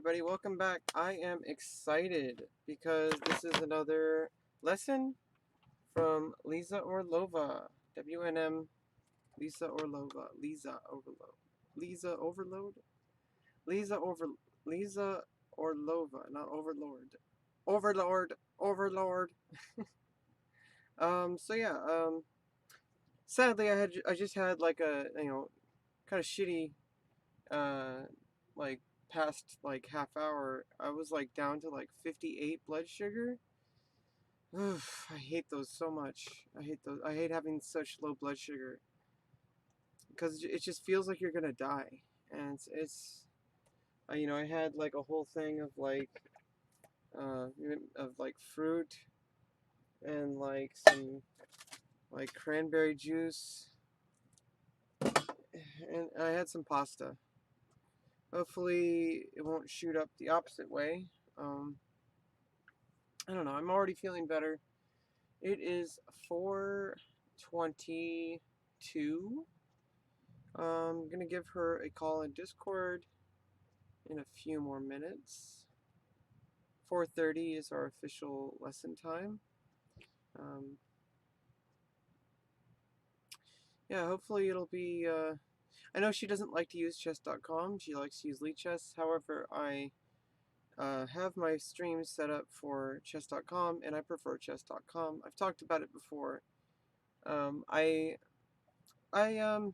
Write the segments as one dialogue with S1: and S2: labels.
S1: everybody, welcome back. I am excited because this is another lesson from Liza Orlova. WNM Liza Orlova. Liza Overload. Liza Overload? Liza Over Liza Orlova, not Overlord. Overlord. Overlord. So yeah, sadly I just had like a kind of shitty uh like past like half hour. I was like down to like 58 blood sugar. Oof, I hate those so much. I hate those. I hate having such low blood sugar because it just feels like you're gonna die. And I had like a whole thing of like fruit and like some like cranberry juice, and I had some pasta. Hopefully it won't shoot up the opposite way. Um, I don't know. I'm already feeling better. It is 4:22. I'm gonna give her a call in Discord in a few more minutes. 4:30 is our official lesson time. Um, yeah, hopefully it'll be. I know she doesn't like to use chess.com. She likes to use Lichess. However, I have my streams set up for chess.com, and I prefer chess.com. I've talked about it before. Um, I I um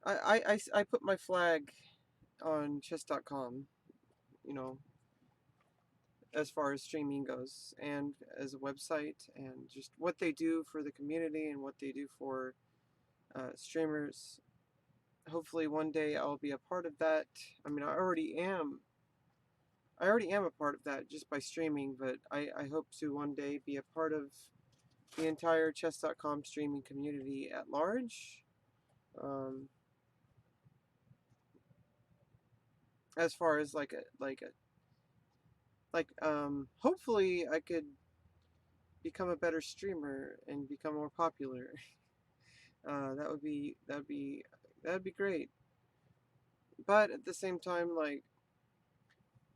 S1: I put my flag on chess.com, you know, as far as streaming goes, and as a website, and just what they do for the community and what they do for streamers. Hopefully, one day I'll be a part of that. I mean, I already am. I already am a part of that just by streaming, but I hope to one day be a part of the entire chess.com streaming community at large. Um, as far as hopefully I could become a better streamer and become more popular. That'd be great. But at the same time, like,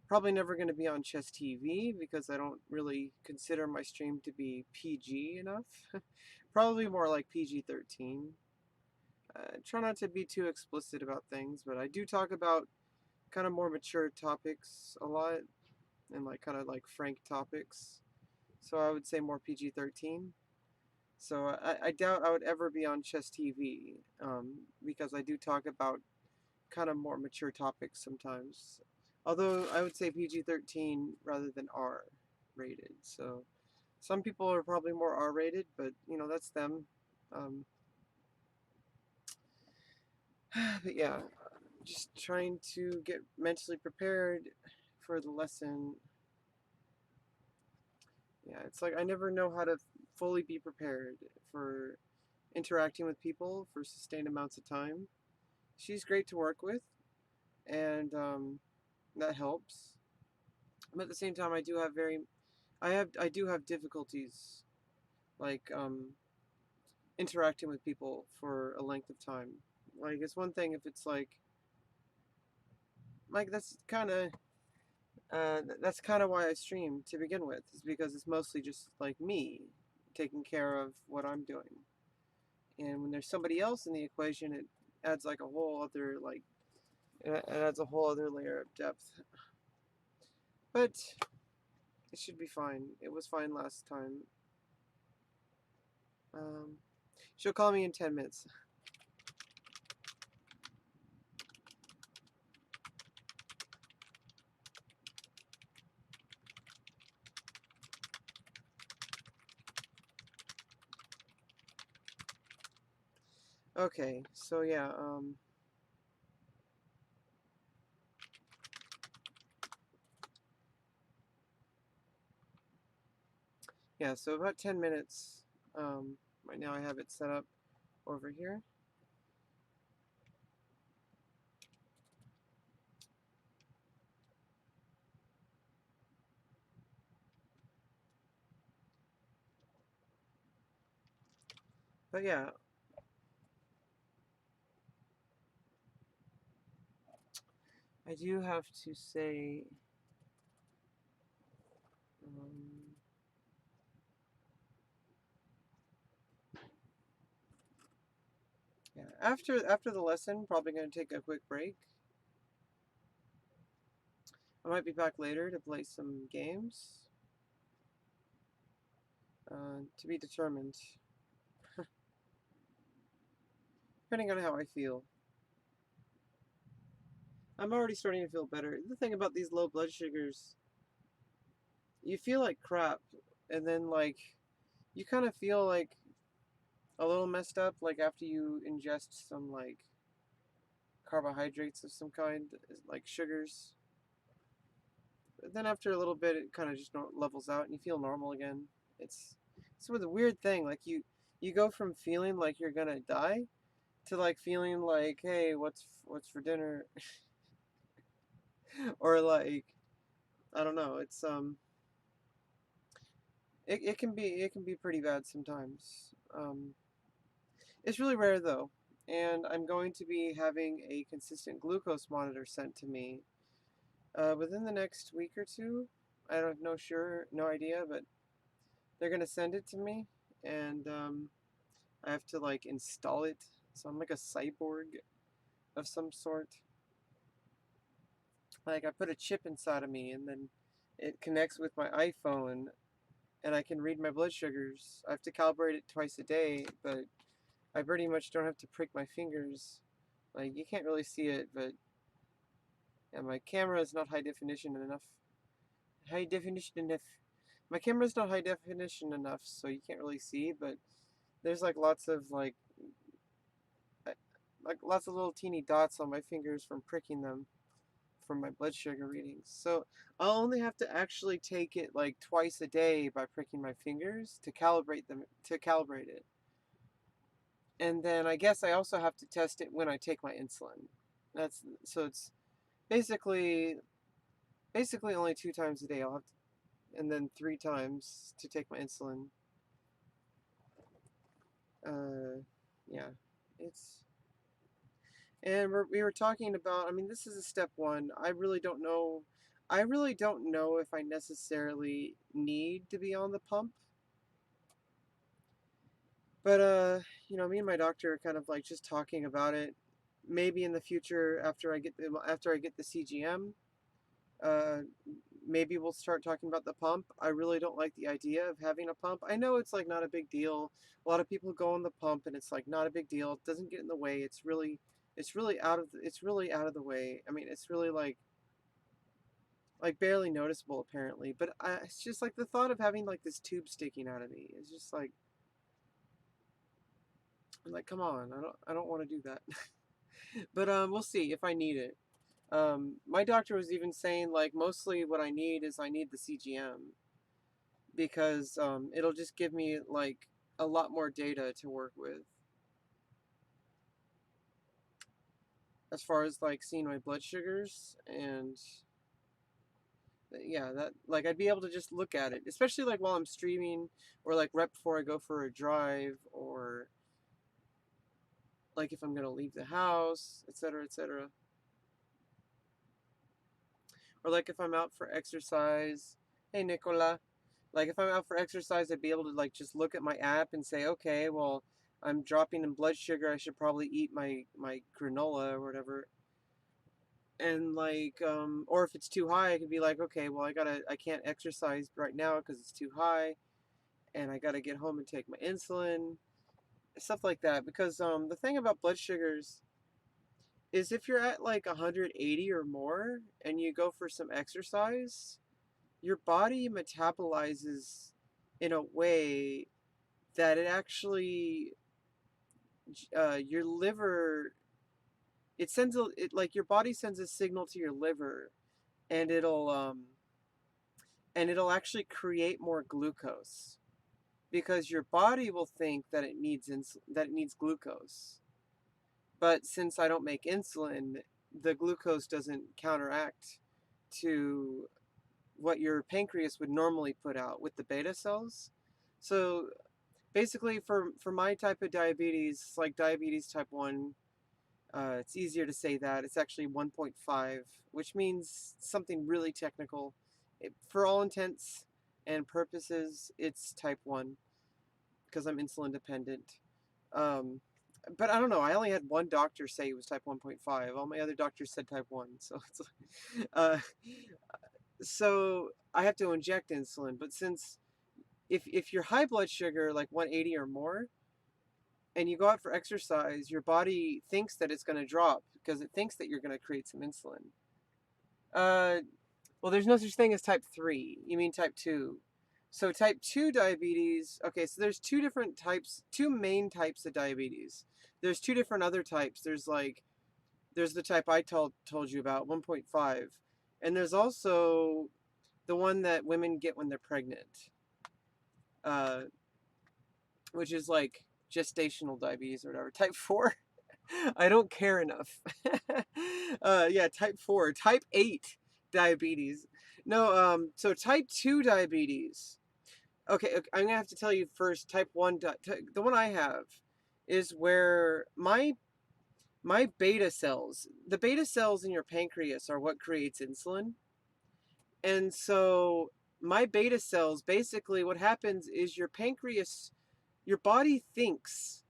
S1: probably never going to be on Chess TV because I don't really consider my stream to be PG enough. Probably more like PG-13. Try not to be too explicit about things, but I do talk about kind of more mature topics a lot, and like kind of like frank topics. So I would say more PG-13. So I doubt I would ever be on Chess TV, because I do talk about kind of more mature topics sometimes. Although I would say PG-13 rather than R rated. So some people are probably more R rated, but that's them. Um, but yeah, just trying to get mentally prepared for the lesson. Yeah, it's like I never know how to fully be prepared for interacting with people for sustained amounts of time. She's great to work with, and that helps. But at the same time, I do have difficulties like interacting with people for a length of time. Like it's one thing if it's like that's kind of why I stream to begin with, is because it's mostly just like me taking care of what I'm doing. And when there's somebody else in the equation, it adds like a whole other it adds a whole other layer of depth. But it should be fine. It was fine last time. Um, she'll call me in 10 minutes. Okay, so yeah, so about 10 minutes. Right now I have it set up over here. But yeah, I do have to say, um, yeah, after the lesson, probably going to take a quick break. I might be back later to play some games. To be determined, depending on how I feel. I'm already starting to feel better. The thing about these low blood sugars, you feel like crap, and then like you kind of feel like a little messed up, like after you ingest some like carbohydrates of some kind, like sugars. But then after a little bit, it kind of just levels out, and you feel normal again. It's with a weird thing. Like you go from feeling like you're gonna die to like feeling like, hey, what's for dinner, or like I don't know. It can be pretty bad sometimes. It's really rare though, and I'm going to be having a consistent glucose monitor sent to me within the next week or two. I don't know, sure, no idea, but they're gonna send it to me, and I have to like install it. So I'm like a cyborg of some sort. Like I put a chip inside of me, and then it connects with my iPhone, and I can read my blood sugars. I have to calibrate it twice a day, but I pretty much don't have to prick my fingers. Like you can't really see it, but yeah, my camera is not high definition enough. High definition enough. My camera's not high definition enough, so you can't really see. But there's like lots of like lots of little teeny dots on my fingers from pricking them from my blood sugar readings. So I'll only have to actually take it like twice a day by pricking my fingers to calibrate it. And then I guess I also have to test it when I take my insulin. That's so it's basically basically only 2 times a day. I'll have to, and then 3 times to take my insulin. Yeah, it's and we were talking about. I mean, this is a step one. I really don't know. I really don't know if I necessarily need to be on the pump. But me and my doctor are kind of like just talking about it. Maybe in the future, after I get the CGM, uh, maybe we'll start talking about the pump. I really don't like the idea of having a pump. I know it's like not a big deal. A lot of people go on the pump, and it's like not a big deal. It doesn't get in the way. It's really out of the way. I mean, it's really like barely noticeable apparently. But it's just like the thought of having like this tube sticking out of me is just like I'm like, come on, I don't want to do that. But we'll see if I need it. My doctor was even saying like mostly what I need is I need the CGM because it'll just give me like a lot more data to work with as far as like seeing my blood sugars and yeah, that like I'd be able to just look at it, especially like while I'm streaming or like right before I go for a drive or like if I'm gonna leave the house, etc., etc. Or like if I'm out for exercise. Hey, Nicola. Like if I'm out for exercise, I'd be able to like just look at my app and say, okay, well, I'm dropping in blood sugar. I should probably eat my granola or whatever. And like, or if it's too high, I could be like, okay, well, I can't exercise right now because it's too high, and I gotta get home and take my insulin, stuff like that. Because the thing about blood sugars is if you're at like 180 or more and you go for some exercise, your body metabolizes in a way that it actually your liver like your body sends a signal to your liver and it'll actually create more glucose because your body will think that it needs glucose, but since I don't make insulin, the glucose doesn't counteract to what your pancreas would normally put out with the beta cells. So basically for my type of diabetes, like diabetes type 1, It's easier to say that. It's actually 1.5, which means something really technical. For all intents and purposes, it's type 1 because I'm insulin dependent. Um, but I don't know. I only had one doctor say it was type 1.5. All my other doctors said type 1. So it's uh, so I have to inject insulin. But since if you're high blood sugar, like 180 or more, and you go out for exercise, your body thinks that it's going to drop because it thinks that you're going to create some insulin. Uh, well, there's no such thing as type 3. You mean type 2. So type 2 diabetes, okay, so there's two different types, two main types of diabetes. There's two different other types. There's the type I told you about, 1.5. And there's also the one that women get when they're pregnant, uh, which is like gestational diabetes or whatever. Type 4, I don't care enough. Yeah, type 4. Type 8 diabetes. No, so type 2 diabetes. Okay, I'm gonna have to tell you first. Type 1, the one I have, is where my beta cells, the beta cells in your pancreas are what creates insulin. And so my beta cells, basically what happens is your pancreas, your body thinks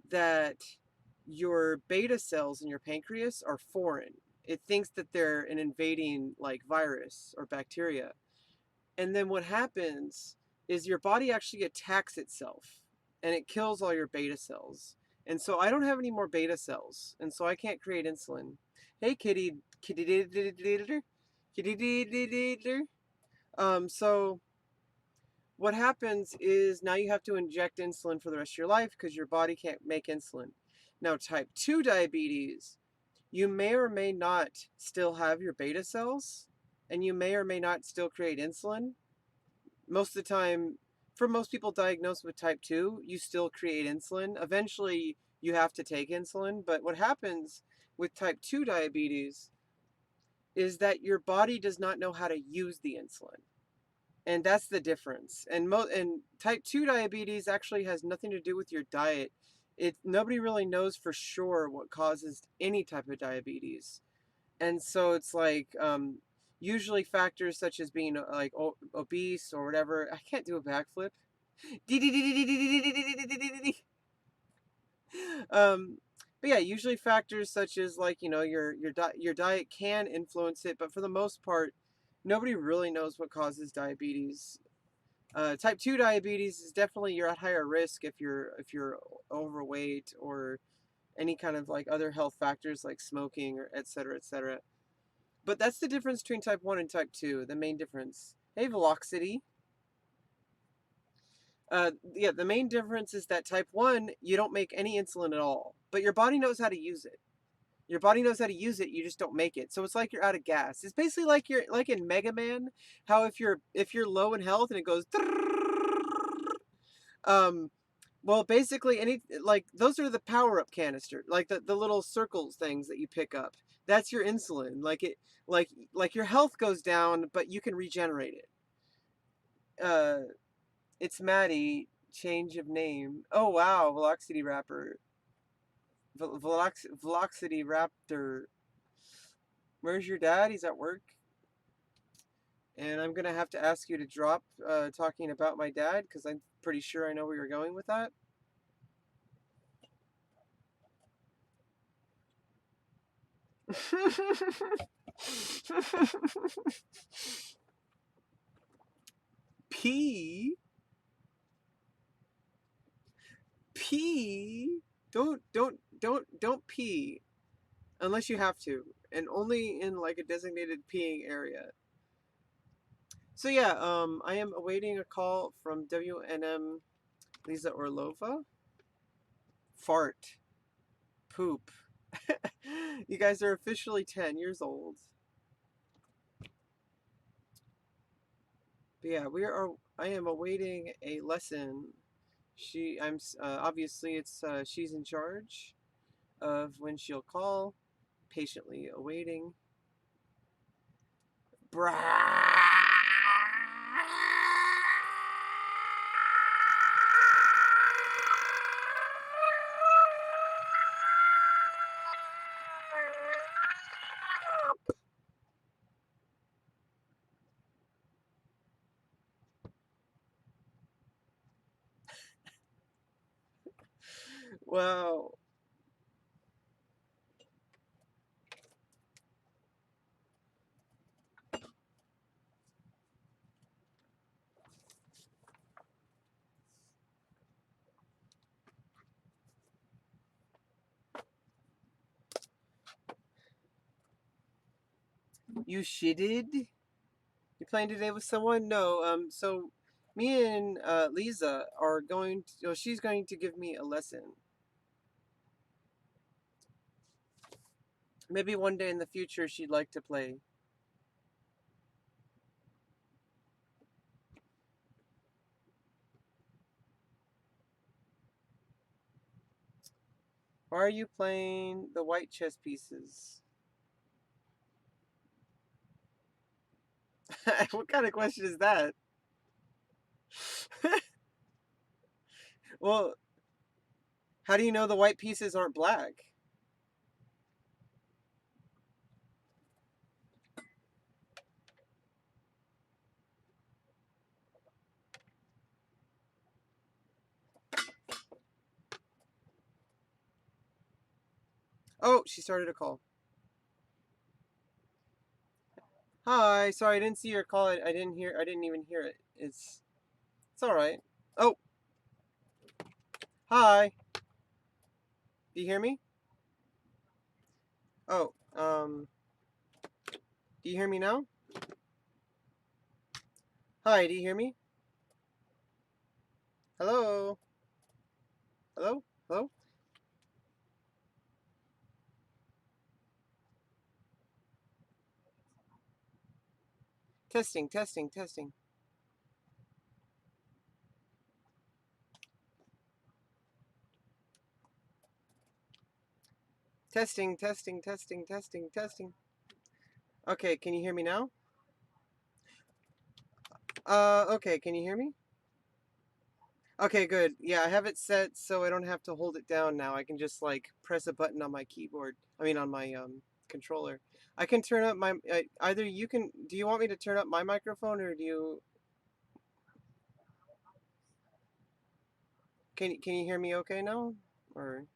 S1: that your beta cells in your pancreas are foreign. It thinks that they're an invading like virus or bacteria. And then what happens is your body actually attacks itself and it kills all your beta cells. And so I don't have any more beta cells, and so I can't create insulin. Hey kitty, kitty. So what happens is now you have to inject insulin for the rest of your life because your body can't make insulin. Now, type 2 diabetes, you may or may not still have your beta cells, and you may or may not still create insulin. Most of the time, for most people diagnosed with type 2, you still create insulin. Eventually, you have to take insulin, but what happens with type 2 diabetes is that your body does not know how to use the insulin. And that's the difference. And type 2 diabetes actually has nothing to do with your diet. Nobody really knows for sure what causes any type of diabetes. And so it's like usually factors such as being like obese or whatever. I can't do a backflip. um, but yeah, usually factors such as like your diet can influence it, but for the most part, nobody really knows what causes diabetes. Type 2 diabetes is definitely, you're at higher risk if you're overweight or any kind of like other health factors like smoking or et cetera, et cetera. But that's the difference between type 1 and type 2, the main difference. Hey, Velocity. Yeah, the main difference is that type 1, you don't make any insulin at all, but your body knows how to use it. Your body knows how to use it, you just don't make it. So it's like you're out of gas. It's basically like you're like in Mega Man, how if you're low in health and it goes um well, basically, any like those are the power up canister, like the little circles things that you pick up. That's your insulin. Like your health goes down, but you can regenerate it. It's Maddie. Change of name. Oh wow, Velocity Rapper. Velocity Raptor. Where's your dad? He's at work. And I'm gonna have to ask you to drop talking about my dad because I'm pretty sure I know where you're going with that. P. Pee. Don't pee unless you have to, and only in like a designated peeing area. So yeah, I am awaiting a call from WNM Liza Orlova. Fart. Poop. You guys are officially 10 years old. But yeah, I am awaiting a lesson. Obviously she's in charge of when she'll call. Patiently awaiting. Brah. Wow. You shitted? You playing today with someone? No. So me and Lisa are going to, she's going to give me a lesson. Maybe one day in the future she'd like to play. Why are you playing the white chess pieces? What kind of question is that? Well, how do you know the white pieces aren't black? Oh, she started a call. Hi, sorry, I didn't see your call. I didn't hear. I didn't even hear it. It's all right. Oh, hi. Do you hear me? Oh, do you hear me now? Hi, do you hear me? Hello? Hello? Hello? Testing, testing, testing. Testing, testing, testing, testing, testing. Okay, can you hear me now? Okay, can you hear me? Okay, good. Yeah, I have it set so I don't have to hold it down now. I can just like press a button on my keyboard. I mean on my controller. I can turn up my either you can do you want me to turn up my microphone or do you can you hear me okay now? Or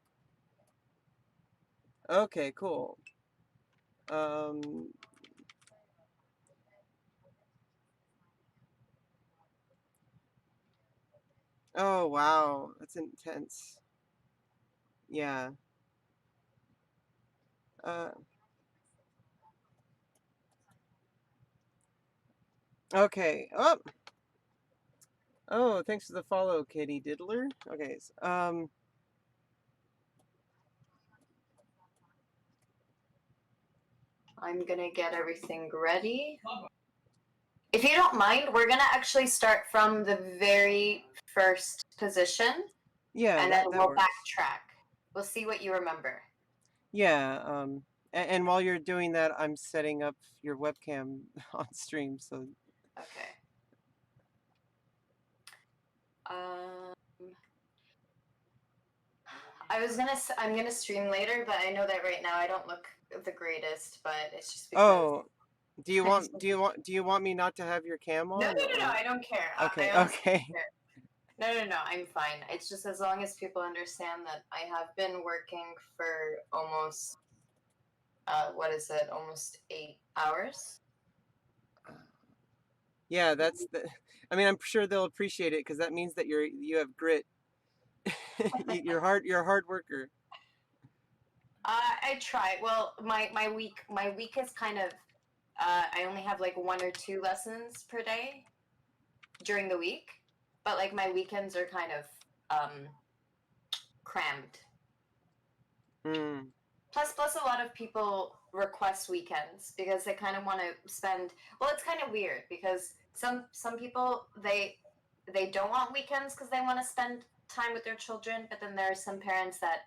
S1: okay, cool. Um oh wow, that's intense. Yeah. Uh okay. Oh, thanks for the follow, Kitty Diddler. Okay.
S2: I'm gonna get everything ready. If you don't mind, we're gonna actually start from the very first position,
S1: Yeah,
S2: and then
S1: that
S2: we'll
S1: works.
S2: backtrack. We'll see what you remember.
S1: Yeah, and while you're doing that, I'm setting up your webcam on stream, so
S2: Okay. Um, I'm gonna stream later, but I know that right now I don't look the greatest, but it's just because.
S1: oh, do you want me not to have your cam
S2: No, no,
S1: on
S2: no, no.
S1: or
S2: I don't care.
S1: okay,
S2: I honestly
S1: okay.
S2: don't care. No, no, no. I'm fine. It's just as long as people understand that I have been working for almost what is it? Almost 8 hours.
S1: Yeah, that's the I mean, I'm sure they'll appreciate it because that means that you have grit. You're a hard worker.
S2: I try. Well, my week is kind of. I only have like 1 or 2 lessons per day during the week, but like my weekends are kind of crammed.
S1: Mm,
S2: Plus, a lot of people request weekends because they kind of want to spend. Well, it's kind of weird because some people they don't want weekends because they want to spend time with their children, but then there are some parents that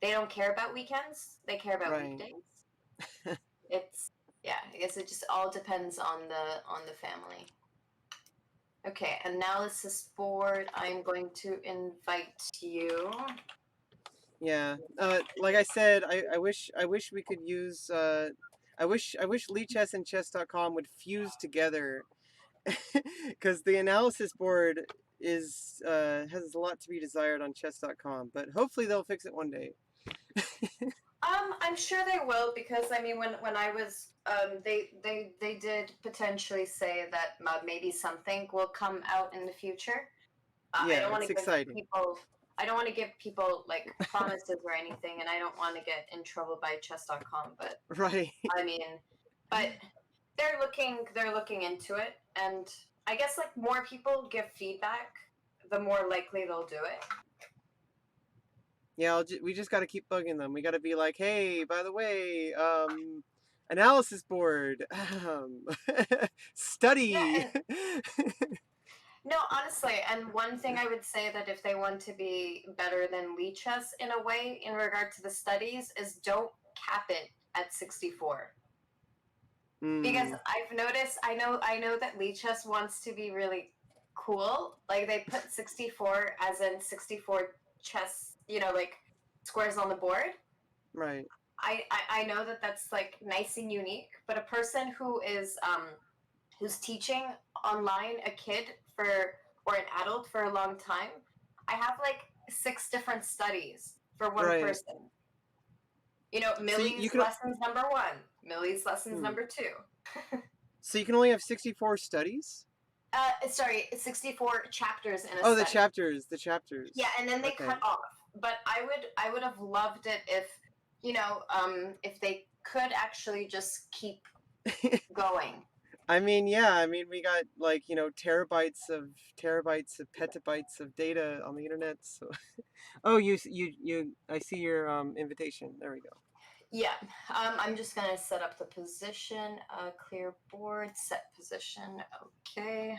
S2: they don't care about weekends; they care about
S1: right.
S2: weekdays. It's yeah. I guess it just all depends on the family. Okay, and now this is board. I'm going to invite you.
S1: Yeah. Like I said, I wish we could use I wish Lichess and chess.com would fuse together because the analysis board is has a lot to be desired on chess.com, but hopefully they'll fix it one day.
S2: I'm sure they will because I mean, when I was they did potentially say that maybe something will come out in the future. I
S1: Yeah,
S2: don't want
S1: it's
S2: to give
S1: exciting.
S2: people I don't want to give people like promises or anything, and I don't want to get in trouble by chess.com. But
S1: Right.
S2: I mean, but they're looking into it, and I guess like more people give feedback, the more likely they'll do it.
S1: Yeah, we just got to keep bugging them. We got to be like, hey, by the way, analysis board,
S2: Yeah,
S1: study.
S2: and no, honestly, and one thing I would say that if they want to be better than Lichess in a way in regard to the studies is don't cap it at 64. Because
S1: Mm,
S2: I've noticed, I know that Lichess wants to be really cool. Like they put 64 as in 64 chess, like squares on the board.
S1: right,
S2: I know that that's like nice and unique, but a person who's teaching online a kid for or an adult for a long time, I have like 6 different studies for one
S1: right.
S2: person.
S1: So you
S2: Millie's
S1: can,
S2: lessons number one, Millie's lessons
S1: hmm.
S2: number two.
S1: So you can only have 64 studies?
S2: Sorry, 64 chapters in a
S1: Oh,
S2: study.
S1: the
S2: Yeah,
S1: chapters.
S2: and then they cut
S1: Okay.
S2: off. But I would have loved it if they could actually just keep going.
S1: I mean, yeah, I mean, we got like, terabytes of petabytes of data on the internet. So, oh, I see your invitation. There we go.
S2: Yeah, I'm just gonna set up the position. Clear board, set position. Okay.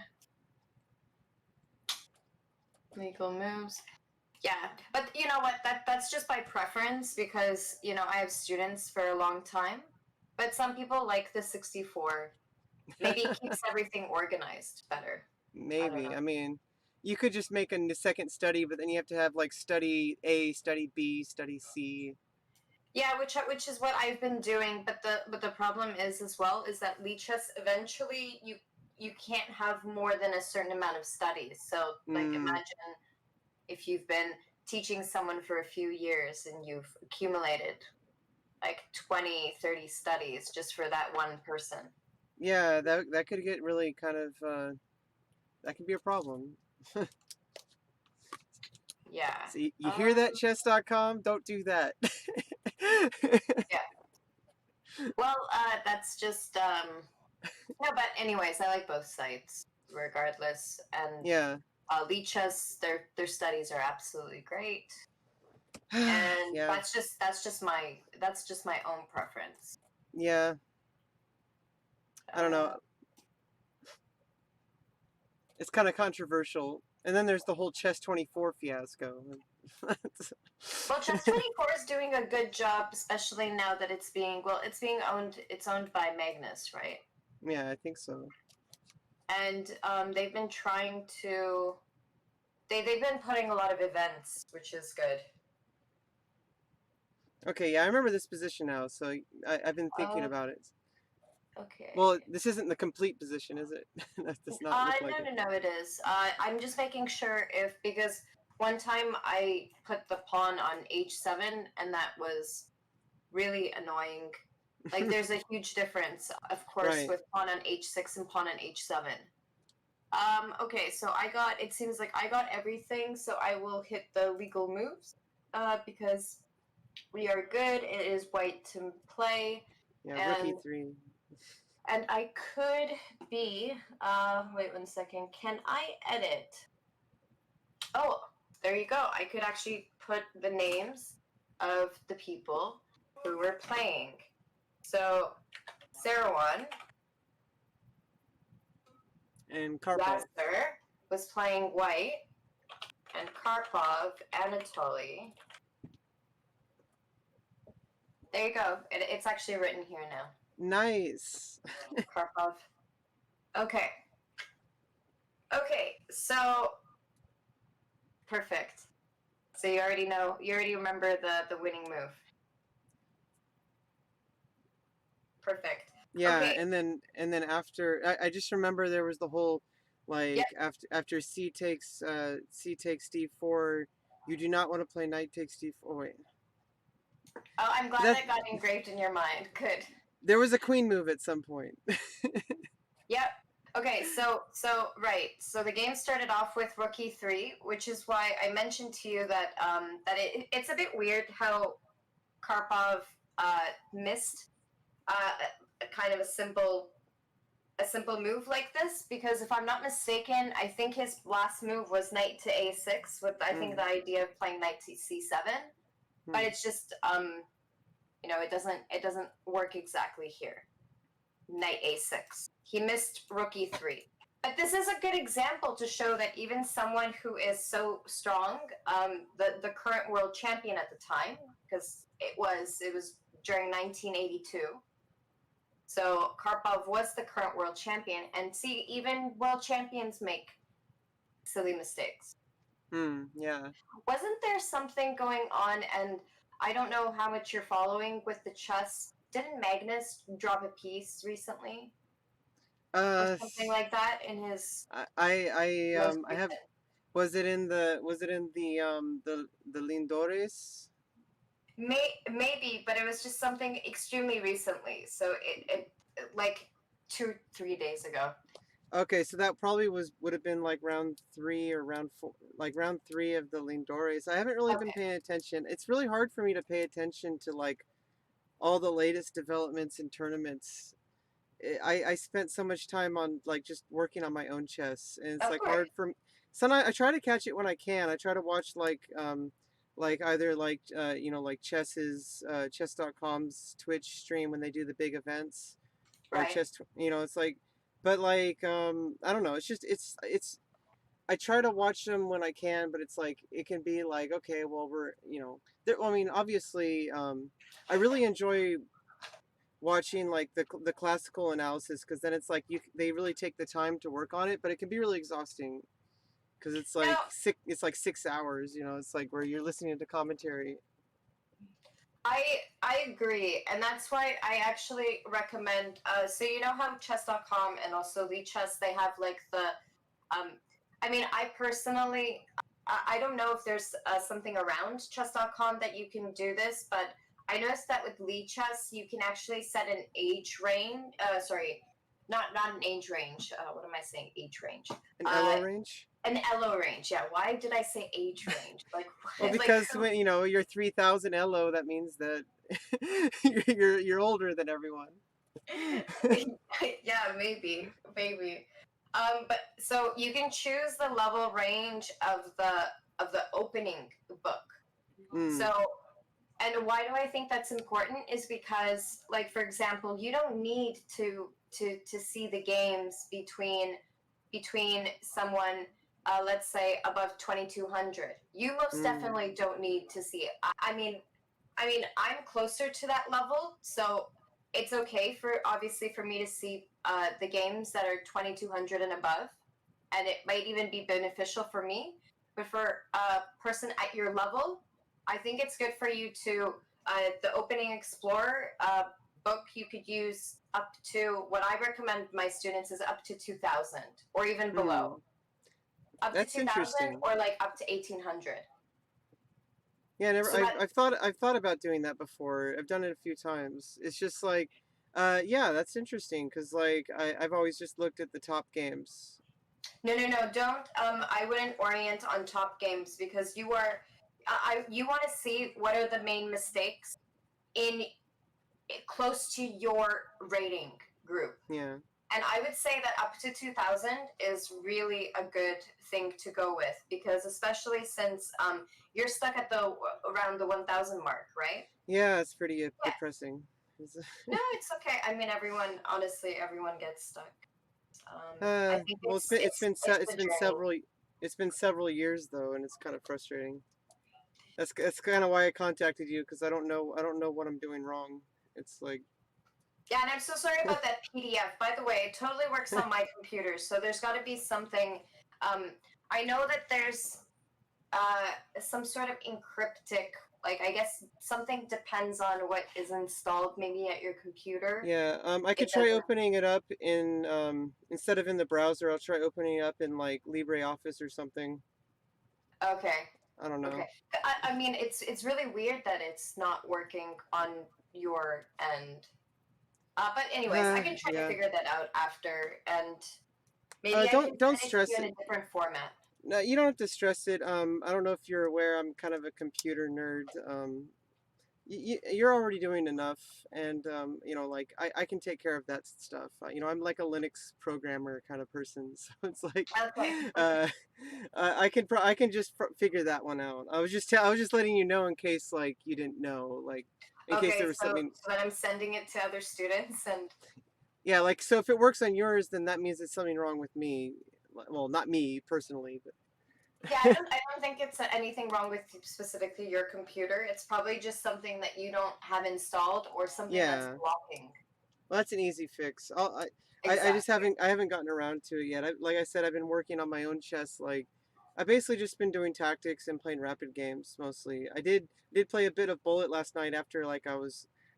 S2: Legal moves. Yeah, but you know what? That's just by preference because I have students for a long time, but some people like the 64. Maybe it keeps everything organized better. I don't
S1: Maybe.
S2: know.
S1: I mean, you could just make a second study, but then you have to have like study A, study B, study C.
S2: Yeah, which is what I've been doing, but the problem is as well is that Lichess eventually you can't have more than a certain amount of studies. So like
S1: Mm,
S2: imagine if you've been teaching someone for a few years and you've accumulated like 20, 30 studies just for that one person.
S1: yeah, that could get really kind of that could be a problem.
S2: Yeah.
S1: So you hear that,
S2: Um
S1: chess.com? Don't do that.
S2: yeah. Well, that's just no, but anyways, I like both sites regardless. And
S1: Yeah.
S2: Lichess, their studies are absolutely great. And
S1: Yeah.
S2: that's just my own preference.
S1: Yeah. I don't know.
S2: Uh,
S1: It's kind of controversial. And then there's the whole Chess 24 fiasco.
S2: well, Chess 24 is doing a good job, especially now that it's owned by Magnus, right?
S1: Yeah, I think so.
S2: And they've been trying to they've been putting a lot of events, which is good.
S1: Okay, yeah, I remember this position now, so I've been thinking
S2: Uh,
S1: about it. Well,
S2: okay.
S1: this isn't the complete position, is it? That does not look like it.
S2: No, it is. I'm just making sure because one time I put the pawn on h7 and that was really annoying. Like, there's a huge difference, of course,
S1: Right.
S2: with pawn on h6 and pawn on h7. Okay, so it seems like I got everything, so I will hit the legal moves, because we are good. It is white to play,
S1: Yeah, rook
S2: and
S1: e3.
S2: I could be, wait 1 second, can I edit? Oh, there you go. I could actually put the names of the people who were playing. So, Sarwan,
S1: And Karpov.
S2: Lazar was playing white, and Karpov, Anatoly. There you go. It's actually written here now.
S1: Nice.
S2: Karpov. Okay. Okay, so perfect. So you already remember the winning move. Perfect.
S1: Yeah,
S2: Okay.
S1: and then after I just remember there was the whole
S2: Yep.
S1: Like after c takes d4, you do not want to play knight takes d4. Oh, wait,
S2: Oh, I'm glad
S1: that
S2: that got engraved in your mind. Good.
S1: there was a queen move at some point.
S2: Yep. Okay, so right. So the game started off with rook e3, which is why I mentioned to you that it's a bit weird how Karpov missed a kind of a simple move like this, because if I'm not mistaken, I think his last move was knight to a6 with, I think,
S1: Hmm.
S2: the idea of playing knight to c7, but
S1: Hmm.
S2: it's just it doesn't work exactly here. Knight a6. He missed rook e3. But this is a good example to show that even someone who is so strong, the current world champion at the time, because it was during 1982. So Karpov was the current world champion, and see, even world champions make silly mistakes.
S1: Hmm. Yeah.
S2: Wasn't there something going on? And I don't know how much you're following with the chess. Didn't Magnus drop a piece recently? Or
S1: Uh,
S2: something like that in his most
S1: I have.
S2: recent.
S1: Was it in the Lindores?
S2: Maybe, but it was just something extremely recently. So it like 2 3 days ago.
S1: Okay, so that probably would have been like round three or round four, like round three of the Lindores. I haven't really been
S2: Okay,
S1: paying attention. It's really hard for me to pay attention to like all the latest developments in tournaments. I spent so much time on like just working on my own chess, and it's
S2: of
S1: like
S2: course,
S1: hard for. Sometimes I try to catch it when I can. I try to watch like either like like chess.com's Twitch stream when they do the big events, or
S2: right?
S1: it's like, but like I don't know. It's just I try to watch them when I can, but it's like it can be like, okay, well, we're there. I mean, obviously, I really enjoy watching like the classical analysis, because then it's like they really take the time to work on it, but it can be really exhausting because
S2: Now,
S1: it's like 6 hours. It's like where you're listening to commentary.
S2: I agree, and that's why I actually recommend. So you know how chess.com and also Chess, they have like the um. I mean, I personally, I don't know if there's something around chess.com that you can do this, but I noticed that with Chess, you can actually set an age range. Sorry, not an age range. What am I saying? Age range.
S1: An
S2: Uh,
S1: elo range.
S2: an elo range. Yeah. Why did I say age range? Like,
S1: Well,
S2: like
S1: because when you're 3,000 elo, that means that you're older than everyone.
S2: yeah, maybe. But so you can choose the level range of the opening book.
S1: Mm,
S2: So, and why do I think that's important is because, like, for example, you don't need to see the games between someone, let's say, above 2200. You most
S1: mm,
S2: definitely don't need to see it. I mean, I'm closer to that level, so it's okay for, obviously, for me to see the games that are 2200 and above, and it might even be beneficial for me. But for a person at your level, I think it's good for you to the Opening Explorer book. You could use up to, what I recommend my students is up to 2000 or even below,
S1: mm.
S2: up to
S1: That's
S2: 2000
S1: interesting.
S2: or like up to 1800.
S1: Yeah, never.
S2: So that
S1: I've thought about doing that before. I've done it a few times. It's just like, yeah, that's interesting because like I've always just looked at the top games.
S2: no, don't. I wouldn't orient on top games because you want to see what are the main mistakes in close to your rating group.
S1: Yeah.
S2: And I would say that up to 2000 is really a good thing to go with, because especially since you're stuck at the around the 1000 mark, right?
S1: Yeah, it's pretty
S2: Yeah.
S1: depressing.
S2: No, it's okay. I mean, everyone gets stuck. I think
S1: Well,
S2: it's
S1: it's
S2: the
S1: been
S2: journey.
S1: several years though, and it's kind of frustrating. That's kind of why I contacted you, because I don't know what I'm doing wrong. It's like,
S2: Yeah, and I'm so sorry about that PDF. By the way, it totally works on my computer, so there's got to be something. Um, I know that there's some sort of encryptic. Like, I guess something depends on what is installed maybe at your computer.
S1: Yeah, I could
S2: It
S1: try
S2: doesn't.
S1: opening it up in instead of in the browser, I'll try opening it up in like LibreOffice or something.
S2: Okay.
S1: I don't
S2: Okay.
S1: know.
S2: I mean, it's really weird that it's not working on your end. But anyways, I can try to
S1: Yeah.
S2: figure that out after, and maybe I can
S1: Don't
S2: send it to you
S1: stress
S2: in
S1: it.
S2: a different format.
S1: No, you don't have to stress it. I don't know if you're aware, I'm kind of a computer nerd. You're already doing enough, and like I can take care of that stuff. I'm like a Linux programmer kind of person, so it's like
S2: Okay.
S1: uh, I can just figure that one out. I was just letting you know in case like you didn't know, like in case there
S2: Okay.
S1: was
S2: So
S1: something.
S2: so then I'm sending it to other students, and
S1: Yeah, like so if it works on yours, then that means it's something wrong with me. Well, not me personally,
S2: yeah,
S1: but
S2: I don't think it's anything wrong with specifically your computer. It's probably just something that you don't have installed or something that's
S1: yeah.
S2: blocking.
S1: Well, that's an easy fix. I just
S2: Exactly.
S1: haven't gotten around to it yet. Like I said, I've been working on my own chess. Like I basically just been doing tactics and playing rapid games mostly. I did play a bit of bullet last night after I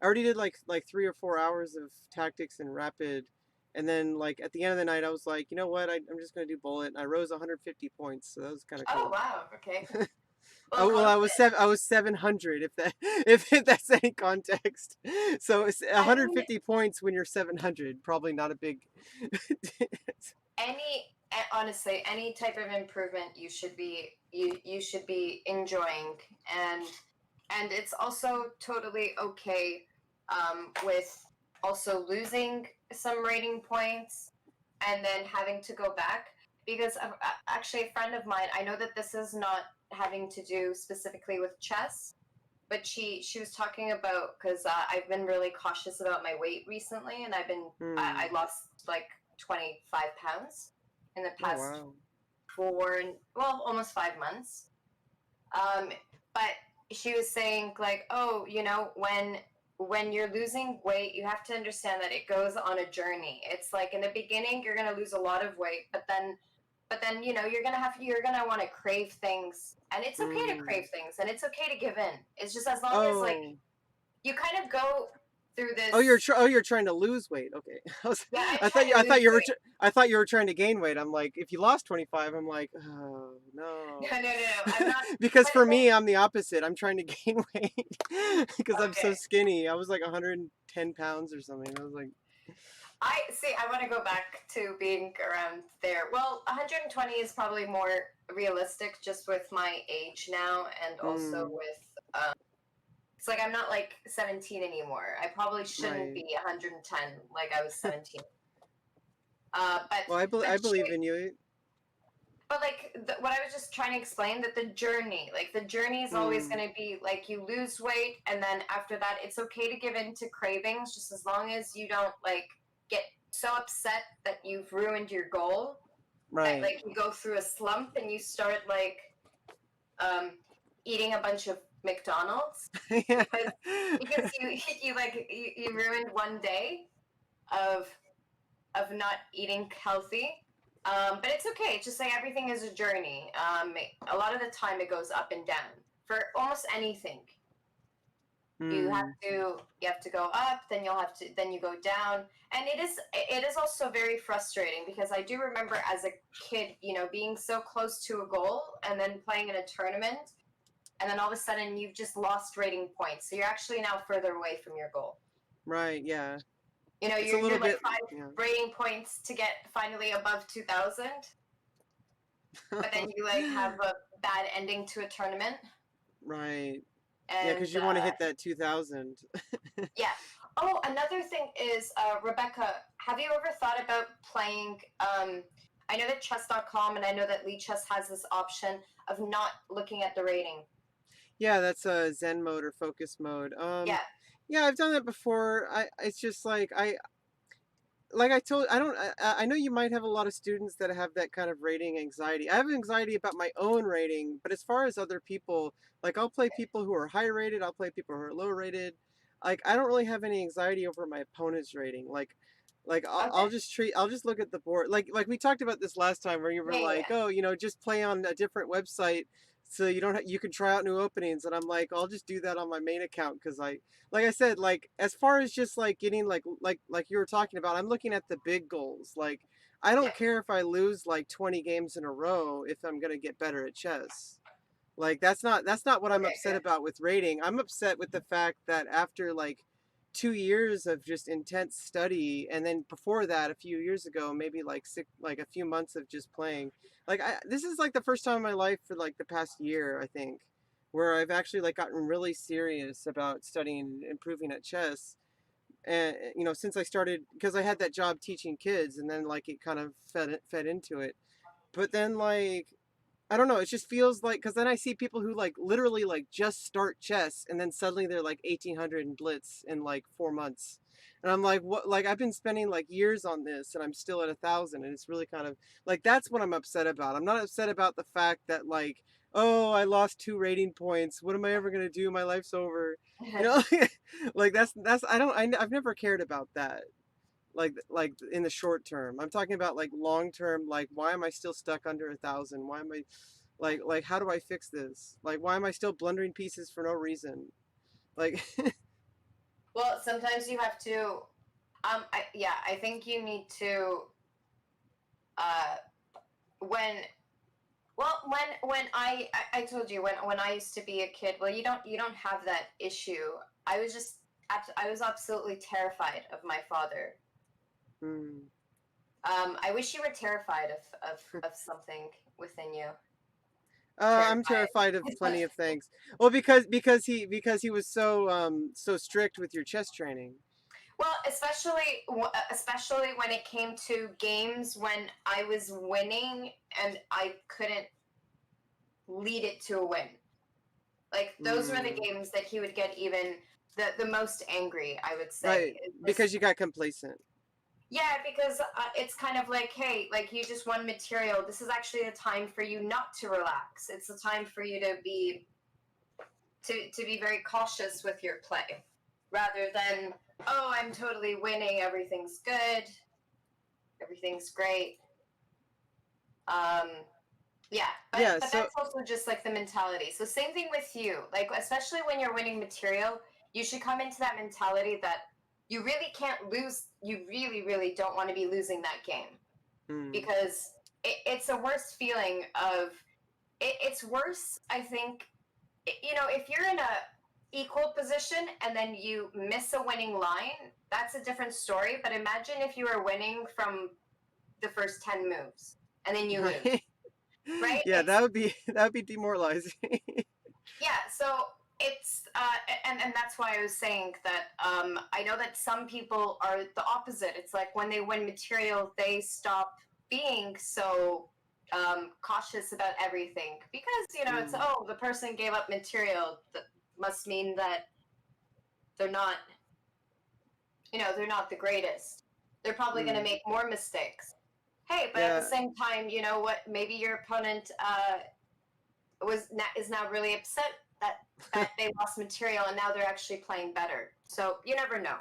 S1: already did like 3 or 4 hours of tactics and rapid, and then like at the end of the night I was like, you know what, I'm just gonna do bullet. And I rose 150 points, so that was kind of
S2: Oh
S1: cool.
S2: wow. Okay. Well,
S1: Oh well,
S2: confident.
S1: I was 700 if that if that's any context. So it's
S2: I mean,
S1: 150 points when you're 700. Probably not a big.
S2: honestly, any type of improvement you should be enjoying, and it's also totally okay with also losing some rating points and then having to go back, because actually a friend of mine, I know that this is not having to do specifically with chess, but she was talking about, because I've been really cautious about my weight recently, and I
S1: Hmm.
S2: lost like 25 pounds in the
S1: Oh
S2: past
S1: wow.
S2: almost 5 months. Um, but she was saying like, oh, when you're losing weight, you have to understand that it goes on a journey. It's like in the beginning you're gonna lose a lot of weight, but then you're gonna want to crave things, and it's okay to
S1: Hmm.
S2: crave things, and it's okay to give in. It's just as long as like
S1: Oh.
S2: you kind of go through
S1: Oh,
S2: this.
S1: you're trying to lose weight. Okay.
S2: Yeah, I'm trying to
S1: I thought
S2: lose
S1: you were
S2: weight.
S1: I thought you were trying to gain weight. I'm like, if you lost 25, I'm like, oh
S2: No,
S1: no.
S2: no, no, no. I'm not.
S1: Because
S2: But
S1: for me, I'm the opposite. I'm trying to gain weight because I'm so
S2: okay,
S1: skinny. I was like 110 pounds or something. I was like,
S2: I see. I want to go back to being around there. Well, 120 is probably more realistic, just with my age now, and also
S1: hmm,
S2: with. It's like I'm not like 17 anymore. I probably shouldn't
S1: right.
S2: be 110 like I was 17. But
S1: Well, I believe in you.
S2: like what I was just trying to explain, that the journey is always
S1: Hmm,
S2: going to be like you lose weight, and then after that, it's okay to give in to cravings, just as long as you don't like get so upset that you've ruined your goal, that
S1: right.
S2: like you go through a slump and you start like um, eating a bunch of McDonald's,
S1: Yeah.
S2: because you you ruined one day of not eating healthy. But it's okay. It's just like everything is a journey. A lot of the time, it goes up and down for almost anything.
S1: Hmm,
S2: You have to go up, then you go down, and it is also very frustrating, because I do remember as a kid, being so close to a goal and then playing in a tournament, and then all of a sudden you've just lost rating points, so you're actually now further away from your goal.
S1: right. Yeah. It's a
S2: You're
S1: little
S2: like
S1: bit.
S2: 5 rating points to get finally above 2,000, but then you like have a bad ending to a tournament.
S1: Right. Yeah, because
S2: And
S1: you want to hit that 2000.
S2: yeah. Oh, another thing is, Rebecca, have you ever thought about playing? I know that chess.com and I know that Chess has this option of not looking at the rating.
S1: Yeah, that's a Zen mode or focus mode.
S2: Yeah.
S1: Yeah, I've done that before. It's just like like I told, I don't, I know you might have a lot of students that have that kind of rating anxiety. I have anxiety about my own rating, but as far as other people, like I'll play people who are high rated, I'll play people who are low rated. Like I don't really have any anxiety over my opponent's rating. Like
S2: Okay.
S1: I'll just look at the board. Like we talked about this last time where you were
S2: Yeah, yeah,
S1: like, oh, just play on a different website so you don't you can try out new openings, and I'm like, I'll just do that on my main account because like I said, like as far as just like getting like you were talking about, I'm looking at the big goals. Like I
S2: Yeah,
S1: don't care if I lose like 20 games in a row if I'm gonna get better at chess. Like that's not what I'm
S2: okay,
S1: upset
S2: good.
S1: about with rating. I'm upset with the fact that after like 2 years of just intense study, and then before that, a few years ago, maybe like like a few months of just playing. Like this is like the first time in my life for like the past year, I think, where I've actually like gotten really serious about studying and improving at chess. And since I started, because I had that job teaching kids, and then like it kind of fed into it. But then like I don't know. It just feels like because then I see people who like literally like just start chess and then suddenly they're like 1800 in blitz in like 4 months, and I'm like, what? Like I've been spending like years on this and I'm still at 1,000, and it's really kind of like that's what I'm upset about. I'm not upset about the fact that like, oh, I lost 2 rating points. What am I ever gonna do? My life's over. You know, like that's I've never cared about that. Like in the short term, I'm talking about like long term. Like why am I still stuck under 1,000? Why am I like how do I fix this? Like why am I still blundering pieces for no reason? Like
S2: Well, sometimes you have to. Yeah, I think you need to. Uh, when when I told you when I used to be a kid. Well, you don't have that issue. I was just I was absolutely terrified of my father.
S1: hmm.
S2: I wish you were terrified of something within you.
S1: I'm
S2: Terrified.
S1: terrified of plenty of things. Well, because he was so strict with your chess training.
S2: Well, especially when it came to games when I was winning and I couldn't lead it to a win. Like those were the
S1: Mm.
S2: games that he would get even the most angry. I would say.
S1: Right, because you got complacent.
S2: Yeah, because it's kind of like, hey, like you just won material. This is actually a time for you not to relax. It's a time for you to be very cautious with your play, rather than, oh, I'm totally winning. Everything's good. Everything's great. Um, yeah,
S1: Yeah,
S2: but
S1: so
S2: that's also just like the mentality. So same thing with you. Like especially when you're winning material, you should come into that mentality that you really can't lose. You really, really don't want to be losing that game
S1: mm,
S2: because it's a worse feeling of it's worse. I think if you're in a equal position and then you miss a winning line, that's a different story. But imagine if you were winning from the first 10 moves and then you lose,
S1: right.
S2: right?
S1: Yeah,
S2: It's
S1: that would be demoralizing.
S2: yeah. So it's and that's why I was saying that I know that some people are the opposite. It's like when they win material, they stop being so cautious about everything because it's,
S1: Mm,
S2: oh, the person gave up material. That must mean that they're not they're not the greatest. They're probably going to
S1: mm.
S2: make more mistakes. Hey, but at the
S1: Yeah,
S2: same time, you know what? Maybe your opponent is now really upset that they lost material and now they're actually playing better. So you never know.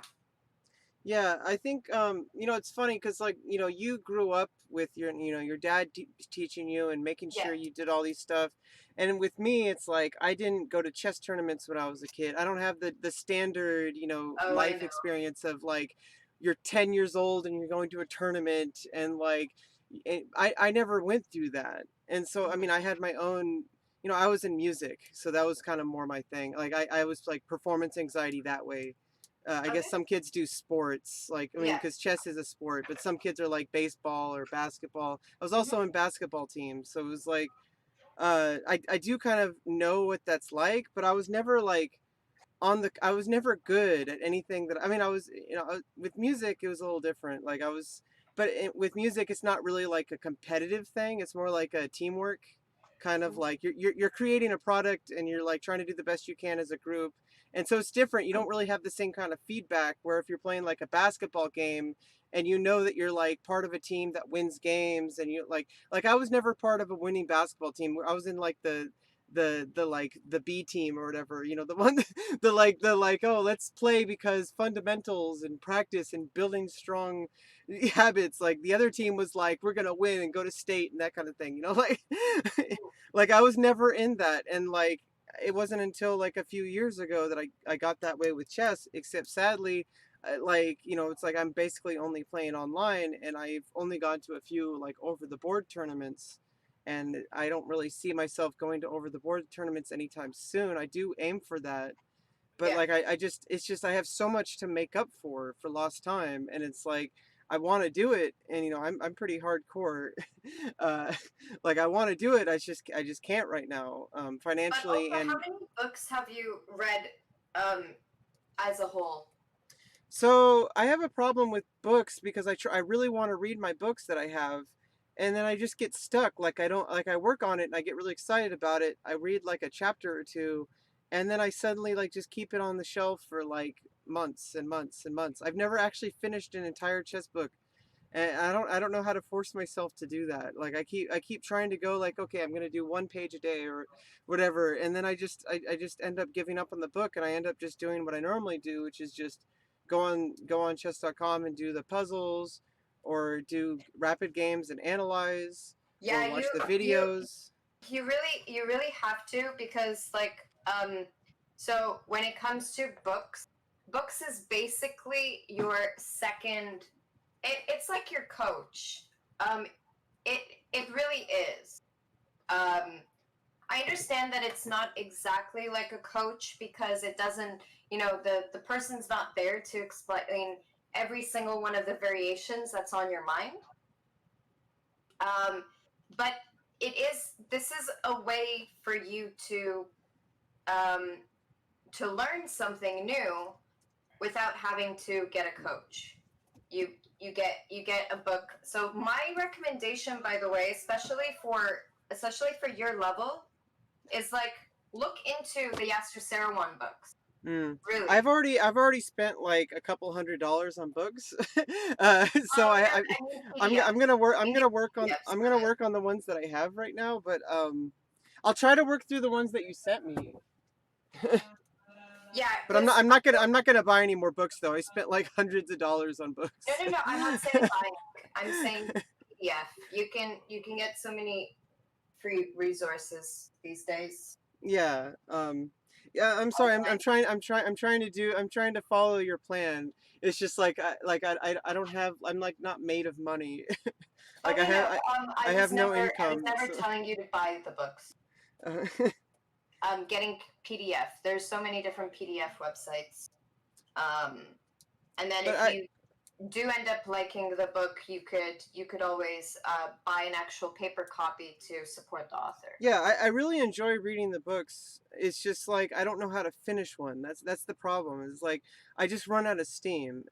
S1: yeah, I think it's funny because like you grew up with your dad teaching you and making
S2: Yeah.
S1: sure you did all these stuff, and with me it's like I didn't go to chess tournaments when I was a kid. I don't have the standard
S2: Oh, I
S1: life
S2: know.
S1: experience of like you're 10 years old and you're going to a tournament, and like I never went through that, and so I
S2: Mhm.
S1: mean I had my own. I was in music, so that was kind of more my thing. Like I was like performance anxiety that way. I guess
S2: Okay.
S1: some kids do sports, like I mean,
S2: Yeah.
S1: because chess is a sport, but some kids are like baseball or basketball. I was
S2: Hmm.
S1: also in basketball teams, so it was like I do kind of know what that's like, but I was never like I was never good at anything that I mean I was with music it was a little different. Like I was, but with music it's not really like a competitive thing. It's more like a teamwork kind of like you're creating a product and you're like trying to do the best you can as a group. And so it's different. You don't really have the same kind of feedback where if you're playing like a basketball game and you know that you're like part of a team that wins games and you like I was never part of a winning basketball team. I was in like the like the B team or whatever, you know, the one the like, oh, let's play because fundamentals and practice and building strong habits. Like the other team was like, we're gonna win and go to state and that kind of thing, you know, like like I was never in that. And like it wasn't until like a few years ago that I got that way with chess, except sadly, like, you know, it's like I'm basically only playing online, and I've only gone to a few like over the board tournaments, and I don't really see myself going to over the board tournaments anytime soon. I do aim for that, but
S2: Yeah.
S1: like I just it's just I have so much to make up for lost time, and it's like I want to do it, and you know I'm pretty hardcore. uh, like I want to do it, I just can't right now,
S2: But
S1: financially.
S2: also, how
S1: And
S2: many books have you read as a whole?
S1: so I have a problem with books because I really want to read my books that I have, and then I just get stuck. Like I don't like I work on it and I get really excited about it. I read like a chapter or two, and then I suddenly like just keep it on the shelf for like months and months and months. I've never actually finished an entire chess book, and I don't know how to force myself to do that. Like I keep trying to go like, okay, I'm gonna do 1 page a day or whatever, and then I just end up giving up on the book, and I end up just doing what I normally do, which is just go on chess.com and do the puzzles, or do rapid games and analyze, or
S2: Yeah,
S1: watch the
S2: you
S1: videos.
S2: you really have to, because like so when it comes to books, books is basically your second, it's like your coach. Um it it really is. Um I understand that it's not exactly like a coach, because it doesn't, the person's not there to explain every single one of the variations that's on your mind. Um, but this is a way for you um, to learn something new without having to get a coach. You you get a book. So my recommendation, by the way, especially for your level, is like, look into the Yasser Serouan books.
S1: Mm.
S2: Really.
S1: I've already spent like a couple $100 on books. So
S2: Oh yeah, I mean
S1: I'm
S2: PDFs.
S1: gonna work
S2: You need PDFs
S1: I'm
S2: for
S1: gonna
S2: that.
S1: work on the ones that I have right now, but I'll try to work through the ones that you sent me.
S2: Yeah,
S1: But
S2: because
S1: I'm not gonna buy any more books though. I spent like hundreds of dollars on
S2: no,
S1: books.
S2: no, no. I'm not saying buying. I'm saying PDF. You can get so many free resources these days
S1: Yeah. Yeah, I'm sorry.
S2: online.
S1: I'm trying to follow your plan. It's just like I don't have, I'm like not made of money.
S2: Oh
S1: Like
S2: no, no.
S1: I have no
S2: I was
S1: income,
S2: never
S1: so
S2: telling you to buy the books.
S1: uh,
S2: Getting PDF. There's so many different PDF websites. Um, and then
S1: but
S2: if you do end up liking the book, you could always buy an actual paper copy to support the author.
S1: yeah, I really enjoy reading the books. It's just like I don't know how to finish one. That's the problem. It's like I just run out of steam.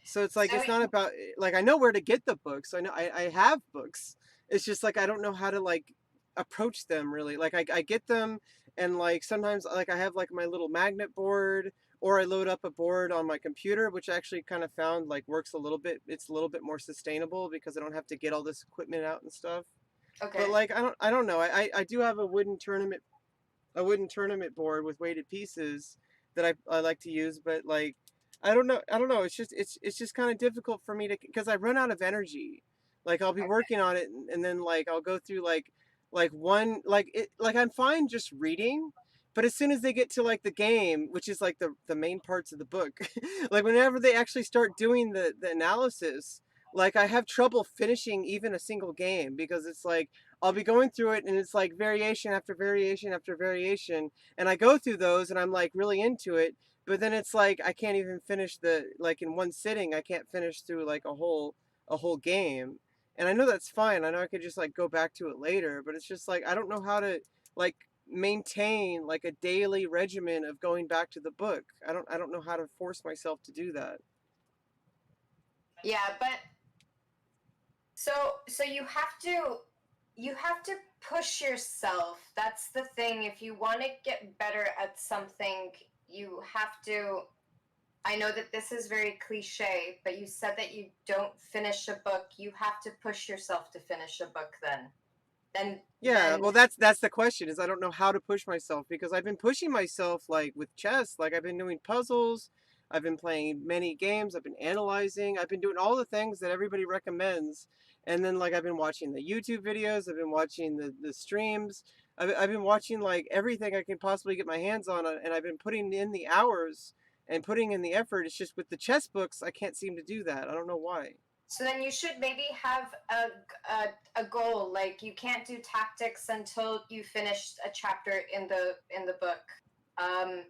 S1: So it's like
S2: So
S1: it's not about like I know where to get the books. I have books. It's just like I don't know how to like approach them really. Like I get them, and like sometimes like I have like my little magnet board, or I load up a board on my computer, which I actually kind of found like works a little bit. It's a little bit more sustainable because I don't have to get all this equipment out and stuff. But
S2: okay.
S1: like I don't know. I do have a wooden tournament board with weighted pieces that I like to use, but like I don't know, it's just kind of difficult for me to, because I run out of energy. Like I'll be working on it, and then like I'll go through like one like it like I'm fine just reading, but as soon as they get to like the game, which is like the main parts of the book, like whenever they actually start doing the analysis, like I have trouble finishing even a single game, because it's like I'll be going through it and it's like variation after variation after variation, and I go through those and I'm like really into it, but then it's like I can't even finish the like in one sitting. I can't finish through like a whole game. And I know that's fine. I know I could just like go back to it later, but it's just like I don't know how to like maintain like a daily regimen of going back to the book. I don't know how to force myself to do that.
S2: Yeah, but so you have to push yourself. That's the thing. If you want to get better at something, you have to. I know that this is very cliche, but you said that you don't finish a book. You have to push yourself to finish a book then. And
S1: Yeah,
S2: then
S1: well, that's the question is I don't know how to push myself because I've been pushing myself like with chess, like I've been doing puzzles, I've been playing many games, I've been analyzing, I've been doing all the things that everybody recommends, and then like I've been watching the YouTube videos, I've been watching the streams, I've been watching like everything I can possibly get my hands on, and I've been putting in the hours and putting in the effort. It's just with the chess books, I can't seem to do that. I don't know why.
S2: so then you should maybe have a goal. Like you can't do tactics until you finished a chapter in the book. Um,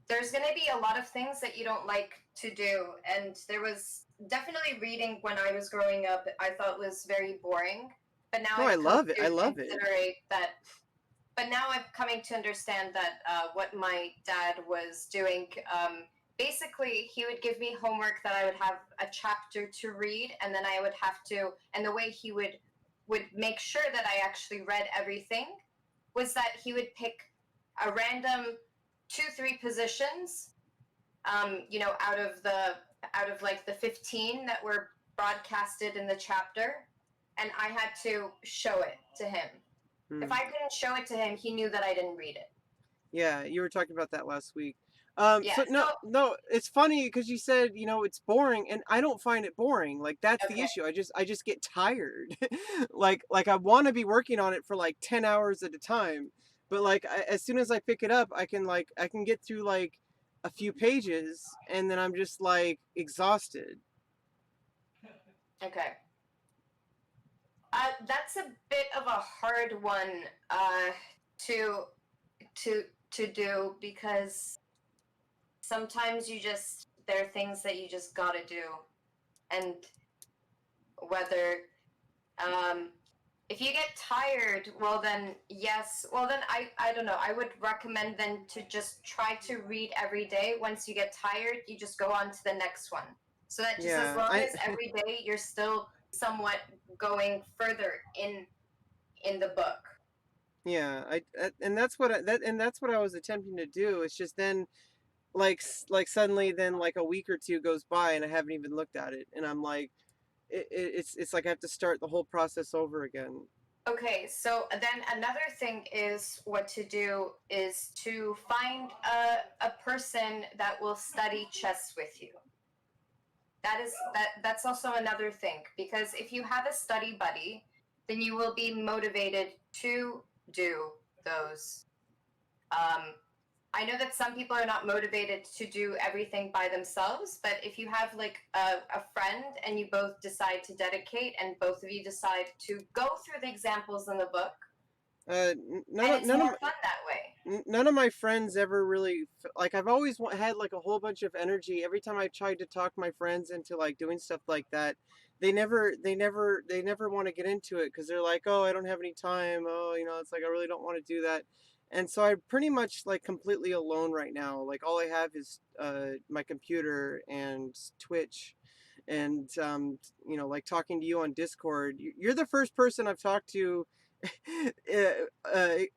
S2: there's going to be a lot of things that you don't like to do, and there was definitely reading when I was growing up. I thought was very boring, but now
S1: No, I
S2: I've come
S1: love it. I
S2: to
S1: love it.
S2: consider that. But now I'm coming to understand that what my dad was doing. Basically, he would give me homework that I would have a chapter to read, and then I would have to. And the way he would make sure that I actually read everything was that he would pick a random 2 3 positions, out of like the 15 that were broadcasted in the chapter, and I had to show it to him. If
S1: Hmm.
S2: I couldn't show it to him, he knew that I didn't read it.
S1: Yeah, you were talking about that last week.
S2: Yeah.
S1: So no,
S2: So
S1: no, it's funny because you said, it's boring, and I don't find it boring. Like that's the
S2: okay.
S1: issue. I just get tired. Like I want to be working on it for like 10 hours at a time, but like as soon as I pick it up, I can get through like a few pages, and then I'm just like exhausted.
S2: Okay. That's a bit of a hard one to to to do because sometimes there are things that you just gotta do, and whether um, if you get tired, well then yes, well then I don't know. I would recommend then to just try to read every day. Once you get tired, you just go on to the next one. So that just as
S1: Yeah,
S2: long
S1: I
S2: as every day you're still somewhat going further in the book.
S1: yeah, and that's what I was attempting to do. It's just then like suddenly then like a week or two goes by and I haven't even looked at it, and I'm like it's like I have to start the whole process over again.
S2: Okay, so then another thing is what to do is to find a person that will study chess with you. That's also another thing because if you have a study buddy, then you will be motivated to do those. Um, I know that some people are not motivated to do everything by themselves, but if you have like a friend and you both decide to dedicate and both of you decide to go through the examples in the book,
S1: None
S2: and
S1: of
S2: it's more fun that way.
S1: none of my friends ever really like I've always had like a whole bunch of energy every time I tried to talk my friends into like doing stuff like that. They never want to get into it because they're like, oh, I don't have any time. Oh, it's like I really don't want to do that. And so I'm pretty much like completely alone right now. Like all I have is my computer and Twitch, and like talking to you on Discord. You're the first person I've talked to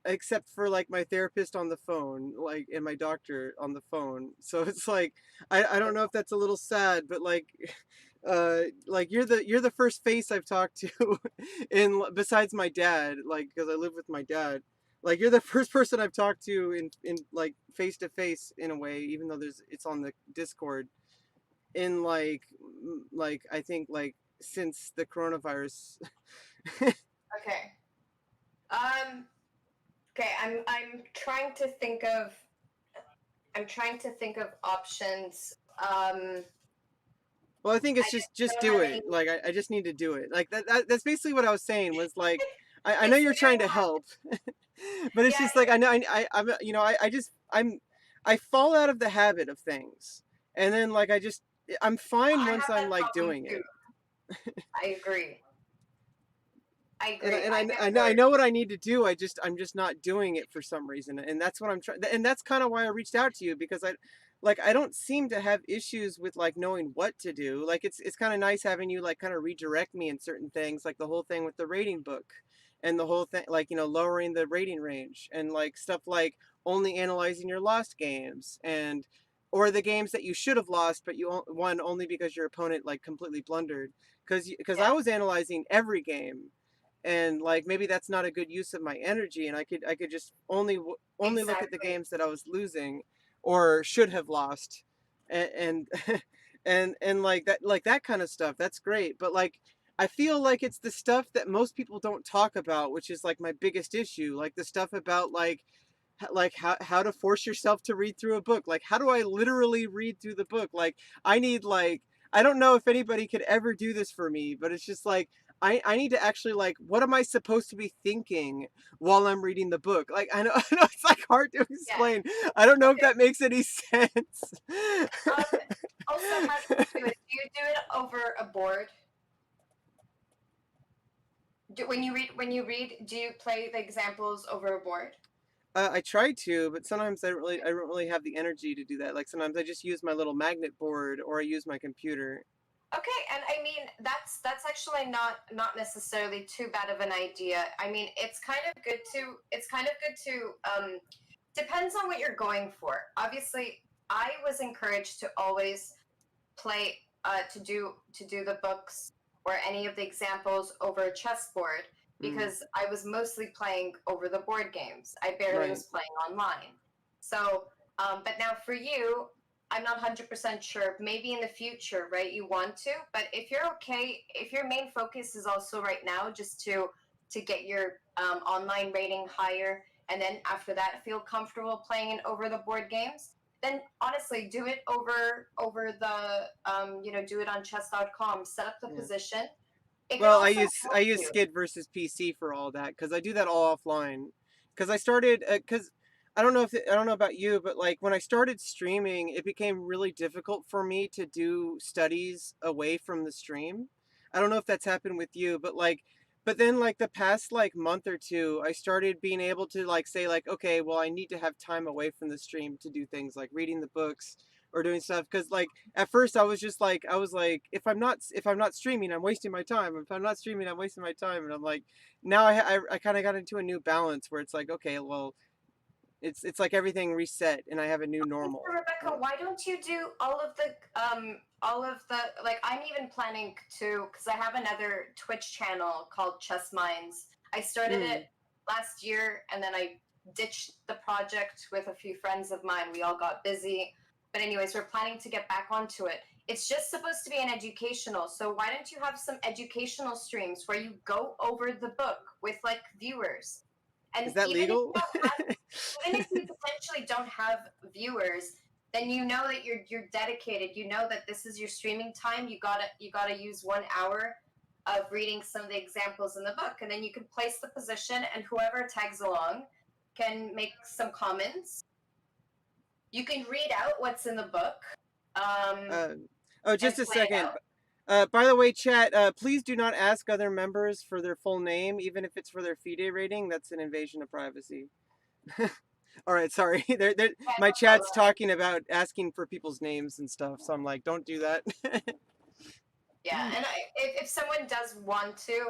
S1: except for like my therapist on the phone, like, and my doctor on the phone. So it's like I don't know if that's a little sad, but like you're the first face I've talked to in besides my dad, like because I live with my dad. Like you're the first person I've talked to in like face to face in a way, even though it's on the Discord, in like I think like since the coronavirus.
S2: Okay. Um. Okay. I'm trying to think of options.
S1: Well, I think
S2: I
S1: it's just
S2: don't
S1: do
S2: have
S1: it.
S2: any.
S1: Like I just need to do it. Like that's basically what I was saying was like I know
S2: It's
S1: you're
S2: like I
S1: trying to
S2: want.
S1: help, but it's
S2: Yeah.
S1: just like I know I'm I fall out of the habit of things, and then like I'm fine
S2: I
S1: once
S2: have
S1: I'm
S2: that
S1: like
S2: problem
S1: doing
S2: too.
S1: it.
S2: I agree. I
S1: and I,
S2: agree.
S1: and
S2: I
S1: I,
S2: get
S1: I know I
S2: bored.
S1: know what I need to do. I'm just not doing it for some reason, and that's what I'm trying. And that's kind of why I reached out to you because I don't seem to have issues with like knowing what to do. Like it's kind of nice having you like kind of redirect me in certain things, like the whole thing with the rating book, and the whole thing like lowering the rating range and like stuff like only analyzing your lost games and or the games that you should have lost but you won only because your opponent like completely blundered because I
S2: Yeah.
S1: was analyzing every game and like maybe that's not a good use of my energy, and I could just only look at the
S2: Exactly.
S1: games that I was losing or should have lost, and and like that kind of stuff. That's great, but like I feel like it's the stuff that most people don't talk about, which is like my biggest issue, like the stuff about like how to force yourself to read through a book. Like how do I literally read through the book? Like I need like I don't know if anybody could ever do this for me, but it's just like I need to actually like what am I supposed to be thinking while I'm reading the book? Like I know I know it's like hard to
S2: Yeah.
S1: explain. I don't know if
S2: Okay.
S1: that makes any sense.
S2: Also, how do you do it? Do you do it over a board? When you read, do you play the examples over a board?
S1: I try to, but sometimes I don't really have the energy to do that. Like sometimes I just use my little magnet board or I use my computer.
S2: Okay, and I mean that's actually not necessarily too bad of an idea. I mean, it's kind of good to depends on what you're going for. Obviously, I was encouraged to always play to do the books or any of the examples over a chessboard
S1: Mm,
S2: because I was mostly playing over the board games. I barely
S1: right.
S2: was playing online. So, but now for you, I'm not 100% sure. Maybe in the future, right? You want to, but if you're okay, if your main focus is also right now just to get your online rating higher, and then after that feel comfortable playing it over the board games, then honestly do it over the do it on chess.com, set up the
S1: Yeah.
S2: position. It can
S1: Well,
S2: also
S1: I
S2: help
S1: use
S2: you.
S1: Skid versus PC for all that because I do that all offline. Because I started because I don't know about you, but like when I started streaming, it became really difficult for me to do studies away from the stream. I don't know if that's happened with you, but then like the past like month or two, I started being able to like say like okay, well I need to have time away from the stream to do things like reading the books or doing stuff because like at first I was just like I was like if I'm not streaming I'm wasting my time, if I'm not streaming I'm wasting my time, and I'm like now I kind of got into a new balance where it's like okay well it's like everything reset and I have a new
S2: So
S1: normal.
S2: Rebecca, why don't you do all of the like I'm even planning to because I have another Twitch channel called Chess Minds. I started it
S1: Mm,
S2: last year and then I ditched the project with a few friends of mine. We all got busy. But anyways, we're planning to get back onto it. It's just supposed to be an educational. So why don't you have some educational streams where you go over the book with like viewers?
S1: is
S2: And
S1: that legal?
S2: even if you potentially don't have viewers, then you know that you're dedicated. You know that this is your streaming time. You gotta use 1 hour of reading some of the examples in the book, and then you can place the position, and whoever tags along can make some comments. You can read out what's in the book,
S1: uh, oh
S2: and
S1: just a
S2: play it
S1: second.
S2: out.
S1: By the way, chat, please do not ask other members for their full name, even if it's for their FIDE rating. That's an invasion of privacy. All right, sorry.
S2: Yeah,
S1: My
S2: no problem.
S1: chat's talking about asking for people's names and stuff, so I'm like, don't do that.
S2: Yeah, and if someone does want to,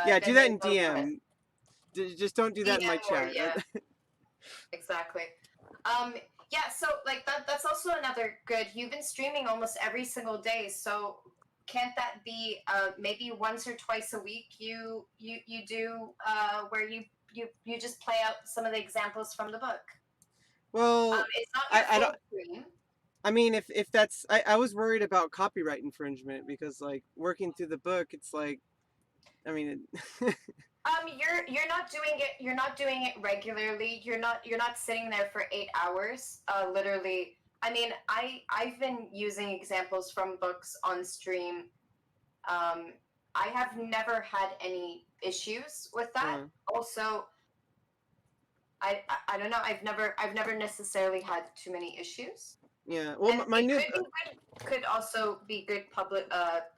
S1: Yeah, do
S2: then
S1: that
S2: then
S1: in
S2: go for it.
S1: DM. Just don't do that in my
S2: DM or
S1: chat.
S2: yeah, exactly. Um, yeah, so like that's also another good. You've been streaming almost every single day, so can't that be maybe once or twice a week you do where you just play out some of the examples from the book?
S1: Well,
S2: It's not your
S1: I don't.
S2: full stream.
S1: I mean, if that's, I was worried about copyright infringement because like working through the book, it's like, I mean,
S2: You're not doing it. You're not doing it regularly. You're not sitting there for 8 hours. Literally. I mean, I've been using examples from books on stream. Um, I have never had any issues with that.
S1: uh,
S2: Also, I don't know. I've never necessarily had too many issues,
S1: yeah. Well,
S2: and
S1: my
S2: it
S1: new,
S2: could also be good public.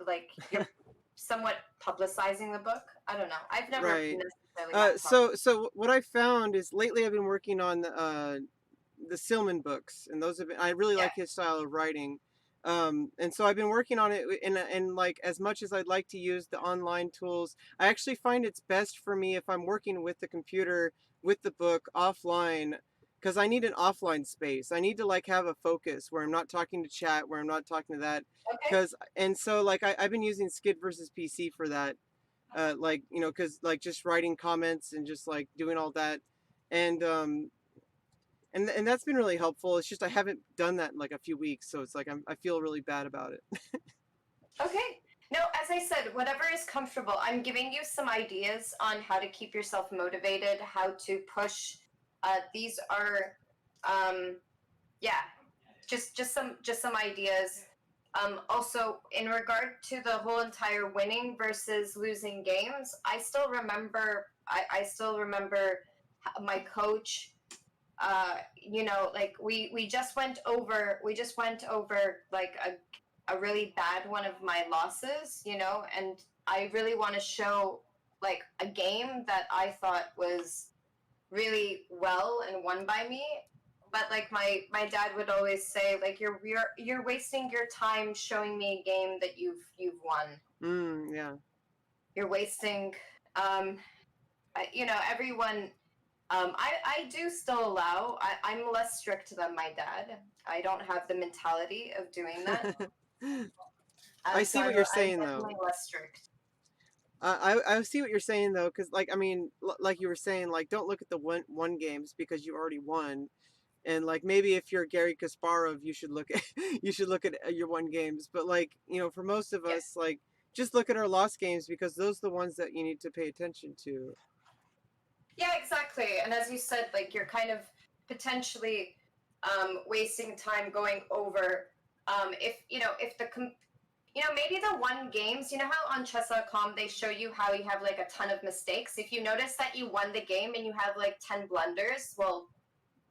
S2: Like you're somewhat publicizing the book. I don't know. I've never
S1: right.
S2: necessarily had a problem.
S1: So what I found is lately I've been working on the Silman books, and those have been, I really
S2: Yeah.
S1: like his style of writing. And so I've been working on it, and like as much as I'd like to use the online tools, I actually find it's best for me if I'm working with the computer with the book offline, because I need an offline space. I need to like have a focus where I'm not talking to chat, where I'm not talking to that,
S2: Okay.
S1: because and so like I've been using Skid versus PC for that, like because like just writing comments and just like doing all that, and and that's been really helpful. It's just I haven't done that in like a few weeks, so it's like I feel really bad about it.
S2: Okay. No, as I said, whatever is comfortable. I'm giving you some ideas on how to keep yourself motivated, how to push. These are, um, yeah, just some ideas. Also, in regard to the whole entire winning versus losing games, I still remember. I still remember my coach. Like we just went over like a really bad one of my losses, and I really want to show like a game that I thought was really well and won by me. But like my dad would always say, like you're wasting your time showing me a game that you've won.
S1: Yeah.
S2: You're wasting, um, everyone. I do still allow. I'm less strict than my dad. I don't have the mentality of doing that.
S1: I
S2: So
S1: see what you're
S2: I'm
S1: saying though.
S2: definitely less strict.
S1: I see what you're saying though, because like I mean, like you were saying, like don't look at the one games because you already won, and like maybe if you're Gary Kasparov, you should look at you should look at your one games. But like for most of
S2: Yeah.
S1: us, like just look at our lost games because those are the ones that you need to pay attention to.
S2: Yeah, exactly. And as you said, like you're kind of potentially wasting time going over. If maybe the one games. You know how on chess.com they show you how you have like a ton of mistakes. If you notice that you won the game and you have like 10 blunders, well,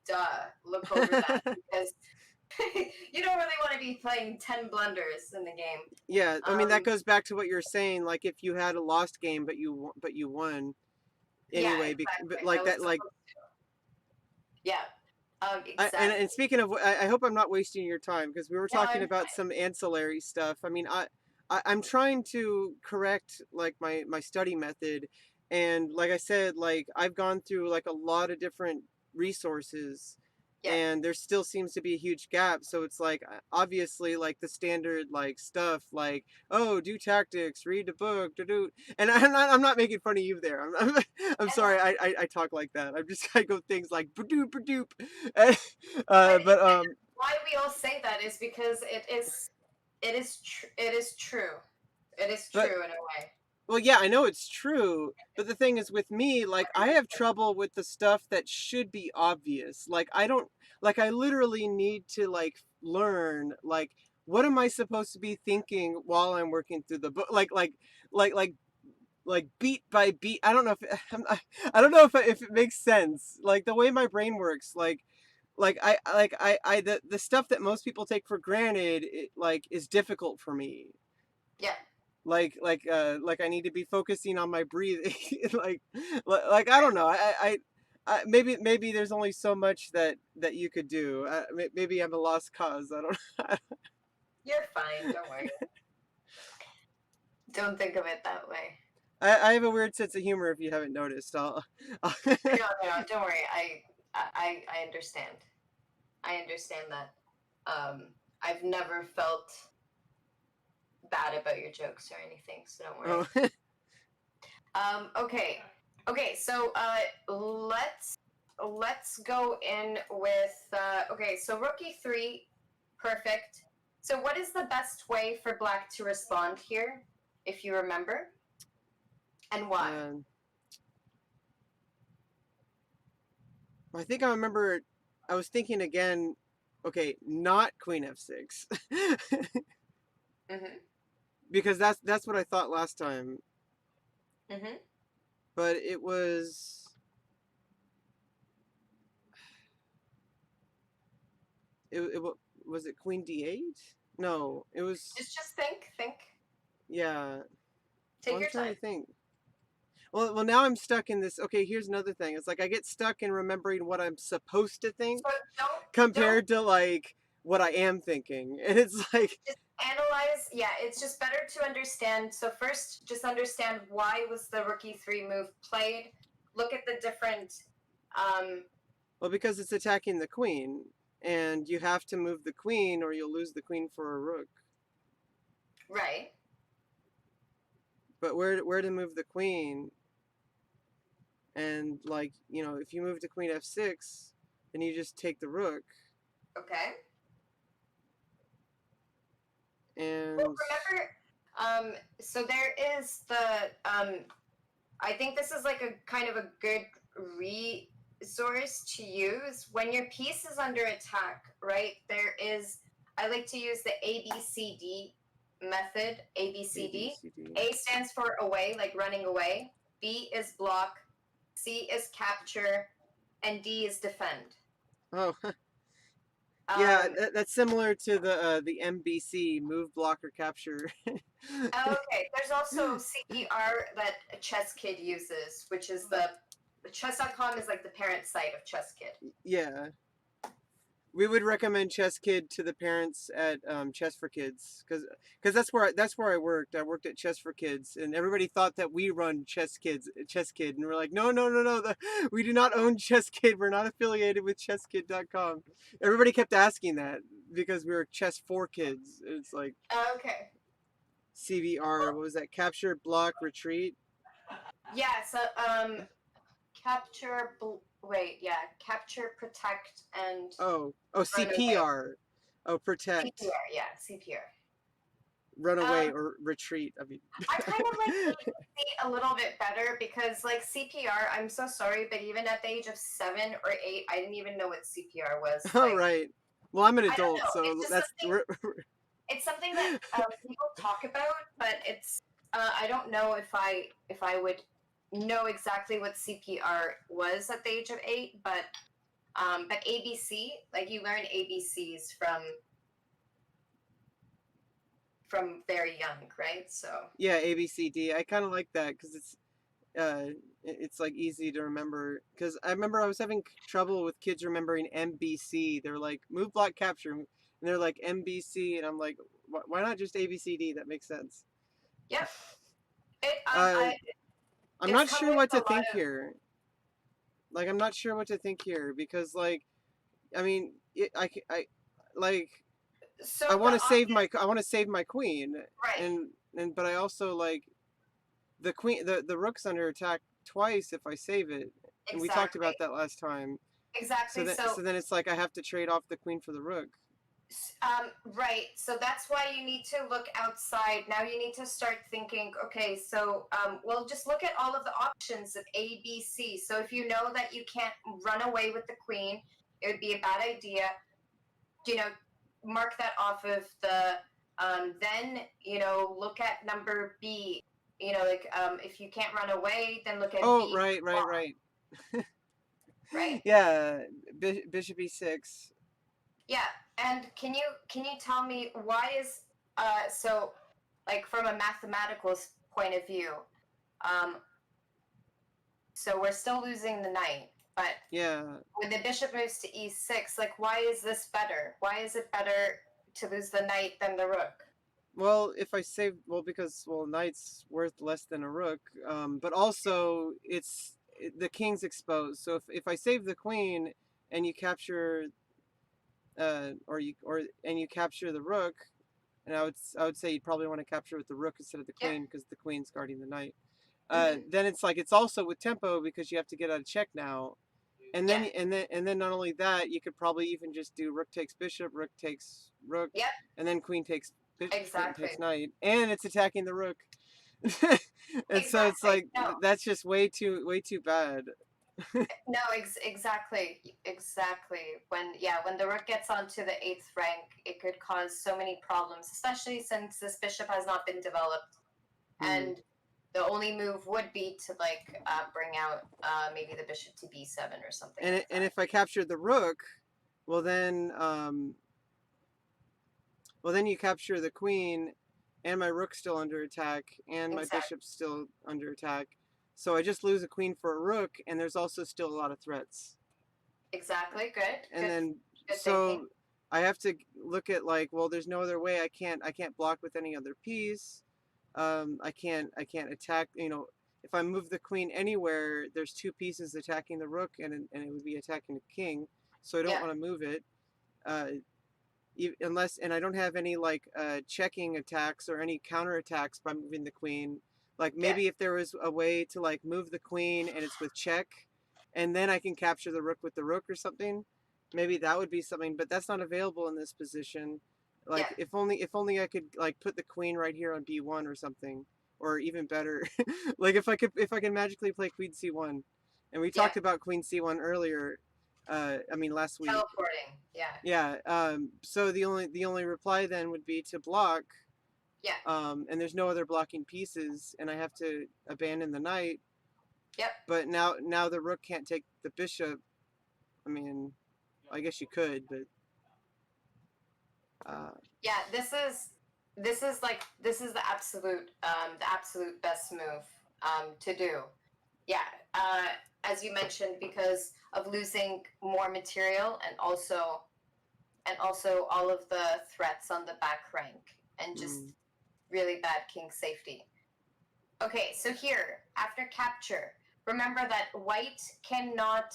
S2: duh, look over that because you don't really want to be playing 10 blunders in the game.
S1: Yeah, I mean that
S2: Um,
S1: goes back to what you're saying. Like if you had a lost game but you won
S2: yeah,
S1: anyway, but
S2: exactly.
S1: like
S2: That was
S1: that like
S2: supposed. Yeah.
S1: and
S2: Exactly.
S1: speaking of, I hope I'm not wasting your time because we were
S2: No,
S1: talking
S2: I'm
S1: about some ancillary stuff. I mean, I'm trying to correct like my study method, and like I said, like I've gone through like a lot of different resources,
S2: yeah.
S1: and there still seems to be a huge gap. So it's like obviously like the standard like stuff like oh do tactics, read the book, do, and I'm not making fun of you there. I'm
S2: And
S1: sorry I talk like that. I'm just I go things like badoop badoop.
S2: but
S1: But
S2: why we all say that is because it is true. It is
S1: but
S2: true in a way.
S1: well yeah, I know it's true, but the thing is with me like I have trouble with the stuff that should be obvious. Like I don't like I literally need to like learn like what am I supposed to be thinking while I'm working through the book like like like beat by beat. I don't know if I don't know if it makes sense. Like the way my brain works like I the stuff that most people take for granted like is difficult for me.
S2: Yeah.
S1: Like I need to be focusing on my breathing. like like I don't know. I maybe there's only so much that you could do. Maybe I'm a lost cause. I don't.
S2: You're fine. Don't worry. Don't think of it that way.
S1: I have a weird sense of humor. If you haven't noticed, I'll
S2: No, no, no, don't worry. I understand. I understand that. I've never felt bad about your jokes or anything, so don't worry.
S1: oh,
S2: Okay. Okay, so let's go in with okay, so rook e3, perfect. So what is the best way for black to respond here, if you remember? And why?
S1: I think I remember. I was thinking again. Okay, not queen f6,
S2: Mm-hmm.
S1: because that's what I thought last time.
S2: Mm-hmm.
S1: But it it was it queen d8? No, it was
S2: Just think.
S1: yeah. Well,
S2: Take
S1: I'm
S2: your
S1: trying
S2: time.
S1: to think. Well, now I'm stuck in this. Okay, here's another thing. It's like I get stuck in remembering what I'm supposed to think
S2: So don't
S1: compared to like what I am thinking, and it's like
S2: just analyze. Yeah, it's just better to understand. So first, just understand why was the rook e3 move played. Look at the different. Um,
S1: well because it's attacking the queen, and you have to move the queen or you'll lose the queen for a rook.
S2: right.
S1: but where to move the queen, and like, if you move to queen f6, then you just take the rook,
S2: Okay. Well,
S1: and
S2: remember, so there is the I think this is like a kind of a good resource to use when your piece is under attack, right? There is, I like to use the ABCD method.
S1: a b
S2: ABCD.
S1: c d.
S2: A stands for away, like running away. B is block. C is capture, and D is defend.
S1: Oh, yeah,
S2: Um,
S1: that's similar to the MBC, move, block, or capture.
S2: okay, there's also CPR that Chess Kid uses, which is the chess.com is like the parent site of Chess Kid.
S1: Yeah, we would recommend Chess Kid to the parents at Chess for Kids, because that's where I worked. I worked at Chess for Kids, and everybody thought that we run Chess Kid, and we're like, no, no, no, no, we do not own Chess Kid. We're not affiliated with ChessKid.com. Everybody kept asking that because we were Chess for Kids. It's like
S2: Okay.
S1: CVR. What was that? Capture, block, retreat.
S2: Yeah, so capture wait, yeah, capture, protect, and
S1: Oh,
S2: run away.
S1: CPR. Oh, protect,
S2: CPR, yeah, CPR.
S1: run away,
S2: Um,
S1: or retreat. I mean.
S2: I kind of like ABC a little bit better because like CPR, I'm so sorry, but even at the age of 7 or 8, I didn't even know what CPR was.
S1: All
S2: Like,
S1: right. Well, I'm an
S2: I don't
S1: adult,
S2: know. It's
S1: so
S2: just
S1: that's
S2: something. It's something that people talk about, but it's I don't know if I would know exactly what CPR was at the age of 8, but ABC, like you learn ABCs from very young, right? So
S1: yeah, ABCD. I kind of like that because it's like easy to remember. Because I remember I was having trouble with kids remembering MBC. They're like move, block, capture, and they're like MBC, and I'm like, why not just ABCD? That makes sense.
S2: yep, it
S1: Uh, I'm
S2: it's
S1: not
S2: come
S1: sure
S2: with
S1: what
S2: a
S1: to
S2: lot
S1: think
S2: of
S1: here. Like, I'm not sure what to think here because, like, I mean, like,
S2: so
S1: I
S2: the
S1: want to save my I want to save my queen,
S2: right
S1: and but I also like the rook's under attack twice if I save it, and we talked
S2: exactly
S1: about that last time. So
S2: exactly
S1: that
S2: so
S1: so then it's like I have to trade off the queen for the rook.
S2: Right. So that's why you need to look outside. Now you need to start thinking, okay, so, well, just look at all of the options of A, B, C. So if you know that you can't run away with the queen, it would be a bad idea. You know, mark that off of then, look at number B. Like, if you can't run away, then look at
S1: Oh,
S2: B
S1: right,
S2: for
S1: right,
S2: block,
S1: right.
S2: right?
S1: Yeah, bishop e6.
S2: Yeah, and can you tell me why is so like from a mathematical point of view, um, so we're still losing the knight, but
S1: Yeah.
S2: when the bishop moves to e6, like why is this better? Why is it better to lose the knight than the rook?
S1: Well, if I save, well, because knight's worth less than a rook, but also the king's exposed. So if I save the queen and you capture, and you capture the rook, and I would say you'd probably want to capture with the rook instead of the
S2: Yep.
S1: queen because the queen's guarding the knight.
S2: Mm-hmm.
S1: Then it's like it's also with tempo because you have to get out of check now, and
S2: Yeah.
S1: then not only that, you could probably even just do rook takes bishop, rook takes rook,
S2: Yep.
S1: and then queen takes
S2: Exactly.
S1: takes knight, and it's attacking the rook. And so it's
S2: Exactly.
S1: like
S2: No.
S1: that's just way too bad.
S2: No, exactly. When the rook gets onto the eighth rank, it could cause so many problems, especially since this bishop has not been developed,
S1: Hmm.
S2: and the only move would be to like bring out maybe the bishop to b7 or something
S1: And
S2: like
S1: and
S2: that.
S1: if I capture the rook, well then you capture the queen, and my rook's still under attack, and my
S2: Exactly.
S1: bishop's still under attack. So I just lose a queen for a rook, and there's also still a lot of threats.
S2: Exactly. Good.
S1: And
S2: Good.
S1: then
S2: Good thinking.
S1: so I have to look at like, well, there's no other way. I can't block with any other piece. I can't attack. If I move the queen anywhere, there's two pieces attacking the rook, and it would be attacking the king. So I don't
S2: Yeah.
S1: want to move it. Uh, unless, and I don't have any like checking attacks or any counter attacks by moving the queen. Like
S2: Yeah.
S1: maybe if there was a way to like move the queen and it's with check, and then I can capture the rook with the rook or something. Maybe that would be something, but that's not available in this position.
S2: Yeah.
S1: Like if only I could like put the queen right here on b1 or something, or even better, like if I can magically play queen c1, and we
S2: Yeah.
S1: talked about queen c1 earlier. I mean last week.
S2: Teleporting. Yeah.
S1: Yeah. So the only reply then would be to block,
S2: Yeah.
S1: and there's no other blocking pieces, and I have to abandon the knight.
S2: Yep.
S1: But now the rook can't take the bishop. I mean, I guess you could, but uh,
S2: Yeah. This is the absolute best move to do. Yeah. As you mentioned, because of losing more material and also all of the threats on the back rank and just
S1: mm,
S2: really bad king safety. Okay, so here after capture, remember that white cannot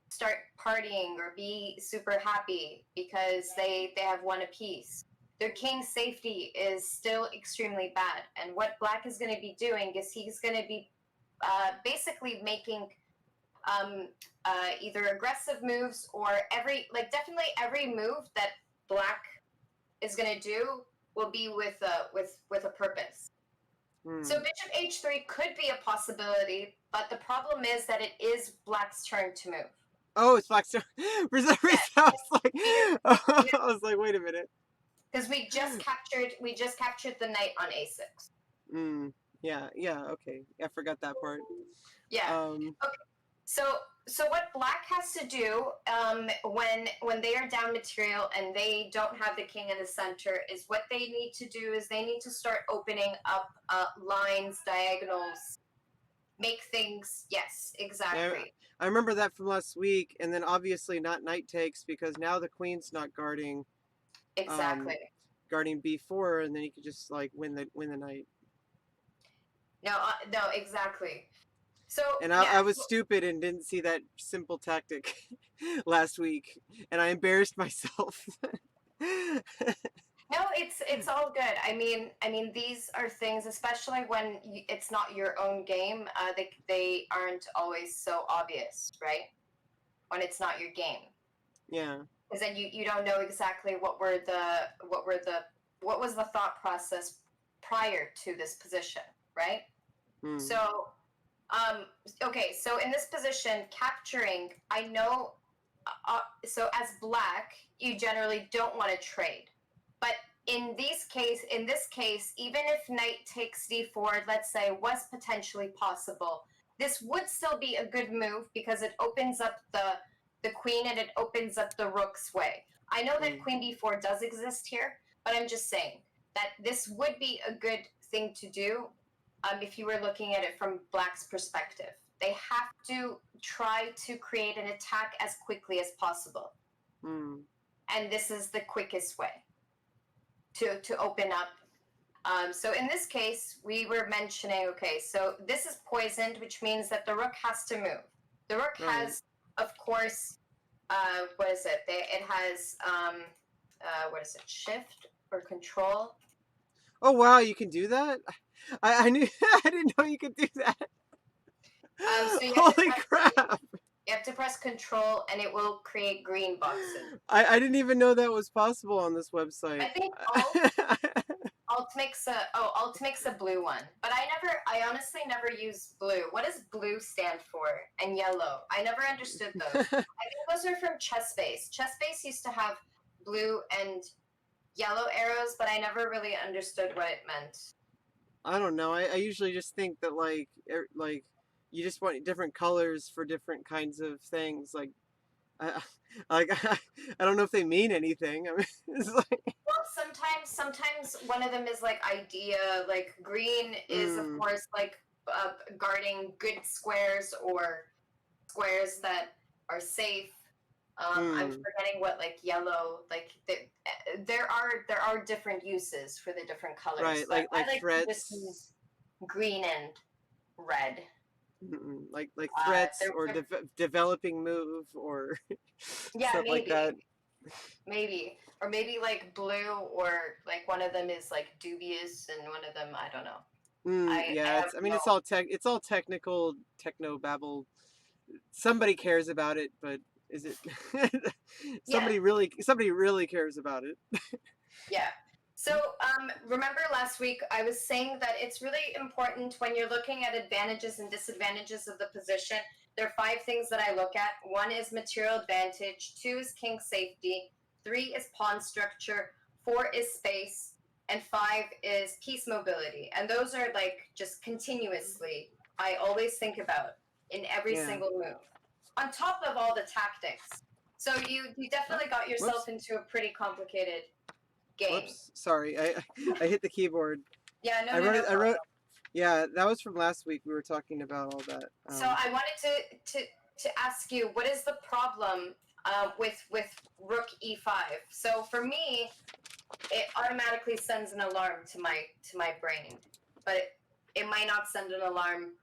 S2: start partying or be super happy because they have won a piece. Their king's safety is still extremely bad, and what black is going to be doing is he's going to be basically making either aggressive moves or definitely every move that black is going to do will be with a purpose. So
S1: mm.
S2: bishop h3 could be a possibility, but the problem is that it is black's turn to move.
S1: Oh, it's black. For some reason,
S2: Yes,
S1: I was like,
S2: because
S1: I was like, wait a minute.
S2: we just captured the knight on a6.
S1: Mm, yeah, yeah, okay. I forgot that part.
S2: Yeah.
S1: Um,
S2: Okay. So what black has to do when they are down material and they don't have the king in the center is what they need to do is they need to start opening up lines, diagonals, make things. Yes,
S1: yeah,
S2: exactly.
S1: I remember that from last week, and then obviously not knight takes because now the queen's not um,
S2: Exactly.
S1: guarding b4, and then you could just like win the knight.
S2: No, exactly. So
S1: And
S2: yeah,
S1: I was stupid and didn't see that simple tactic last week, and I embarrassed myself.
S2: no, it's all good. I mean, these are things, especially when it's not your own game. They aren't always so obvious, right? When it's not your game,
S1: Yeah.
S2: because then you don't know exactly what was the thought process prior to this position, right?
S1: Hmm.
S2: So um, okay, so in this position, capturing, I know. So as black, you generally don't want to trade, but in this case, even if knight takes d4, let's say, was potentially possible, this would still be a good move because it opens up the queen and it opens up the rook's way. I know that
S1: Hmm.
S2: queen b4 does exist here, but I'm just saying that this would be a good thing to do if you were looking at it from black's perspective. They have to try to create an attack as quickly as possible.
S1: Hmm.
S2: And this is the quickest way to open up. So in this case, we were mentioning, okay, so this is poisoned, which means that the rook has to move. The rook
S1: Right.
S2: has, of course, what is it? It has, what is it, shift or control?
S1: Oh wow, you can do that? I knew I didn't know you could do that.
S2: So
S1: Holy crap!
S2: you have to press control and it will create green boxes.
S1: I didn't even know that was possible on this
S2: I
S1: website.
S2: think alt makes a blue one, but I honestly never use blue. What does blue stand for? And yellow? I never understood those. I think those are from chess base. Chess base used to have blue and yellow arrows, but I never really understood what it meant.
S1: I don't know. I usually just think that like you just want different colors for different kinds of things. I, like I don't know if they mean anything. I mean, it's like
S2: Well, sometimes one of them is like idea. Like green is, of
S1: mm,
S2: course, like guarding good squares or squares that are safe. I'm
S1: mm,
S2: forgetting what like yellow there are different uses for the different colors,
S1: right,
S2: but I
S1: like
S2: like to just
S1: threats.
S2: use green and red.
S1: Like
S2: Uh,
S1: threats or
S2: they're,
S1: developing move or
S2: yeah,
S1: stuff like
S2: maybe.
S1: that.
S2: Maybe. Or maybe like blue, or like one of them is like dubious and one of them, I don't know. I
S1: Yeah,
S2: have
S1: I mean,
S2: no.
S1: it's all technical, techno babble. Somebody cares about it, but is it
S2: Yeah,
S1: somebody really cares about it?
S2: yeah. So, remember last week I was saying that it's really important when you're looking at advantages and disadvantages of the position. There are five things that I look at. One is material advantage, two is king safety, three is pawn structure, four is space, and five is piece mobility. And those are like just continuously, I always think about in every
S1: Yeah.
S2: single move. On top of all the tactics. So you
S1: Oh,
S2: definitely got yourself
S1: whoops,
S2: into a pretty complicated game.
S1: whoops. Sorry, I hit the keyboard.
S2: Yeah, no,
S1: I
S2: no,
S1: wrote
S2: no
S1: it. I wrote.
S2: problem.
S1: Yeah, that was from last week. We were talking about all that.
S2: So I wanted to ask you, what is the problem with Rook E5? So for me, it automatically sends an alarm to my brain, but it might not send an alarm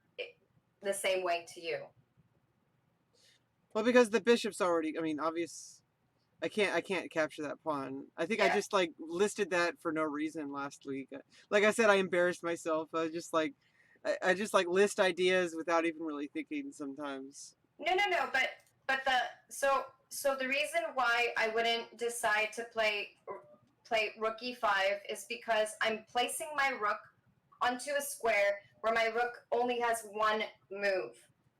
S2: the same way to you.
S1: Well, because the bishop's already. I mean, obvious. I can't capture that pawn. I think I
S2: Yeah.
S1: just like listed that for no reason last week. Like I said, I embarrassed myself. I just like I just like list ideas without even really thinking sometimes.
S2: No, no, no. But the so the reason why I wouldn't decide to play Rook E5 is because I'm placing my rook onto a square where my rook only has one move.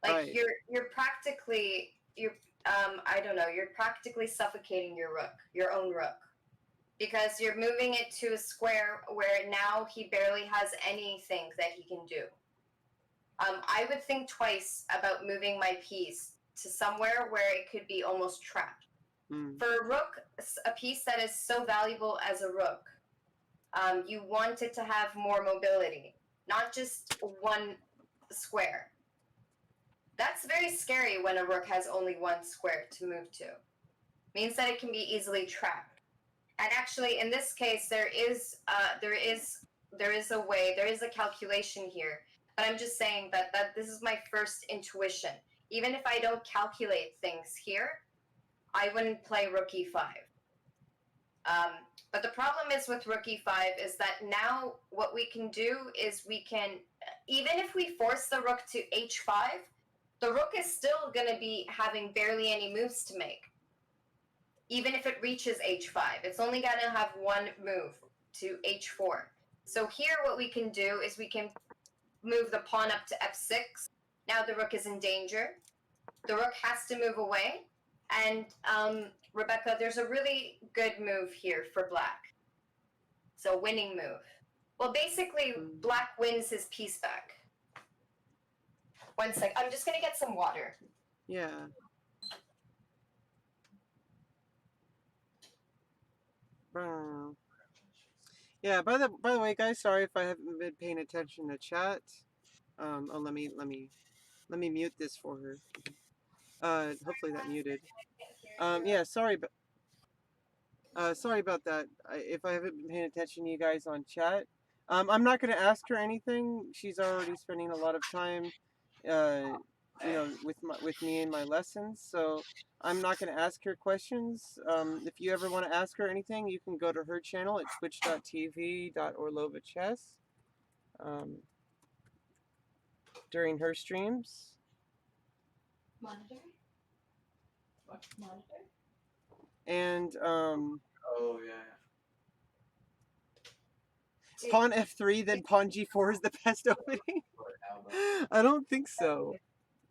S2: Like
S1: Right.
S2: you're practically I don't know, you're practically suffocating your rook, your own rook. Because you're moving it to a square where now he barely has anything that he can do. I would think twice about moving my piece to somewhere where it could be almost trapped.
S1: Mm.
S2: For a rook, a piece that is so valuable as a rook, you want it to have more mobility, not just one square. That's very scary when a rook has only one square to move to. Means that it can be easily trapped. And actually, in this case, there is a way, there is a calculation here. But I'm just saying that this is my first intuition. Even if I don't calculate things here, I wouldn't play Rook E5. Um, but the problem is with Rook E5 is that now what we can do is we can, even if we force the rook to H5, the rook is still going to be having barely any moves to make. Even if it reaches H5, it's only going to have one move to H4. So here what we can do is we can move the pawn up to F6. Now the rook is in danger. The rook has to move away. And Rebecca, there's a really good move here for black. So winning move. Well, basically,
S1: Mm.
S2: black wins his piece back. One sec. I'm just going to get some water.
S1: Yeah. Wow. Yeah. By the way, guys, sorry if I haven't been paying attention to chat. Oh, let me mute this for her. Hopefully that muted. Yeah. Sorry about that. If I haven't been paying attention to you guys on chat, I'm not going to ask her anything. She's already spending a lot of time, uh, with me in my lessons. So I'm not going to ask her questions. If you ever want to ask her anything, you can go to her channel at twitch.tv/orlovachess during her streams.
S2: Monitor? What? Monitor?
S1: And
S3: Oh yeah.
S1: pawn f3, then pawn g4 is the best opening. I don't think so.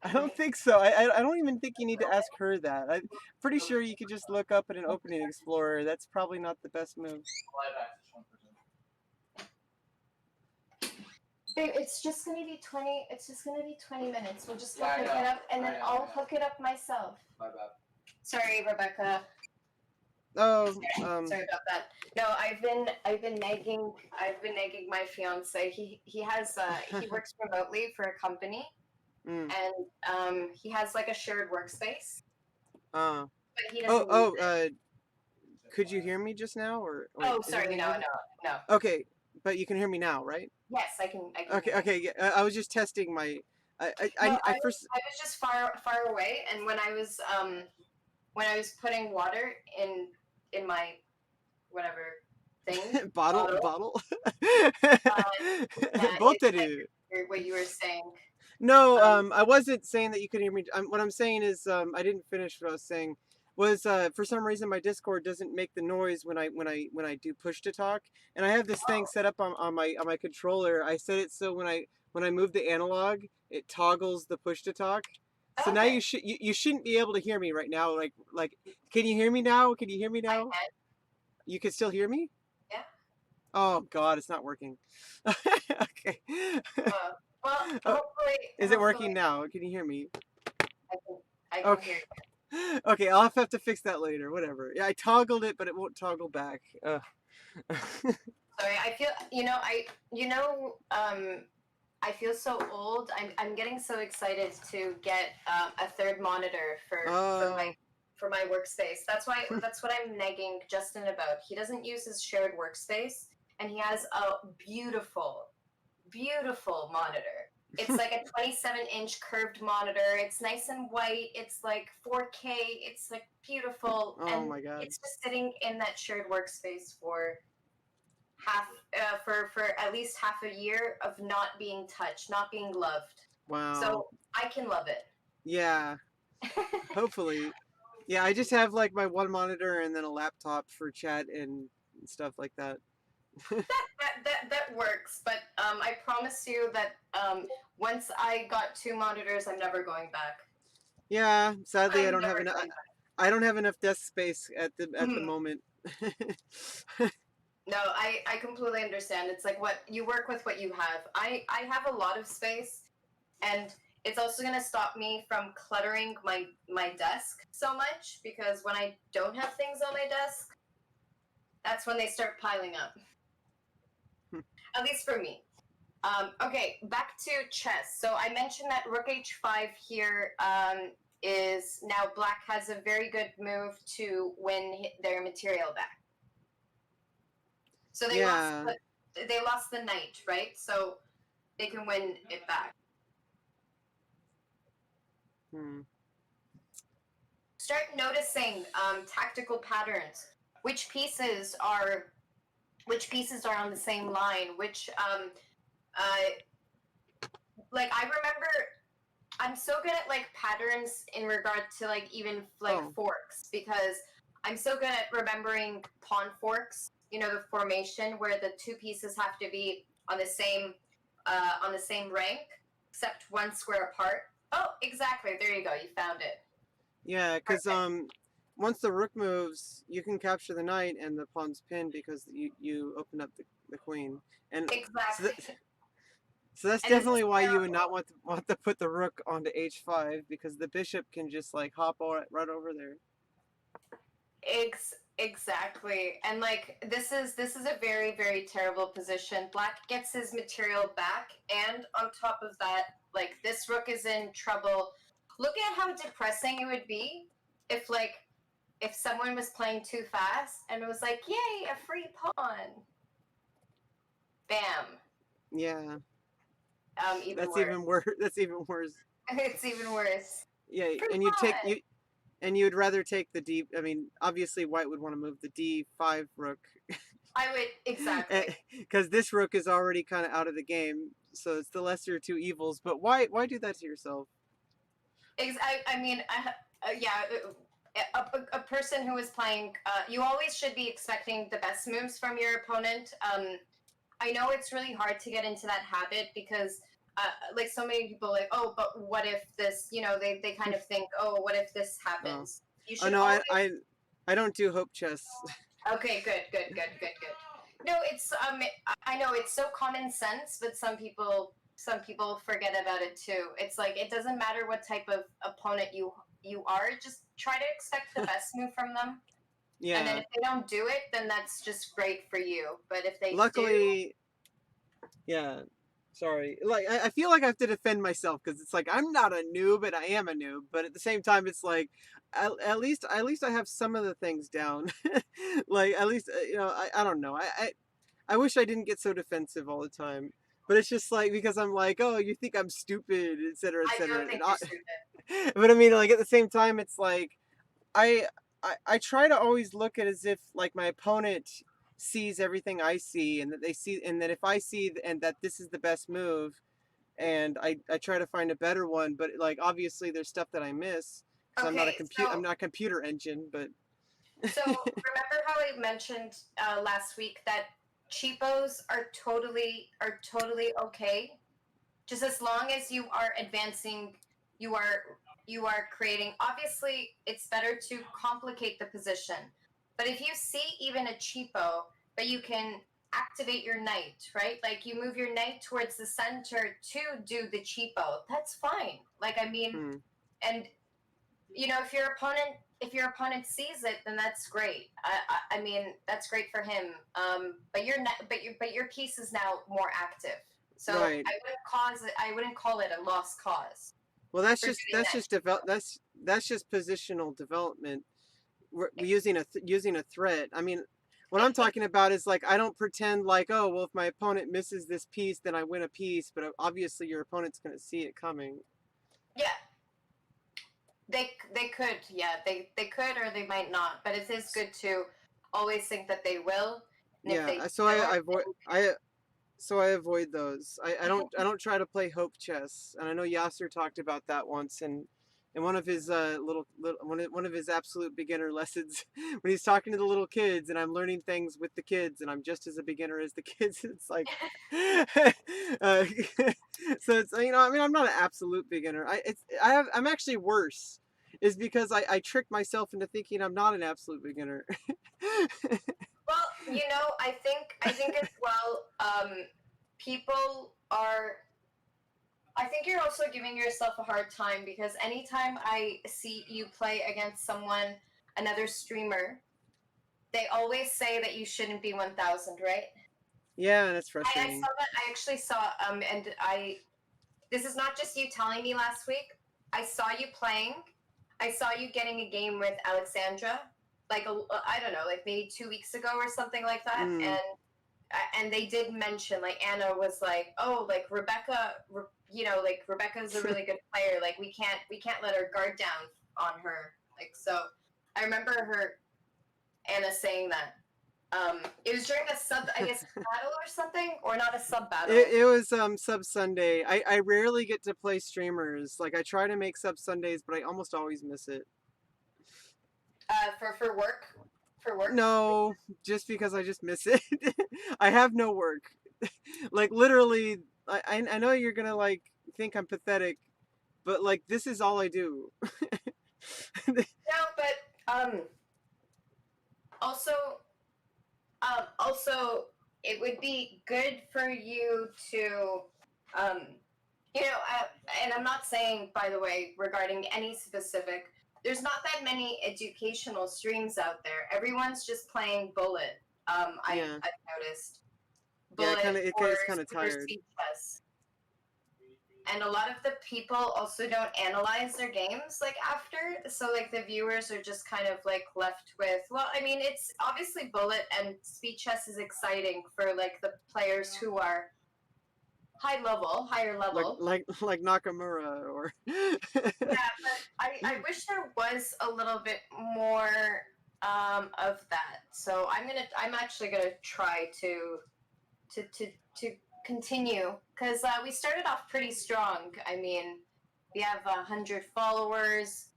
S1: I don't think so. I don't even think you need to ask her that. I'm pretty sure you could just look up at an opening explorer. That's probably not the best move.
S2: Babe, it's just gonna be 20. It's just gonna be 20 minutes. We'll just go
S3: Yeah, I
S2: hook
S3: know.
S2: it up, and then
S3: I know,
S2: I'll
S3: I know.
S2: hook it up myself.
S3: My bad.
S2: Sorry, Rebecca.
S1: Oh,
S2: Sorry about that. No, I've been nagging my fiance. He has he works remotely for a company,
S1: mm,
S2: and he has like a shared workspace,
S1: uh,
S2: but he doesn't use it.
S1: could you hear me just now, or wait,
S2: Oh,
S1: is
S2: sorry.
S1: everything
S2: No,
S1: good?
S2: no, no.
S1: Okay, but you can hear me now, right?
S2: Yes, I can. I can
S1: Okay,
S2: hear you.
S1: okay. Yeah, I was just testing my.
S2: No,
S1: I first.
S2: I was just far away, and when I was putting water in in my whatever thing
S1: Bottle,
S2: bottle.
S1: bottle.
S2: Yeah, it's like
S1: Boteru.
S2: what you were saying.
S1: No,
S2: Um,
S1: I wasn't saying that you could hear me. What I'm saying is, I didn't finish what I was saying. Was for some reason my Discord doesn't make the noise when I do push to talk, and I have this thing
S2: oh,
S1: set up on my controller. I set it so when I move the analog, it toggles the push to talk. So now
S2: okay.
S1: you shouldn't be able to hear me right now. Can you hear me now? Can you hear me
S2: I
S1: now?
S2: can.
S1: You can still hear me?
S2: Yeah.
S1: Oh God, it's not working. Okay.
S2: Uh, well,
S1: Oh, is it
S2: hopefully,
S1: working now? Can you hear me?
S2: I can, I can
S1: Okay.
S2: hear you.
S1: Okay, I'll have to fix that later. Whatever. Yeah, I toggled it, but it won't toggle back.
S2: Sorry, I feel, I feel so old. I'm getting so excited to get a third monitor
S1: Oh.
S2: for my workspace. That's what I'm negging Justin about. He doesn't use his shared workspace, and he has a beautiful monitor. It's like a 27-inch curved monitor. It's nice and white. It's like 4K. It's like beautiful,
S1: Oh
S2: and
S1: my God.
S2: it's just sitting in that shared workspace for half for at least half a year of not being touched, not being loved.
S1: Wow.
S2: So I can love it.
S1: Yeah. Hopefully. Yeah, I just have like my one monitor and then a laptop for chat and stuff like that.
S2: That works, but I promise you that once I got two monitors, I'm never going back.
S1: Yeah, sadly
S2: I'm never going
S1: I don't have enough desk space
S2: back.
S1: at the moment.
S2: No, I completely understand. It's like what you work with what you have. I have a lot of space, and it's also going to stop me from cluttering my desk so much, because when I don't have things on my desk, that's when they start piling up. At least for me. Okay, back to chess. So I mentioned that rook h5 here is now black has a very good move to win their material back. So
S1: Yeah.
S2: they lost the knight, right? So they can win it back.
S1: Hmm.
S2: Start noticing tactical patterns. Which pieces are on the same line? Like I remember, I'm so good at like patterns in regard to like even like
S1: Oh.
S2: forks, because I'm so good at remembering pawn forks. You know, the formation where the two pieces have to be on the same rank, except one square apart. Oh, exactly. There you go. You found it.
S1: Yeah, because
S2: Perfect.
S1: once the rook moves, you can capture the knight and the pawn's pinned because you open up the queen. And so that,
S2: Exactly.
S1: so that's
S2: And this is
S1: definitely why you would not
S2: terrible.
S1: want to put the rook onto h5 because the bishop can just like hop right over there.
S2: Exactly. And like this is a very terrible position. Black gets his material back, and on top of that, like this rook is in trouble. Look at how depressing it would be if like if someone was playing too fast and it was like, "Yay, a free pawn." Bam.
S1: Yeah,
S2: Even
S1: that's
S2: worse.
S1: even worse. That's even worse.
S2: It's even worse.
S1: Yeah,
S2: Free
S1: and
S2: pawn.
S1: you would rather take the d. I mean, obviously, white would want to move the d5 rook,
S2: I would exactly.
S1: because this rook is already kind of out of the game. So it's the lesser of two evils. But why do that to yourself?
S2: I mean, yeah, a person who is playing, you always should be expecting the best moves from your opponent. I know it's really hard to get into that habit because, like, so many people, like, oh, but what if this, they kind of think, oh, what if this
S1: Oh,
S2: happens? You
S1: oh
S2: should
S1: no,
S2: always,
S1: I don't do hope chess.
S2: okay, good. No, I know it's so common sense, but some people forget about it too. It's like it doesn't matter what type of opponent you are, just try to expect the best move from them. And then
S1: Yeah,
S2: if they don't do it, then that's just great for you. But if they do,
S1: luckily, yeah. Sorry, like I feel like I have to defend myself because it's like I'm not a noob and I am a noob, but at the same time, it's like at least I have some of the things down. Like at least I don't know I wish I didn't get so defensive all the time. But it's just like because I'm like, oh, you think I'm stupid, et
S2: I
S1: cetera,
S2: don't
S1: and
S2: think you're stupid.
S1: but I mean, like at the same time, it's like I I try to always look at it as if like my opponent sees everything I see, and that they see, and that if I see and that this is the best move, and I try to find a better one, but like obviously there's stuff that I miss because
S2: Okay,
S1: I'm
S2: so
S1: not a computer engine, but
S2: so remember how I mentioned last week that cheapos are totally okay, just as long as you are advancing, you are you are creating. Obviously, it's better to complicate the position, but if you see even a cheapo, but you can activate your knight, right? Like you move your knight towards the center to do the cheapo. That's fine. Like I mean,
S1: hmm,
S2: and if your opponent sees it, then that's great. I mean that's great for him. But your piece is now more active. So
S1: right.
S2: I wouldn't call it a lost cause
S1: Well,
S2: for doing that.
S1: that's just positional development. We're using using a threat. I mean, what I'm talking about is like I don't pretend like, oh well, if my opponent misses this piece, then I win a piece. But obviously, your opponent's going to see it coming.
S2: Yeah, they could. Yeah, they could or they might not. But it is good to always think that they will. And if
S1: Yeah,
S2: they
S1: so
S2: don't,
S1: I avoid I avoid those. I don't try to play hope chess. And I know Yasser talked about that once in one of his one of his absolute beginner lessons when he's talking to the little kids and I'm learning things with the kids and I'm just as a beginner as the kids. It's like uh, so it's I mean I'm not an absolute beginner. I'm actually worse. Is because I tricked myself into thinking I'm not an absolute beginner.
S2: well, I think as well. People are I think you're also giving yourself a hard time because anytime I see you play against someone, another streamer, they always say that you shouldn't be 1,000, right?
S1: Yeah, and it's
S2: I
S1: frustrating.
S2: saw that. I actually saw, and this is not just you telling me last week. I saw you playing. I saw you getting a game with Alexandra, like I don't know, like maybe 2 weeks ago or something like that,
S1: Mm.
S2: and they did mention like Anna was like, oh, like Rebecca, like Rebecca's a really good player. Like we can't let her guard down on her. Like so, I remember her Anna saying that. It was during a sub, I guess, battle or something, or not a sub battle.
S1: It was sub Sunday. I rarely get to play streamers. Like I try to make sub Sundays, but I almost always miss it.
S2: For work.
S1: No, just because I just miss it. I have no work. Like literally, I know you're gonna like think I'm pathetic, but like this is all I do.
S2: No, but also also it would be good for you to um, and I'm not saying, by the way, regarding any specific. There's not that many educational streams out there. Everyone's just playing Bullet.
S1: Yeah,
S2: I've noticed
S1: yeah.
S2: Bullet
S1: It
S2: or
S1: gets kind of
S2: Super
S1: tired.
S2: Speed Chess. And a lot of the people also don't analyze their games like after, so like the viewers are just kind of like left with, well, I mean, it's obviously Bullet and Speed Chess is exciting for like the players who are higher level.
S1: Like Nakamura or
S2: Yeah, but I wish there was a little bit more of that. So I'm actually gonna try to to to continue because we started off pretty strong. I mean, we have 100 followers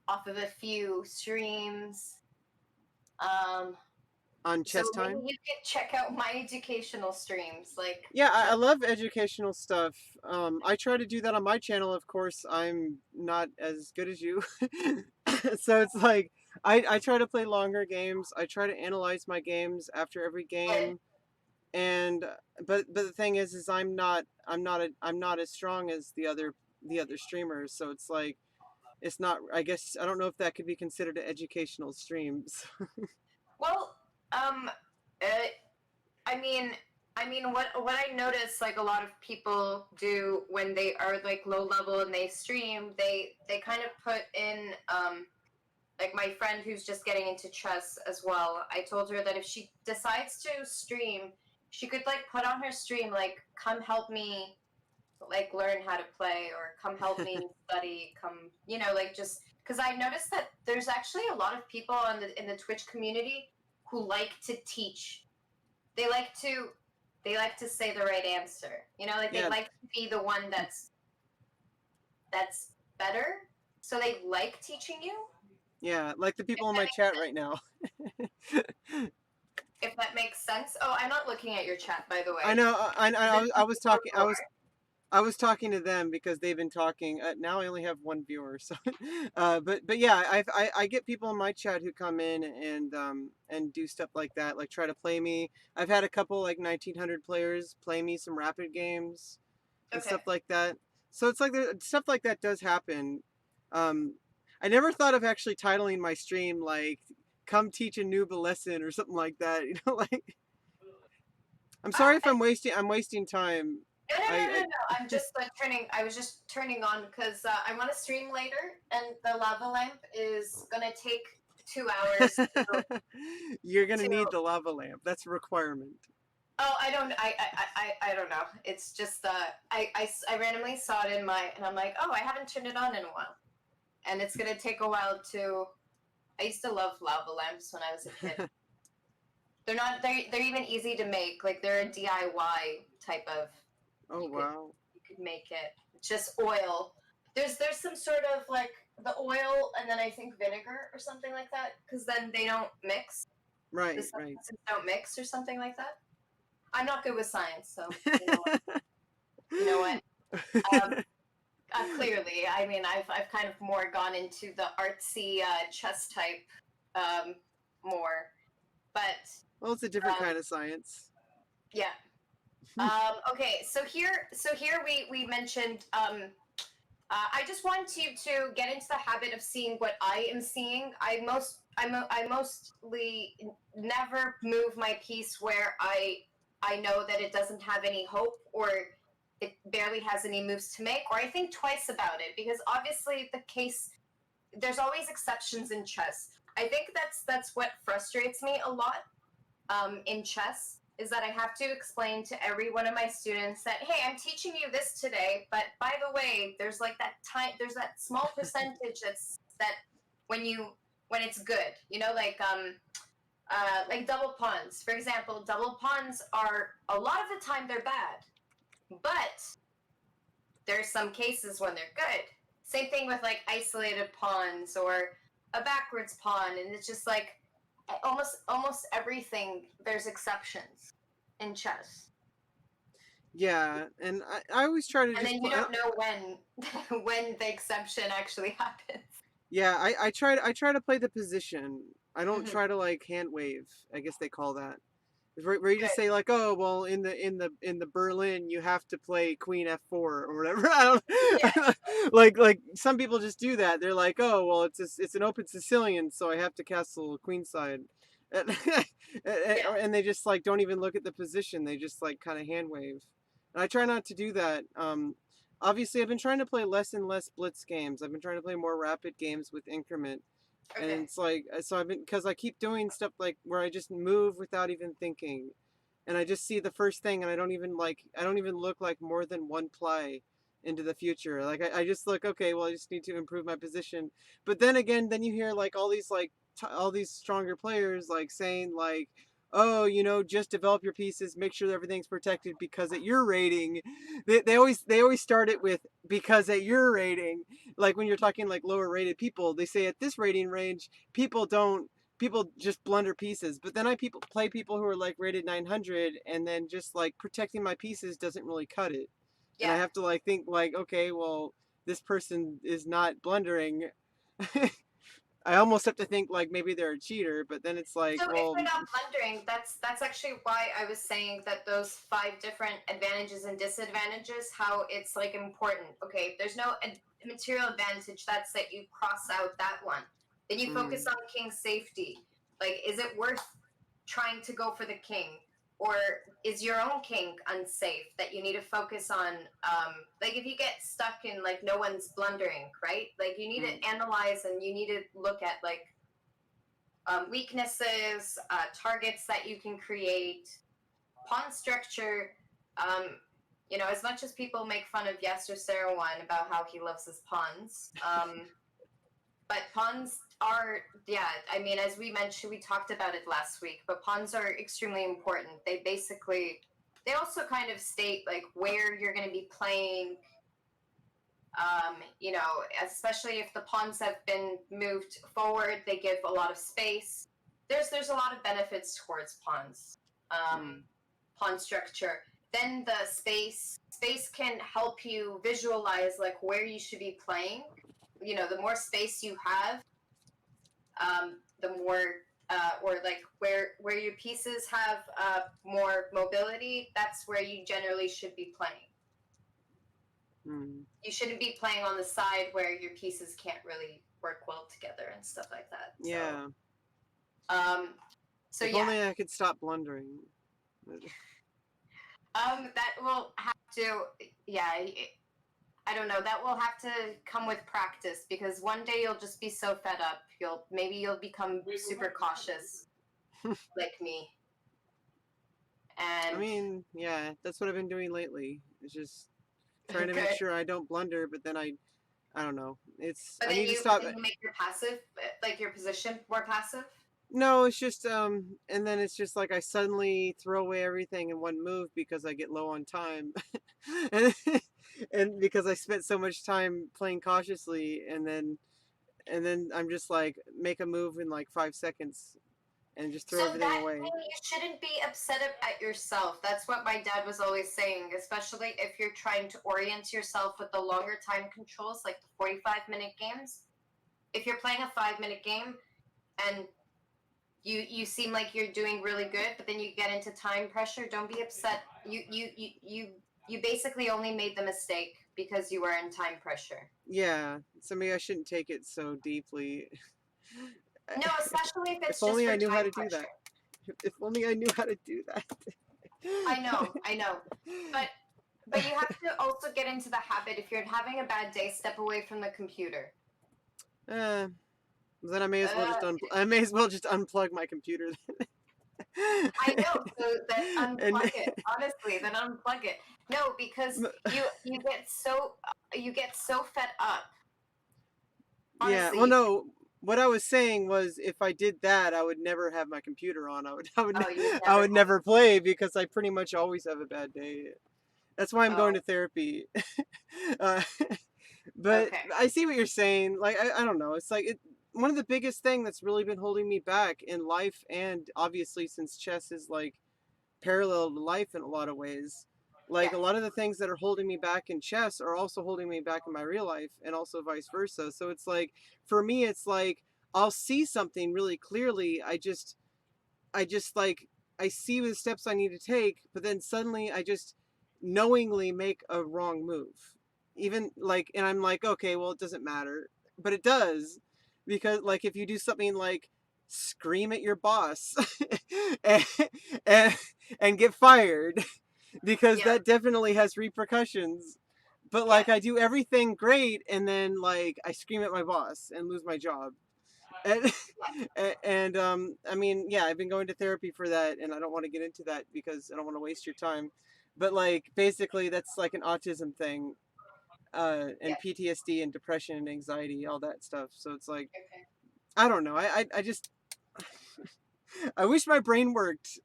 S2: off of a few streams. Um,
S1: on
S2: so
S1: chess
S2: maybe
S1: time.
S2: you could check out my educational streams, like
S1: Yeah, I
S2: just
S1: love educational stuff. I try to do that on my channel. Of course, I'm not as good as you. So it's like I try to play longer games. I try to analyze my games after every game. And but the thing is I'm not as strong as the other streamers. So it's like it's not I guess I don't know if that could be considered educational streams.
S2: well, uh, I mean, what I notice like a lot of people do when they are like low level and they stream, they kind of put in like my friend who's just getting into chess as well. I told her that if she decides to stream, she could like put on her stream like come help me like learn how to play or come help me study, come like just because I noticed that there's actually a lot of people in the Twitch community who like to teach. They like to say the right answer. You know, like they
S1: Yeah,
S2: like to be the one that's better. So they like teaching you.
S1: yeah, like the
S2: If
S1: people in
S2: that
S1: my
S2: makes
S1: chat
S2: sense.
S1: right now.
S2: If that makes sense. Oh, I'm not looking at your chat, by the
S1: I
S2: way.
S1: know.
S2: The
S1: I was
S2: people
S1: talking.
S2: who are.
S1: I was talking to them because they've been talking. Now I only have one viewer, so. But yeah, I get people in my chat who come in and do stuff like that, like try to play me. I've had a couple like 1900 players play me some rapid games and
S2: Okay.
S1: stuff like that. So it's like stuff like that does happen. Um, I never thought of actually titling my stream like "Come teach a noob a lesson" or something like that. You know, like I'm
S2: Ah,
S1: sorry if I'm wasting time.
S2: no, no, no, no,
S1: I
S2: no. I'm just turning. I was just turning on because I want to stream later, and the lava lamp is gonna take 2 hours
S1: You're gonna
S2: to.
S1: need the lava lamp. That's a requirement.
S2: Oh, I don't. I don't know. It's just I randomly saw it in my, and I'm like, oh, I haven't turned it on in a while, and it's gonna take a while to. I used to love lava lamps when I was a kid. They're not. They're even easy to make. Like they're a DIY type of.
S1: Oh
S2: You could
S1: wow.
S2: you could make it just oil. There's some sort of like the oil and then I think vinegar or something like that because then they don't mix. The
S1: Right, right.
S2: substances don't mix or something like that. I'm not good with science, so you know what? You know what? Um, clearly, I mean, I've kind of more gone into the artsy chess type um, more, but
S1: Well, it's a different
S2: um,
S1: kind of science.
S2: yeah. Okay, so here we mentioned. I just want you to get into the habit of seeing what I am seeing. I mostly never move my piece where I know that it doesn't have any hope or it barely has any moves to make, or I think twice about it because obviously the case there's always exceptions in chess. I think that's what frustrates me a lot in chess is that I have to explain to every one of my students that, hey, I'm teaching you this today, but by the way, there's like that time, there's that small percentage that when you when it's good, you know, like double pawns, for example, double pawns are a lot of the time they're bad, but there's some cases when they're good. Same thing with like isolated pawns or a backwards pawn, and it's just like almost everything there's exceptions in chess,
S1: Yeah, and I always try to
S2: and
S1: just
S2: then you
S1: play.
S2: don't know when when the exception actually happens.
S1: Yeah, I try to play the position. I don't
S2: Mm-hmm.
S1: try to like hand wave. I guess they call that. Where you just
S2: Good.
S1: say like, oh well, in the Berlin you have to play Queen F4 or whatever. I
S2: Yeah.
S1: don't like some people just do that. They're like, oh well, it's an open Sicilian, so I have to castle queenside, and,
S2: Yeah.
S1: and they just like don't even look at the position. They just like kind of hand wave. And I try not to do that. Obviously, I've been trying to play less and less blitz games. I've been trying to play more rapid games with increment, and
S2: Okay.
S1: it's like so I've been because I keep doing stuff like where I just move without even thinking, and I just see the first thing, and I don't even look like more than one play into the future. Like I just look, okay, well I just need to improve my position. But then again, then you hear like all these all these stronger players like saying like, oh, just develop your pieces, make sure that everything's protected because at your rating, they always start it with because at your rating, like when you're talking like lower rated people, they say at this rating range, people just blunder pieces. But then I people play people who are like rated 900, and then just like protecting my pieces doesn't really cut it. And I
S2: Yeah.
S1: have to like think like, okay, well, this person is not blundering. I almost have to think like maybe they're a cheater, but then it's like,
S2: So if
S1: well,
S2: they're not blundering, that's actually why I was saying that those 5 different advantages and disadvantages, how it's like important. Okay, if there's no material advantage, that's it. You cross out that one. Then you focus
S1: mm,
S2: on king safety. Like, is it worth trying to go for the king? Or is your own king unsafe that you need to focus on? Like, if you get stuck in like no one's blundering, right? Like, you need
S1: mm,
S2: to analyze and you need to look at like weaknesses, targets that you can create, pawn structure. Um, as much as people make fun of Yasser Serouan about how he loves his pawns, But pawns are, yeah, I mean, as we mentioned, we talked about it last week, but pawns are extremely important. They basically, they also kind of state like where you're going to be playing, you know, especially if the pawns have been moved forward, they give a lot of space. There's a lot of benefits towards pawns,
S1: Mm.
S2: pawn structure. Then the space can help you visualize like where you should be playing. You know, the more space you have, the more or like where your pieces have more mobility, that's where you generally should be playing.
S1: Mm.
S2: You shouldn't be playing on the side where your pieces can't really work well together and stuff like that. So,
S1: Yeah.
S2: um, so
S1: If
S2: yeah,
S1: only I could stop blundering.
S2: that will have to, yeah. I don't know. That will have to come with practice because one day you'll just be so fed up. You'll become super cautious like me.
S1: I
S2: And
S1: mean, yeah, that's what I've been doing lately. It's just trying to make
S2: good.
S1: sure I don't blunder, but then I don't know. It's
S2: But
S1: I
S2: then
S1: need to
S2: you
S1: stop.
S2: make your passive, like your position more passive.
S1: No, it's just and then it's just like I suddenly throw away everything in one move because I get low on time. and, and because I spent so much time playing cautiously and then I'm just like make a move in like 5 seconds and just
S2: So
S1: throw everything
S2: that
S1: away.
S2: thing, you shouldn't be upset at yourself. That's what my dad was always saying, especially if you're trying to orient yourself with the longer time controls, like the 45-minute games. If you're playing a 5-minute game and you seem like you're doing really good, but then you get into time pressure, don't be upset. You basically only made the mistake because you were in time pressure.
S1: Yeah, so maybe I shouldn't take it so deeply.
S2: No, especially if
S1: If
S2: it's just
S1: only
S2: for
S1: I knew how
S2: time
S1: to do that.
S2: pressure.
S1: If only I knew how to do that.
S2: I know. But you have to also get into the habit. If you're having a bad day, step away from the computer.
S1: uh, then
S2: Uh,
S1: I may as well just unplug my computer.
S2: I know. So then
S1: and
S2: unplug it. Honestly, then unplug it. No, because you get so fed up.
S1: yeah,
S2: Honestly,
S1: well,
S2: you,
S1: no. What I was saying was, if I did that, I would never have my computer on.
S2: oh, you would
S1: I
S2: never
S1: would
S2: have.
S1: never play because I pretty much always have a bad day. That's why I'm going to
S2: Oh,
S1: therapy. uh, but
S2: okay.
S1: I see what you're saying. Like, I don't know. It's like one of the biggest thing that's really been holding me back in life, and obviously since chess is like parallel to life in a lot of ways.
S2: Yeah,
S1: Like a lot of the things that are holding me back in chess are also holding me back in my real life, and also vice versa. So it's like for me, it's like I'll see something really clearly. I just like I see the steps I need to take, but then suddenly I just knowingly make a wrong move. Even like, and I'm like, okay, well, it doesn't matter, but it does, because like if you do something like scream at your boss and, and and get fired, because
S2: yeah,
S1: that definitely has repercussions. But
S2: yeah,
S1: like I do everything great, and then like I scream at my boss and lose my job. And and I mean, yeah, I've been going to therapy for that, and I don't want to get into that because I don't want to waste your time. But like basically that's like an autism thing,
S2: yeah.
S1: and PTSD and depression and anxiety, all that stuff. So it's like
S2: Okay.
S1: I don't know. I just I wish my brain worked.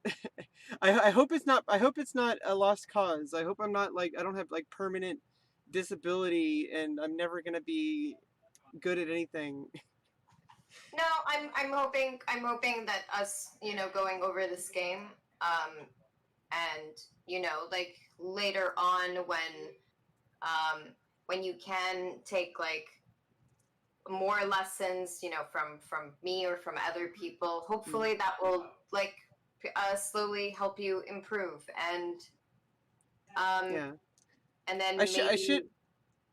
S1: I hope it's not. I hope it's not a lost cause. I hope I'm not like I don't have like permanent disability and I'm never gonna be good at anything.
S2: No, I'm hoping that us, you know, going over this game, and you know, like later on um, when you can take like more lessons, you know, from me or from other people.
S1: Mm,
S2: Hopefully, that will like slowly help you improve, um,
S1: yeah,
S2: and
S1: I
S2: then
S1: should. I should.
S2: maybe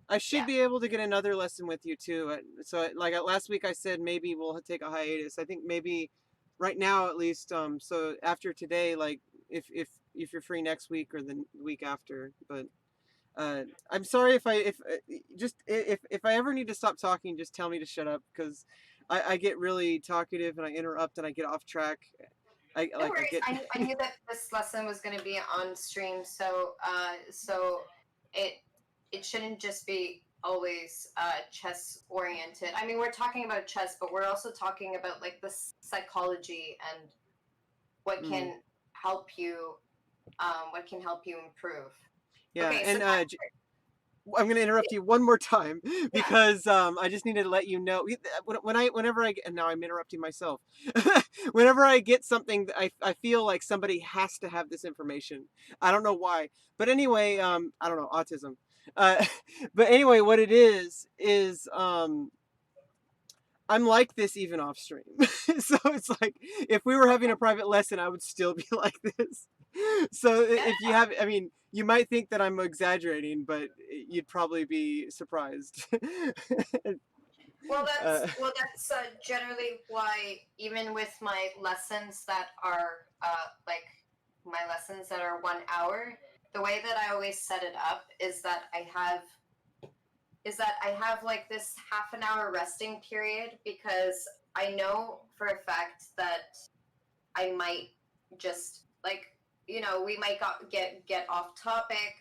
S1: I should
S2: yeah.
S1: be able to get another lesson with you too. So like last week I said maybe we'll take a hiatus. I think maybe right now at least. So after today, like if you're free next week or the week after. But I'm sorry if just if I ever need to stop talking, just tell me to shut up because I get really talkative and I interrupt and I get off track.
S2: No
S1: I
S2: worries.
S1: get
S2: I knew that this lesson was going to be on stream, so so it it shouldn't just be. always chess oriented. I mean, we're talking about chess, but we're also talking about like the psychology and what
S1: Mm.
S2: what can help you improve.
S1: Yeah,
S2: Okay, so
S1: and I'm going to interrupt you one more time
S2: yeah,
S1: because I just needed to let you know whenever I get, and now I'm interrupting myself. Whenever I get something that I feel like somebody has to have this information. I don't know why, but anyway, I don't know, autism. Uh, but anyway, what it is I'm like this even off stream. So it's like if we were having
S2: okay,
S1: a private lesson, I would still be like this. So
S2: yeah.
S1: if you have, I mean, you might think that I'm exaggerating, but you'd probably be surprised.
S2: Well,
S1: uh,
S2: generally why even with my lessons that are like my lessons that are 1 hour, the way that I always set it up is that I have like this half an hour resting period because I know for a fact that I might just like we might get off topic,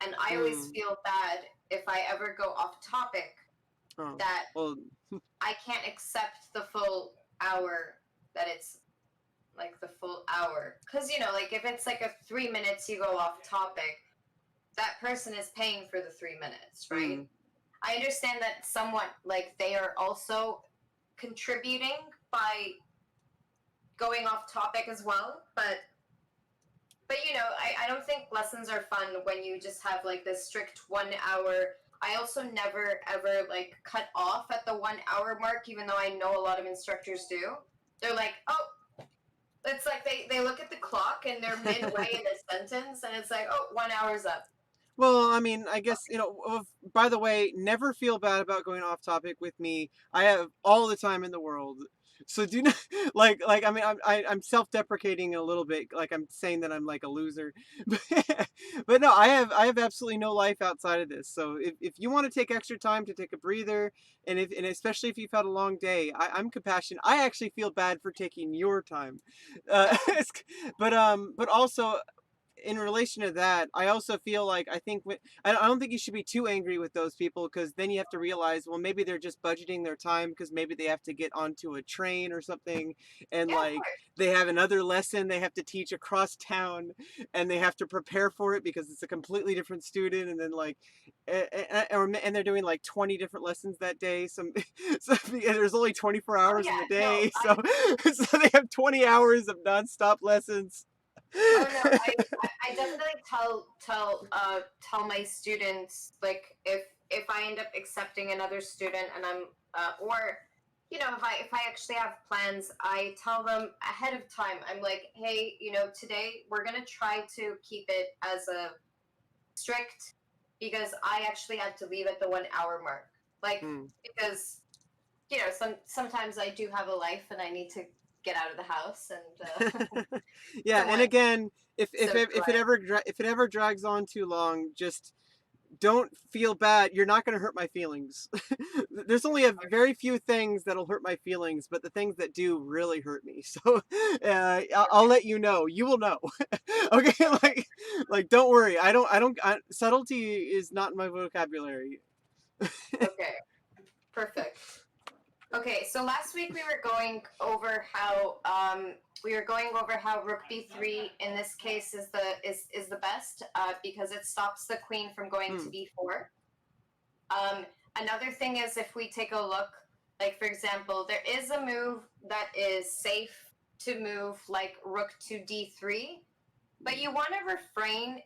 S2: and I always
S1: mm,
S2: feel bad if I ever go off topic
S1: oh,
S2: that
S1: well,
S2: I can't accept the full hour that it's like the full hour because like if it's like a 3 minutes you go off topic, that person is paying for the 3 minutes, right?
S1: mm,
S2: I understand that somewhat like they are also contributing by going off topic as well, but I don't think lessons are fun when you just have like this strict 1 hour. I also never ever like cut off at the 1 hour mark, even though I know a lot of instructors do. They're like, oh, it's like they look at the clock and they're midway in a sentence, and it's like, oh, 1 hour's up.
S1: well, I mean, I guess, by the way, never feel bad about going off topic with me. I have all the time in the world. So do not I mean I'm self-deprecating a little bit, like I'm saying that I'm like a loser. But no, I have absolutely no life outside of this. So if you want to take extra time to take a breather, and especially if you've had a long day, I'm compassionate. I actually feel bad for taking your time.
S2: Oh,
S1: But also in relation to that, I also feel like I don't think you should be too angry with those people, because then you have to realize, well, maybe they're just budgeting their time because maybe they have to get onto a train or something, and
S2: yeah, of
S1: like
S2: course.
S1: they have another lesson they have to teach across town, and they have to prepare for it because it's a completely different student, and then like, and they're doing like 20 different lessons that day. So there's only 24
S2: Oh
S1: hours in
S2: yeah,
S1: the
S2: no,
S1: day, so so they have 20 hours of nonstop lessons.
S2: oh no, I definitely tell my students like if I end up accepting another student and I'm or if I actually have plans, I tell them ahead of time. I'm like, hey, today we're gonna try to keep it as a strict because I actually had to leave at the 1 hour mark. Like
S1: Hmm.
S2: because sometimes I do have a life and I need to get out of the house and
S1: Yeah, and
S2: somewhat
S1: again,
S2: socialize.
S1: if it ever drags on too long, just don't feel bad. You're not going to hurt my feelings. There's only a very few things that'll hurt my feelings, but the things that do really hurt me. So I'll let you know. You will know. Okay, like don't worry. Subtlety is not in my vocabulary.
S2: Okay, perfect. Okay, so last week we were going over how rook b3 in this case is the best because it stops the queen from going to
S1: Hmm.
S2: b4. Um, Another thing is if we take a look, like for example, there is a move that is safe to move like rook to d3, but you want to refrain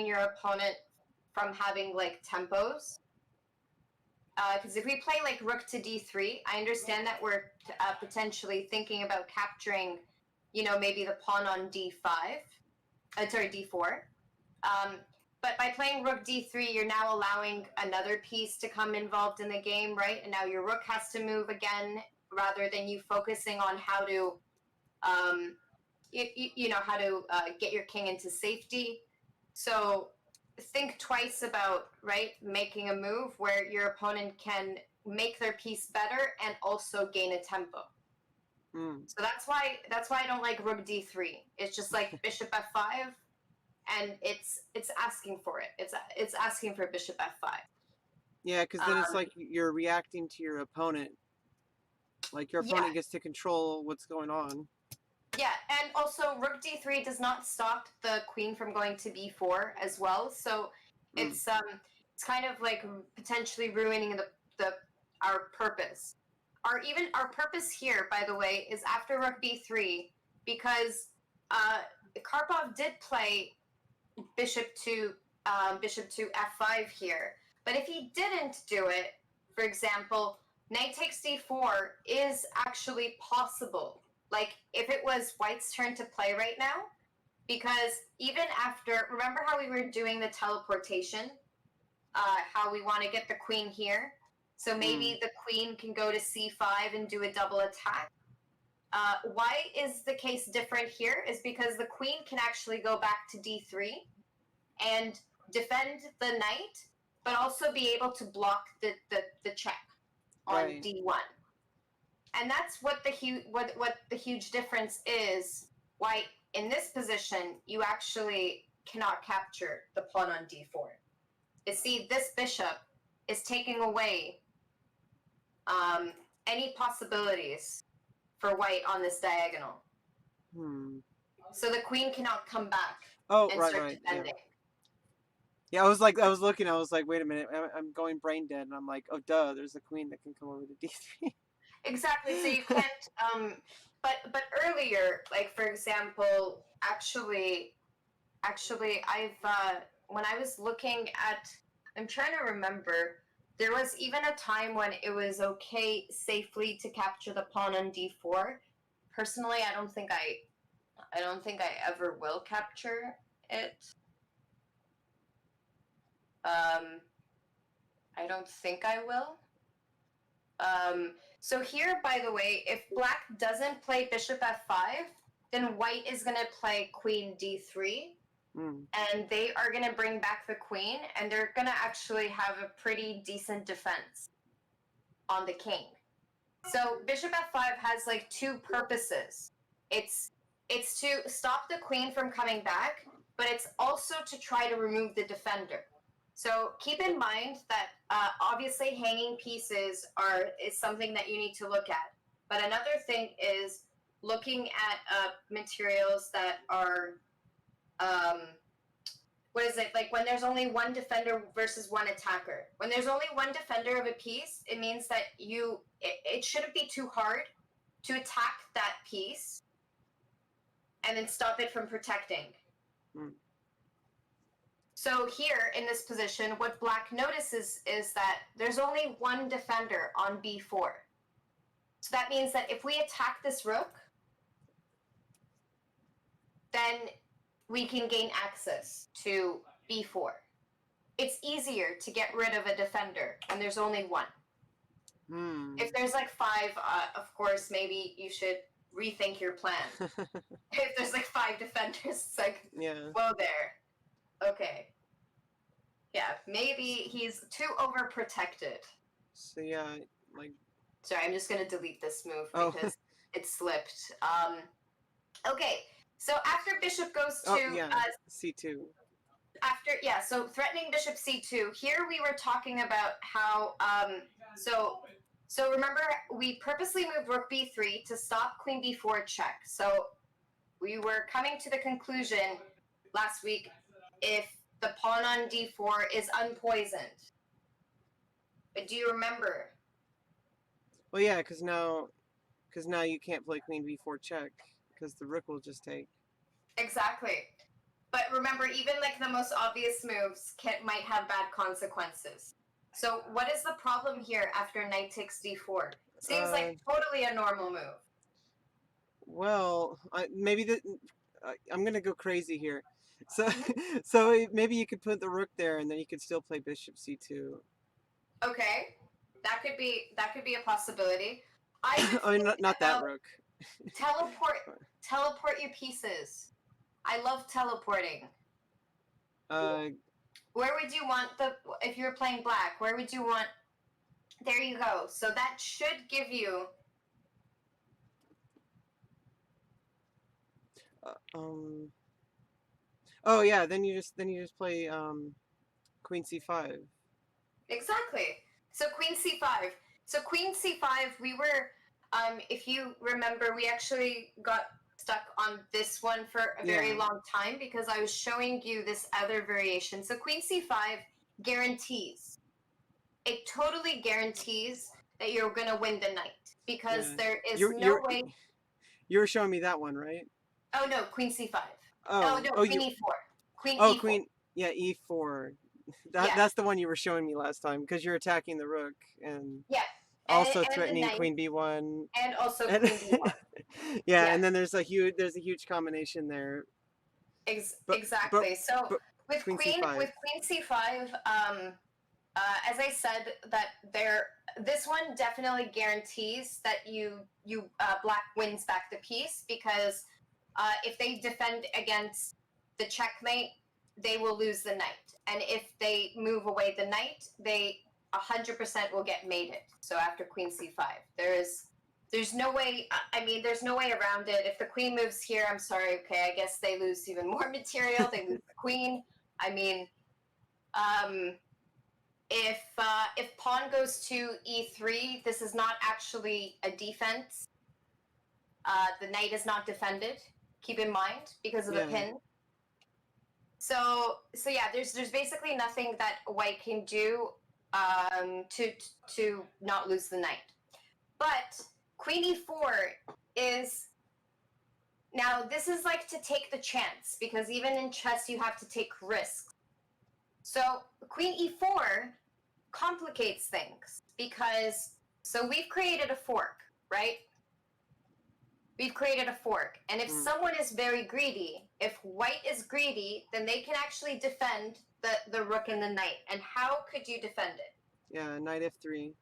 S2: your opponent from having like tempos. Because if we play like rook to d3, I understand that we're potentially thinking about capturing, maybe the pawn on d5. Sorry, d4. Um, but by playing rook d3, you're now allowing another piece to come involved in the game, right? And now your rook has to move again, rather than you focusing on how to, um, how to get your king into safety. So think twice about making a move where your opponent can make their piece better and also gain a tempo.
S1: Hmm.
S2: So that's why I don't like rook d3. It's just like bishop f5. and it's asking for it. It's asking for bishop f5.
S1: Yeah, because then it's like you're reacting to your opponent. Like your
S2: Yeah,
S1: opponent gets to control what's going on.
S2: yeah, and also rook d3 does not stop the queen from going to b4 as well. So
S1: Mm.
S2: it's kind of like potentially ruining the our purpose. Our purpose here, by the way, is after rook b3 because Karpov did play bishop to f5 here. But if he didn't do it, for example, knight takes d4 is actually possible. Like if it was white's turn to play right now, because even after, remember how we were doing the teleportation, how we want to get the queen here? So maybe the queen can go to c5 and do a double attack. Why is the case different here is because the queen can actually go back to d3 and defend the knight, but also be able to block the check on
S1: Right.
S2: d1. And that's what the huge difference is. Why in this position you actually cannot capture the pawn on d4. You see, this bishop is taking away any possibilities for white on this diagonal. So the queen cannot come back and start defending.
S1: Yeah. Yeah, I was like, I was looking, I was like, wait a minute, I'm going brain dead, and I'm like, oh, duh, there's a queen that can come over to d3.
S2: Exactly. So you can't. But earlier, like for example, actually, I've when I was looking at, I'm trying to remember. There was even a time when it was okay safely to capture the pawn on d4. Personally, I don't think I ever will capture it. I don't think I will. So here, by the way, if black doesn't play bishop f5, then white is going to play queen d3, and they are going to bring back the queen, and they're going to actually have a pretty decent defense on the king. So bishop f5 has like two purposes. It's to stop the queen from coming back, but it's also to try to remove the defender. So keep in mind that obviously hanging pieces is something that you need to look at. But another thing is looking at materials that are, what is it, like when there's only one defender versus one attacker. When there's only one defender of a piece, it means that it shouldn't be too hard to attack that piece and then stop it from protecting. So here in this position, what black notices is that there's only one defender on b4. So that means that if we attack this rook, then we can gain access to b4. It's easier to get rid of a defender when there's only one. If there's like five, of course, maybe you should rethink your plan. If there's like five defenders, it's like, whoa there. Okay. Yeah, maybe he's too overprotected.
S1: So yeah, like.
S2: Sorry, I'm just gonna delete this move because it slipped. Okay, so after bishop goes to
S1: c2.
S2: So threatening bishop c2. Here we were talking about how so remember we purposely moved rook b3 to stop queen b4 check. So we were coming to the conclusion last week if the pawn on d4 is unpoisoned. But do you remember?
S1: Well, yeah, because now you can't play queen b4 check because the rook will just take.
S2: Exactly. But remember, even like the most obvious moves might have bad consequences. So what is the problem here after knight takes d4? Seems like totally a normal move.
S1: Well, maybe I'm gonna go crazy here. So maybe you could put the rook there, and then you could still play bishop c2.
S2: Okay, that could be a possibility.
S1: Not that rook.
S2: Teleport your pieces. I love teleporting. Where would you want if you were playing black? Where would you want? There you go. So that should give you.
S1: Oh yeah, then you just play queen c5.
S2: Exactly. So queen c5. So queen c5, we were, if you remember, we actually got stuck on this one for a very
S1: Yeah,
S2: long time because I was showing you this other variation. So queen c5 guarantees, it totally guarantees that you're going to win the knight because
S1: yeah.
S2: there is
S1: You
S2: no
S1: you're
S2: way.
S1: you were showing me that one, right?
S2: Oh no, queen c5. Oh
S1: Oh,
S2: no,
S1: oh
S2: queen
S1: you
S2: e4. Queen
S1: oh
S2: e4.
S1: queen, yeah, e4. That
S2: Yeah,
S1: that's the one you were showing me last time because you're attacking the rook and
S2: yeah.
S1: also
S2: And the
S1: threatening
S2: knight,
S1: queen b1.
S2: and also
S1: And
S2: queen d1.
S1: yeah,
S2: Yeah,
S1: and then there's a huge combination there. But but
S2: exactly. So
S1: but queen c5.
S2: with queen c5, as I said, that this one definitely guarantees that black wins back the piece because if they defend against the checkmate, they will lose the knight, and if they move away the knight, they 100% will get mated. So after queen c5, there's no way. I mean, there's no way around it. If the queen moves here, I'm sorry. Okay, I guess they lose even more material. They lose the queen. I mean, um, if pawn goes to e3, this is not actually a defense. The knight is not defended. Keep in mind because of the
S1: Yeah.
S2: pin. So yeah, there's basically nothing that white can do to not lose the knight. But queen e4 is now, this is like to take the chance because even in chess you have to take risks. So queen e4 complicates things because so we've created a fork, right? We've created a fork. And if
S1: Mm.
S2: someone is very greedy, if white is greedy, then they can actually defend the rook and the knight. And how could you defend it?
S1: Yeah, knight f3.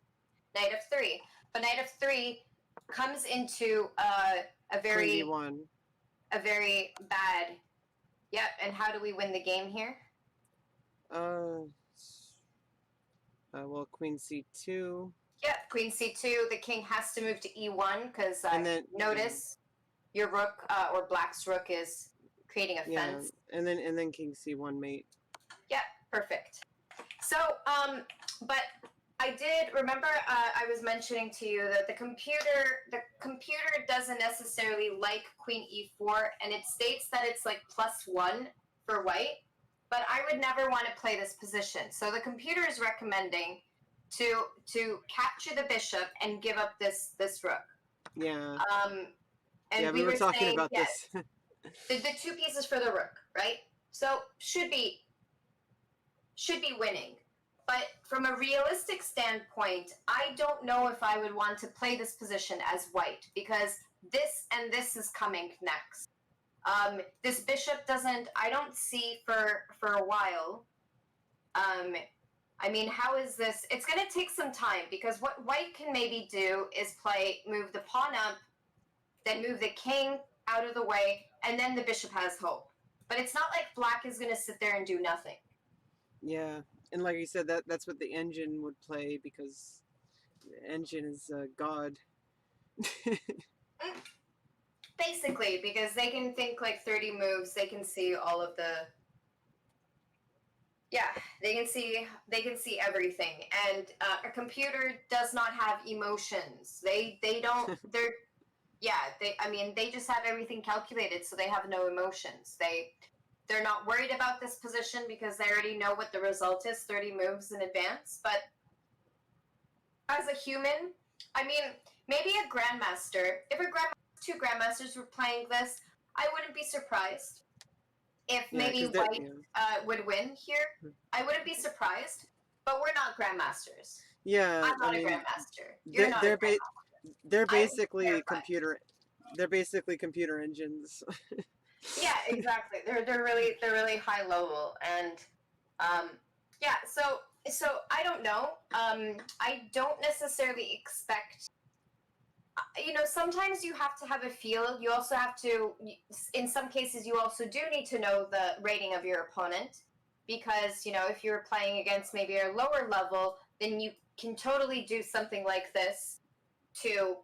S2: Knight f3. But knight f3 comes into a
S1: Queen
S2: very
S1: b1.
S2: bad. Yep. And how do we win the game here?
S1: Uh, well, queen c2.
S2: Yep. Queen c2. The king has to move to e1 because
S1: And then
S2: notice your rook or black's rook is creating a
S1: yeah,
S2: fence.
S1: and then king c1 mate.
S2: Yep. Perfect. So, but I did remember I was mentioning to you that the computer doesn't necessarily like queen e4, and it states that it's like +1 for white. But I would never want to play this position. So the computer is recommending to capture the bishop and give up this rook.
S1: Yeah.
S2: Um,
S1: Yeah,
S2: and
S1: we
S2: we
S1: were
S2: were
S1: talking
S2: saying
S1: about
S2: yes,
S1: this.
S2: the two pieces for the rook, right? So should be winning. But from a realistic standpoint, I don't know if I would want to play this position as white because this and this is coming next. This bishop doesn't, I don't see for a while. I mean, how is this? It's going to take some time because what white can maybe do is move the pawn up, then move the king out of the way, and then the bishop has hope. But it's not like black is going to sit there and do nothing.
S1: Yeah, and like you said, that's what the engine would play because the engine is God.
S2: Basically, because they can think like 30 moves, they can see all of the yeah, they can see everything. And a computer does not have emotions. They don't they're yeah, they just have everything calculated, so they have no emotions. They're not worried about this position because they already know what the result is 30 moves in advance. But as a human, I mean, maybe a grandmaster, if two grandmasters were playing this, I wouldn't be surprised if
S1: Yeah,
S2: maybe
S1: because they're
S2: white
S1: yeah.
S2: would win here. I wouldn't be surprised, but we're not grandmasters.
S1: Yeah,
S2: I'm
S1: I
S2: not a
S1: mean,
S2: grandmaster. You're
S1: they're
S2: not a
S1: they're ba-
S2: grandmaster.
S1: they're
S2: I'd be
S1: basically
S2: terrified.
S1: computer. They're basically computer engines.
S2: Yeah, exactly. They're really high level, and yeah. So I don't know. I don't necessarily expect. Sometimes you have to have a feel. You also have to. In some cases, you also do need to know the rating of your opponent, because if you're playing against maybe a lower level, then you can totally do something like this to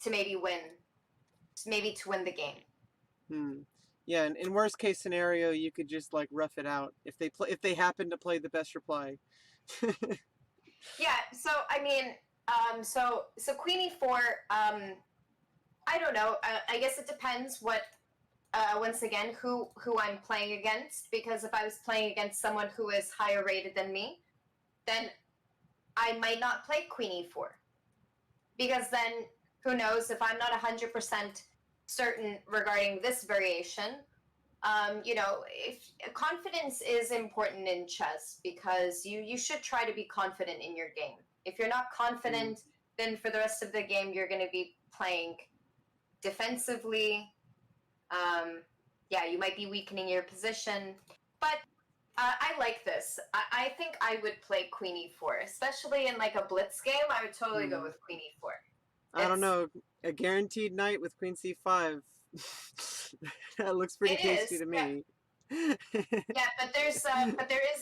S2: maybe win, maybe to win the game.
S1: Hmm. Yeah, and in worst case scenario, you could just like rough it out if they happen to play the best reply.
S2: Yeah. So I mean, so queen e4. I don't know. I guess it depends what. Once again, who I'm playing against. Because if I was playing against someone who is higher rated than me, then I might not play queen e4. Because then who knows, if I'm not 100% certain regarding this variation, if confidence is important in chess, because you should try to be confident in your game. If you're not
S1: Mm.
S2: confident, then for the rest of the game you're going to be playing defensively. Yeah, you might be weakening your position, but I like this. I think I would play queen e4, especially in like a blitz game. I would totally go
S1: Mm.
S2: with queen e4.
S1: I don't
S2: It's
S1: know. A guaranteed knight with queen c5. That looks pretty
S2: it
S1: tasty
S2: is,
S1: to
S2: yeah.
S1: me.
S2: Yeah, but there is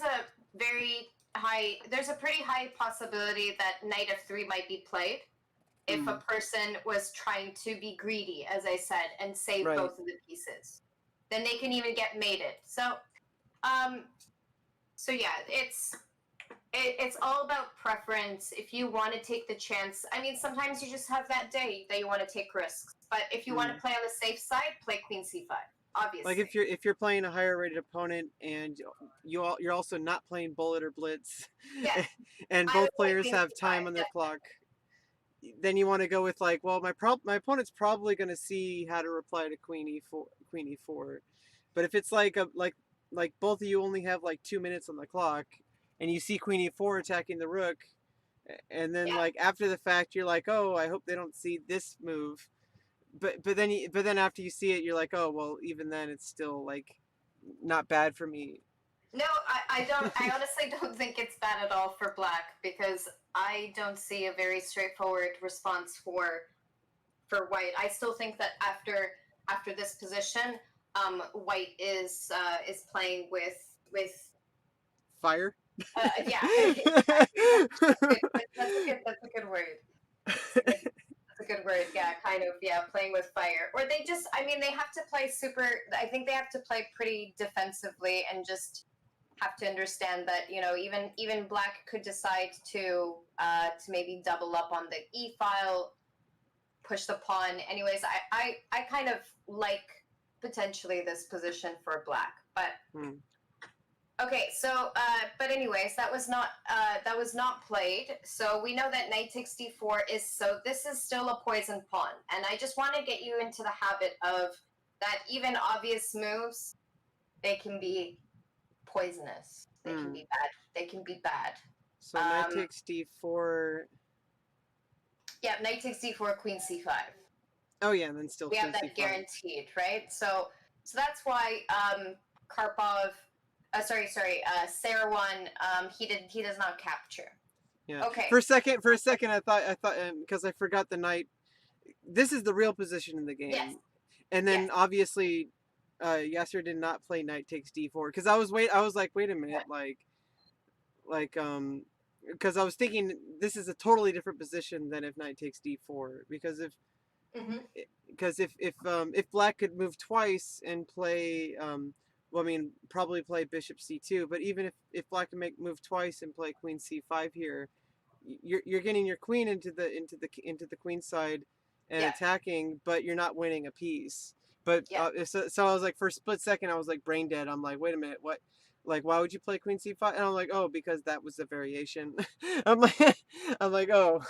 S2: a very high, there's a pretty high possibility that knight f3 might be played if a
S1: Mm.
S2: person was trying to be greedy, as I said, and save
S1: Right.
S2: both of the pieces. Then they can even get mated. Um, so yeah, it's all about preference. If you want to take the chance, I mean, sometimes you just have that day that you want to take risks. But if you want
S1: Mm.
S2: to play on the safe side, play queen c5,
S1: Like
S2: obviously.
S1: if you're playing a higher rated opponent and you're also not playing bullet or blitz,
S2: Yeah,
S1: and
S2: I would
S1: both
S2: play
S1: players
S2: queen
S1: have
S2: c5.
S1: time on their clock, then you want to go with like, well, my opponent's probably going to see how to reply to queen e4. But if it's like like both of you only have like 2 minutes on the clock, and you see queen e4 attacking the rook, and then
S2: Yeah,
S1: like after the fact you're like, oh, I hope they don't see this move. But then after you see it, you're like, oh well, even then it's still like not bad for me.
S2: no, I don't. I honestly don't think it's bad at all for black, because I don't see a very straightforward response for white. I still think that after this position, white is playing with
S1: Fire.
S2: yeah, exactly. That's a good word. That's a good word. Yeah, kind of. Yeah, playing with fire, or they just. I mean, they have to play super. I think they have to play pretty defensively and just have to understand that even black could decide to maybe double up on the e file, push the pawn. Anyways, I kind of like potentially this position for black, but
S1: Hmm.
S2: okay. So but anyways, that was not played. So we know that knight takes d4 is, so this is still a poison pawn, and I just want to get you into the habit of that. Even obvious moves, they can be poisonous. They can
S1: Hmm.
S2: be bad. They can be bad.
S1: So knight takes d4.
S2: Yeah, knight takes d4, queen c5.
S1: Oh yeah, and then still
S2: We
S1: queen
S2: have that
S1: c5.
S2: guaranteed, right? So that's why Karpov, Sarah he does not capture.
S1: Yeah.
S2: Okay.
S1: For a second, I thought because I forgot the knight. This is the real position in the
S2: Yes.
S1: game, and
S2: Yes.
S1: then obviously, Yasser did not play knight takes d4 because I was like, wait a minute, like because I was thinking this is a totally different position than if knight takes d4
S2: Mm-hmm.
S1: if black could move twice and play well, I mean probably play bishop c2, but even if black can move twice and play queen c5 here, you're getting your queen into the queen side and
S2: Yeah.
S1: attacking, but you're not winning a piece. But
S2: Yeah.
S1: so I was like, for a split second I was like brain dead. I'm like, wait a minute, what? Like, why would you play queen c5? And I'm like, oh, because that was a variation. I'm like, I'm like, oh.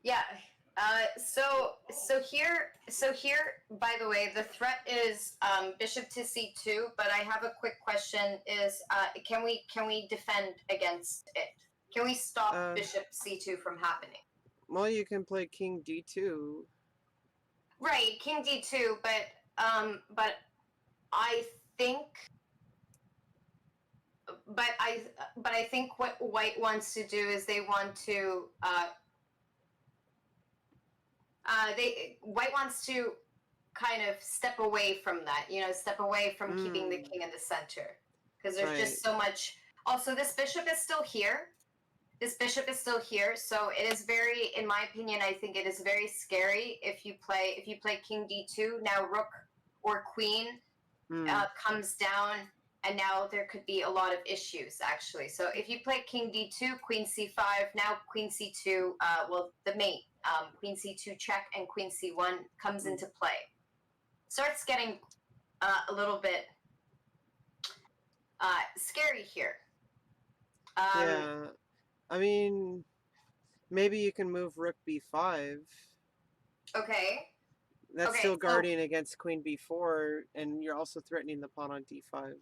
S2: Yeah. So here, by the way, the threat is bishop to c2. But I have a quick question: is can we defend against it? Can we stop
S1: uh,
S2: bishop c2 from happening?
S1: well, you can play king d2.
S2: Right, king d2, but I think, but I think what white wants to do is they want to they white wants to kind of step away from that, step away from keeping the
S1: Mm,
S2: king in the center, because there's
S1: right.
S2: just so much. Also, this bishop is still here, this bishop is still here, so it is very, in my opinion, I think it is very scary if you play king d2. Now rook or queen
S1: Hmm.
S2: comes down, and now there could be a lot of issues actually. So if you play king d2, queen c5, now queen c2, well, the mate, queen c2 check and queen c1 comes
S1: Hmm.
S2: into play. Starts getting a little bit scary here. Um,
S1: Yeah. I mean, maybe you can move rook b5.
S2: okay,
S1: That's
S2: okay,
S1: still
S2: so
S1: guarding against queen b4, and you're also threatening the pawn on d5.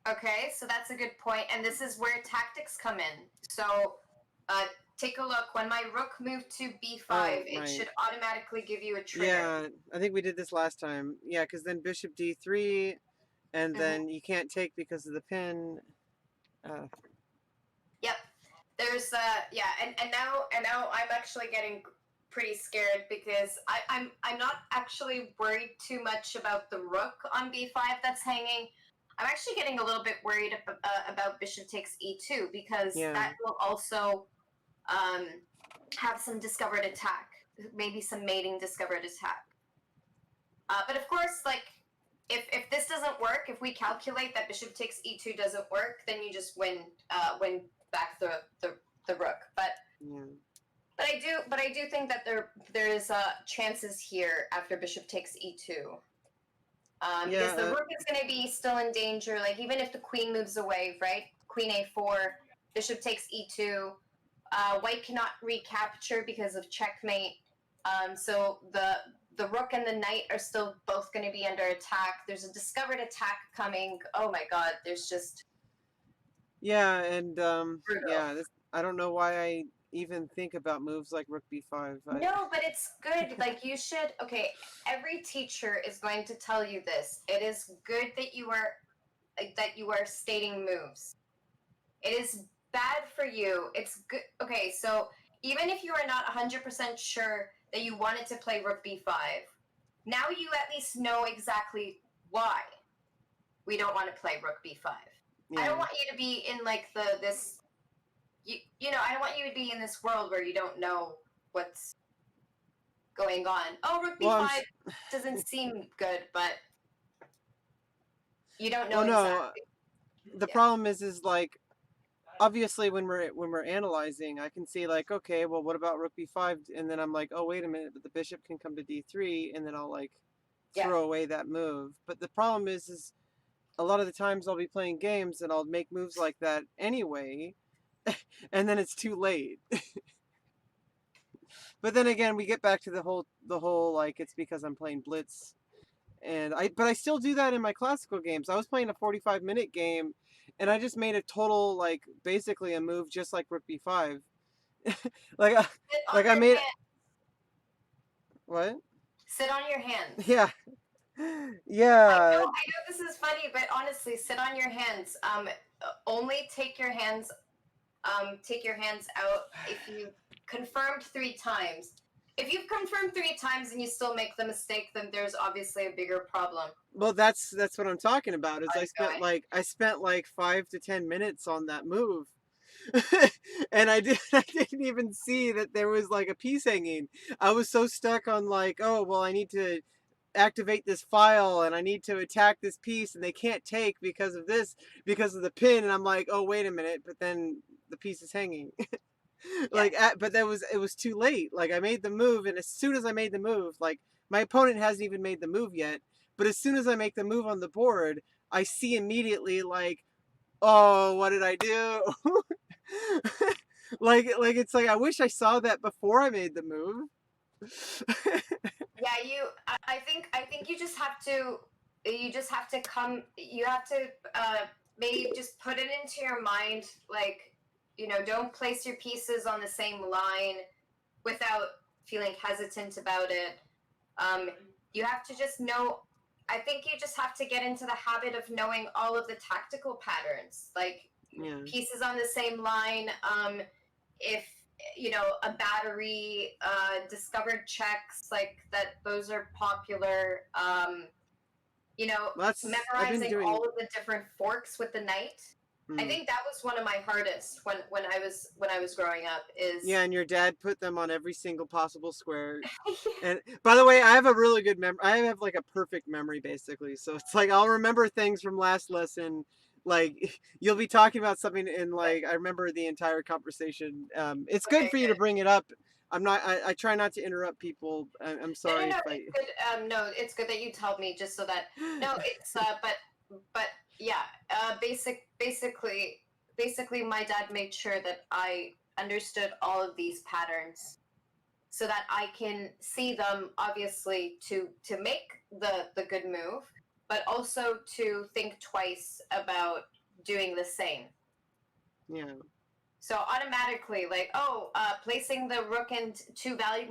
S2: okay, so that's a good point, and this is where tactics come in. So, uh, take a look. When my rook moved to b5,
S1: Oh,
S2: it
S1: right.
S2: should automatically give you a trigger.
S1: Yeah, I think we did this last time. Yeah, because then bishop d3, and
S2: Mm-hmm.
S1: then you can't take because of the pin. Uh,
S2: Yep. There's yeah, and now I'm actually getting pretty scared because I'm not actually worried too much about the rook on b5 that's hanging. I'm actually getting a little bit worried about bishop takes e2 because
S1: yeah.
S2: that will also um, have some discovered attack, maybe some mating discovered attack. But of course, like if this doesn't work, if we calculate that bishop takes e2 doesn't work, then you just win back the rook.
S1: Yeah.
S2: But I do think that there is chances here after bishop takes e2.
S1: Yeah.
S2: Because the rook is going to be still in danger. Like even if the queen moves away, right? Queen a4, bishop takes e2. White cannot recapture because of checkmate. So the rook and the knight are still both going to be under attack. There's a discovered attack coming. Oh my god, there's just
S1: Yeah, and
S2: brutal.
S1: yeah, I don't know why I even think about moves like rook b5.
S2: No, but it's good. Like you should. Okay, every teacher is going to tell you this. It is good that you are stating moves. It is bad for you. It's good. Okay, so even if you are not 100% sure that you wanted to play rook b5, now you at least know exactly why we don't want to play rook b5. I
S1: Yeah.
S2: don't want you to be in like this you know, I don't want you to be in this world where you don't know what's going on. Oh, rook
S1: Well,
S2: b5 doesn't seem good, but you don't know
S1: well, no.
S2: exactly.
S1: The
S2: Yeah.
S1: problem is like obviously when we're analyzing, I can see like, okay, well, what about rook b5? And then I'm like, oh, wait a minute, but the bishop can come to d3, and then I'll like
S2: Yeah.
S1: throw away that move. But the problem is a lot of the times I'll be playing games and I'll make moves like that anyway, and then it's too late. But then again, we get back to the whole like it's because I'm playing blitz, and I still do that in my classical games. I was playing a 45-minute game, and I just made a total like basically a move just like rook b5. like
S2: Sit on
S1: like I
S2: your
S1: made
S2: hand.
S1: what?
S2: Sit on your hands.
S1: Yeah.
S2: I
S1: Yeah.
S2: know, I know this is funny, but honestly, sit on your hands. Only take your hands out if you confirmed 3 times. If you've confirmed 3 times and you still make the mistake, then there's obviously a bigger problem
S1: Well, that's what I'm talking about. Is
S2: ongoing.
S1: I spent like 5 to 10 minutes on that move, and I didn't even see that there was like a piece hanging. I was so stuck on like, oh well, I need to activate this file and I need to attack this piece, and they can't take because of this, because of the pin, and I'm like, oh wait a minute, but then the piece is hanging.
S2: Yeah,
S1: But it was too late. Like I made the move, and as soon as I made the move, like my opponent hasn't even made the move yet, but as soon as I make the move on the board, I see immediately like, oh, what did I do? Like it's like I wish I saw that before I made the move.
S2: yeah. I think you just have to come. You have to maybe just put it into your mind, like don't place your pieces on the same line without feeling hesitant about it. Um, you have to just know. I think you just have to get into the habit of knowing all of the tactical patterns, like
S1: Yeah.
S2: pieces on the same line. If a battery, discovered checks like that, those are popular. You know,
S1: Well, that's I've been
S2: memorizing
S1: doing.
S2: all of the different forks with the knight. I
S1: Mm.
S2: think that was one of my hardest when I was growing up is
S1: Yeah, and your dad put them on every single possible square.
S2: yeah,
S1: And by the way, I have a really good memory. I have like a perfect memory basically. So it's like I'll remember things from last lesson. Like you'll be talking about something and
S2: but
S1: like I remember the entire conversation. It's good
S2: okay,
S1: for you to
S2: good.
S1: bring it up. I'm not. I try not to interrupt people. I'm
S2: No, no,
S1: sorry
S2: no.
S1: if I.
S2: It's good. No, it's good that you told me just so that no, it's but yeah. Basically, my dad made sure that I understood all of these patterns so that I can see them obviously to make the good move, but also to think twice about doing the same.
S1: Yeah.
S2: So automatically, like, oh, placing the rook and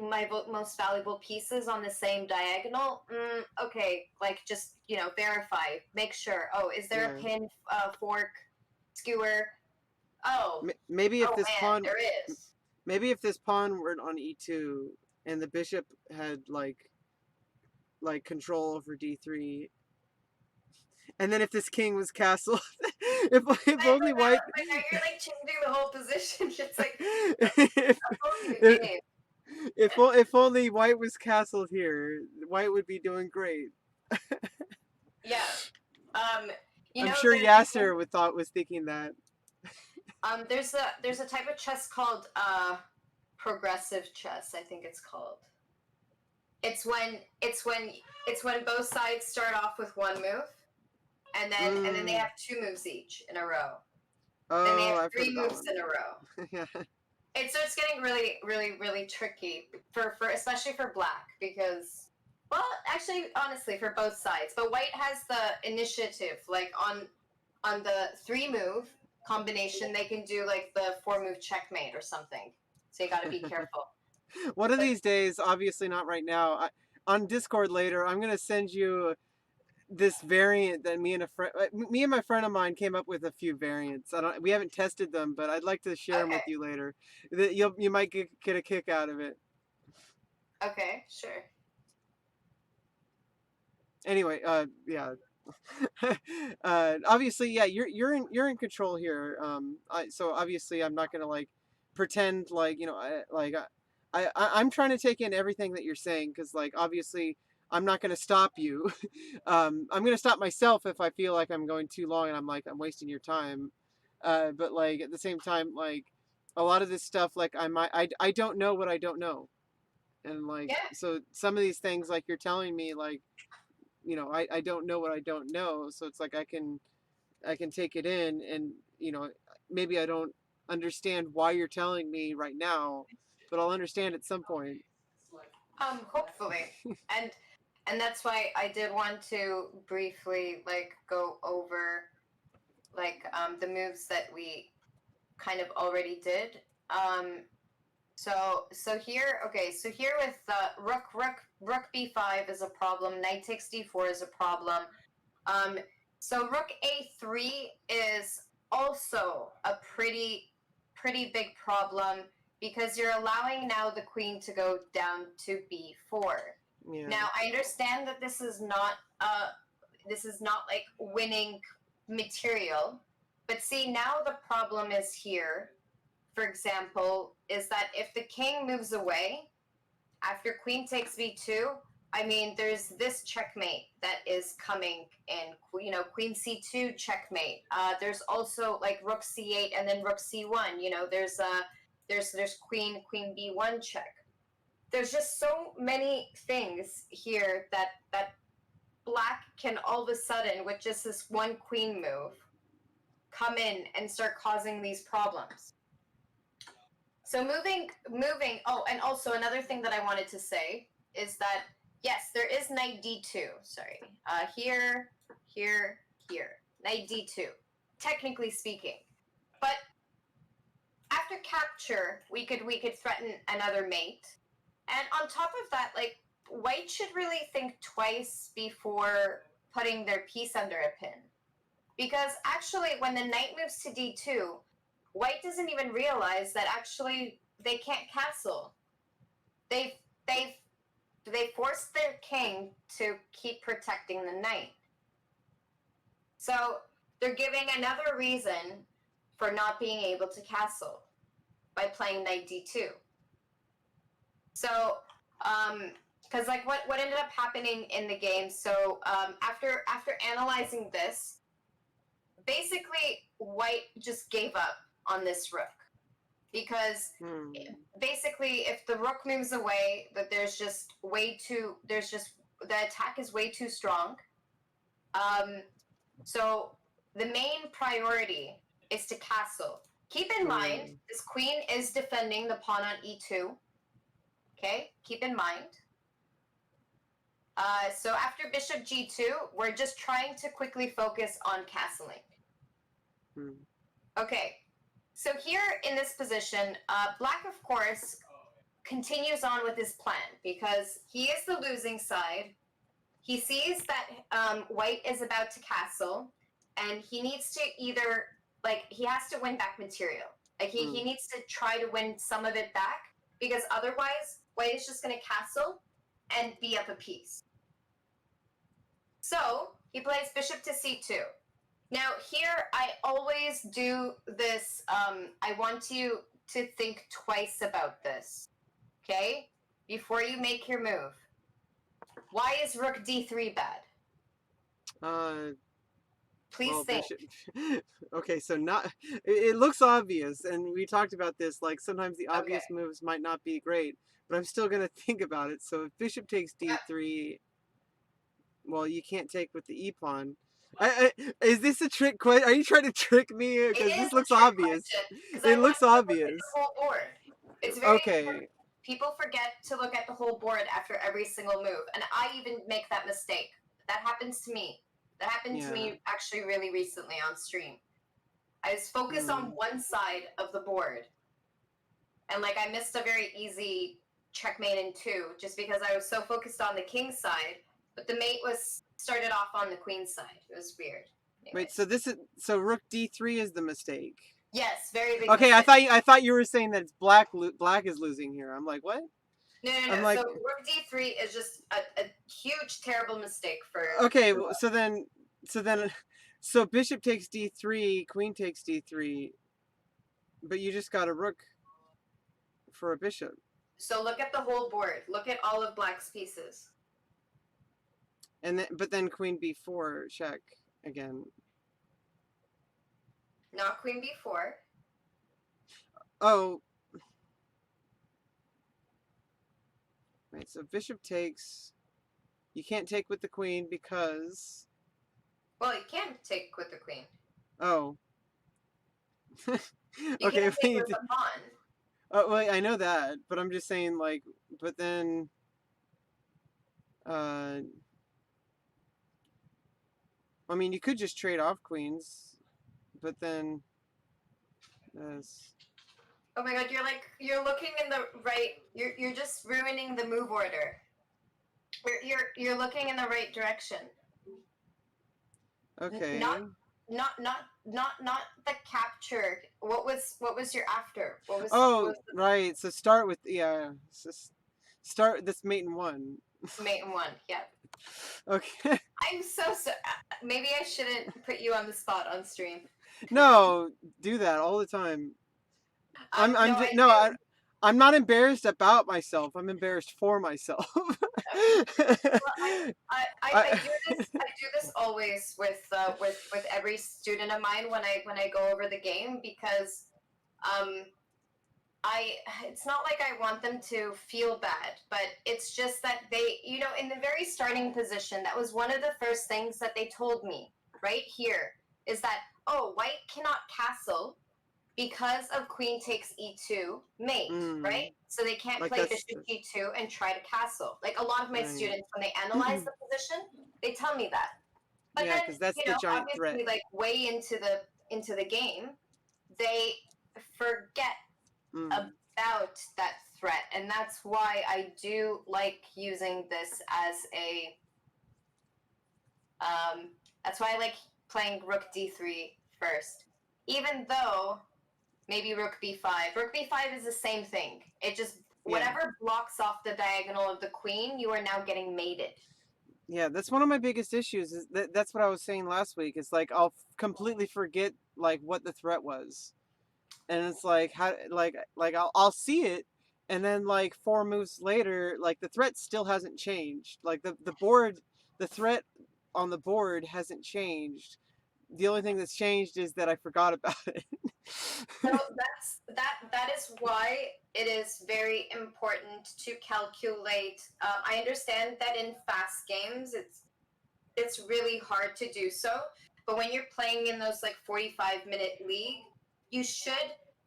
S2: my most valuable pieces on the same diagonal. Okay, like just verify, make sure. Oh, is there a
S1: Yeah.
S2: pin, fork, skewer? Oh,
S1: Maybe if
S2: oh
S1: this
S2: man,
S1: pawn,
S2: there is.
S1: maybe if this pawn were on e2 and the bishop had like control over d3, and then if this king was castled, if only white,
S2: But now you're like changing the whole position. It's like
S1: if,
S2: that's only a
S1: if
S2: game.
S1: if only white was castled here, white would be doing great.
S2: Yeah. Um.
S1: I'm sure
S2: There's
S1: Yasser would thought was thinking that.
S2: there's a type of chess called progressive chess. I think it's called. It's when both sides start off with one move, and then they
S1: Mm.
S2: have two moves each in a row. Then they
S1: Oh,
S2: have
S1: I've heard
S2: three
S1: of that
S2: moves
S1: one.
S2: in a row.
S1: Yeah.
S2: It starts getting really, really, really tricky for especially for black because well, actually, honestly, for both sides. But white has the initiative. Like on the three move combination, they can do like the four move checkmate or something. So you got to be careful.
S1: One of
S2: But
S1: these days, obviously not right now. On Discord later, I'm gonna send you this variant that me and my friend of mine came up with a few variants. We haven't tested them, but I'd like to share them
S2: okay,
S1: with you later. That you might get a kick out of it.
S2: okay, sure.
S1: Anyway, yeah. Obviously, yeah, you're in control here. So obviously, I'm not gonna like pretend like I'm trying to take in everything that you're saying because like obviously I'm not gonna stop you. I'm gonna stop myself if I feel like I'm going too long and I'm wasting your time. But like at the same time, like a lot of this stuff, like I don't know what I don't know, and like
S2: Yeah.
S1: so some of these things like you're telling me like I don't know what I don't know, so it's like I can take it in, and maybe I don't understand why you're telling me right now, but I'll understand at some point.
S2: Hopefully, and that's why I did want to briefly like go over like the moves that we kind of already did. So here, okay, so here with rook b5 is a problem. Knight takes d4 is a problem. Um, so rook a3 is also a pretty big problem because you're allowing now the queen to go down to b4.
S1: Yeah,
S2: Now I understand that this is not like winning material, but see now the problem is here. For example, is that if the king moves away after queen takes b2, I mean, there's this checkmate that is coming in. Queen c2 checkmate. There's also like rook c8 and then rook c1. There's queen b1 check. There's just so many things here that black can all of a sudden with just this one queen move come in and start causing these problems. So moving. Oh, and also another thing that I wanted to say is that yes, there is knight d2. Sorry, here, knight d2. Technically speaking, but after capture, we could threaten another mate, and on top of that, like white should really think twice before putting their piece under a pin, because actually, when the knight moves to d2, white doesn't even realize that actually they can't castle. They've they've they forced their king to keep protecting the knight. So they're giving another reason for not being able to castle by playing knight d2. So, because like what ended up happening in the game, so after analyzing this, basically white just gave up on this rook because basically if the rook moves away, that there's just the attack is way too strong. So the main priority is to castle. Keep in mind, this queen is defending the pawn on e2. Okay, keep in mind. So after bishop g2, we're just trying to quickly focus on castling. Okay, so here in this position, black, of course, continues on with his plan because he is the losing side. He sees that white is about to castle, and he needs to either, like, he has to win back material. Like, he needs to try to win some of it back, because otherwise, white is just going to castle and be up a piece. So, he plays bishop to c2. Now, here, I always do this, I want you to think twice about this, okay? Before you make your move. Why is rook d3 bad? Please think.
S1: Okay, so it looks obvious, and we talked about this, like sometimes the obvious
S2: Okay.
S1: moves might not be great, but I'm still going to think about it. So if bishop takes d3, well, you can't take with the e-pawn. Is this a trick question? Are you trying to trick me? Because this looks obvious.
S2: Because
S1: It
S2: I want
S1: looks
S2: you to look at
S1: obvious.
S2: the whole board. It's very important.
S1: Okay.
S2: People forget to look at the whole board after every single move, and I even make that mistake. That happens to me. That happened to me actually really recently on stream. I was focused on one side of the board, and like I missed a very easy checkmate in 2 just because I was so focused on the king side, but the mate was started off on the queen side. It was weird. Anyways.
S1: Wait, so rook d3 is the mistake.
S2: Yes, very big.
S1: Okay, mistake. I thought you were saying that it's black is losing here. I'm like, what?
S2: No.
S1: I'm like,
S2: so rook d3 is just a huge, terrible mistake for.
S1: Okay, so bishop takes d3, queen takes d3, but you just got a rook for a bishop.
S2: So look at the whole board. Look at all of black's pieces.
S1: But then queen b4 check again.
S2: Not queen b4.
S1: Oh. Right, so bishop takes. You can't take with the queen because.
S2: Well, you can take with the queen.
S1: Oh.
S2: You
S1: Okay,
S2: can take with the pawn.
S1: Oh, well, I know that, but I'm just saying, like, but then. I mean, you could just trade off queens, but then.
S2: Oh my god, you're looking in the right. You're just ruining the move order. You're looking in the right direction.
S1: Okay.
S2: Not the capture. What was your after? What was
S1: right. So start with start this mate in 1.
S2: Mate in 1. Yeah.
S1: Okay.
S2: I'm so maybe I shouldn't put you on the spot on stream.
S1: No, do that all the time. I'm not embarrassed about myself. I'm embarrassed for myself.
S2: Well, I do this always with every student of mine when I go over the game, because it's not like I want them to feel bad, but it's just that they, in the very starting position, that was one of the first things that they told me right here, is that, oh, white cannot castle because of queen takes e2 mate, right? So they can't play bishop g2 and try to castle. Like a lot of my students, when they analyze the position, they tell me that. But then,
S1: because that's the giant threat.
S2: Like way into the game, they forget about that threat, and that's why I do like using this as a. That's why I like playing rook d3 first, even though. Maybe rook b5. Rook b5 is the same thing. It just, whatever blocks off the diagonal of the queen, you are now getting mated.
S1: Yeah, that's one of my biggest issues. Is that's what I was saying last week. It's like I'll completely forget like what the threat was, and it's like how like I'll see it, and then like 4 moves later, like the threat still hasn't changed. Like the board, the threat on the board hasn't changed. The only thing that's changed is that I forgot about it.
S2: So that is why it is very important to calculate. I understand that in fast games, it's really hard to do so, but when you're playing in those like 45-minute league, you should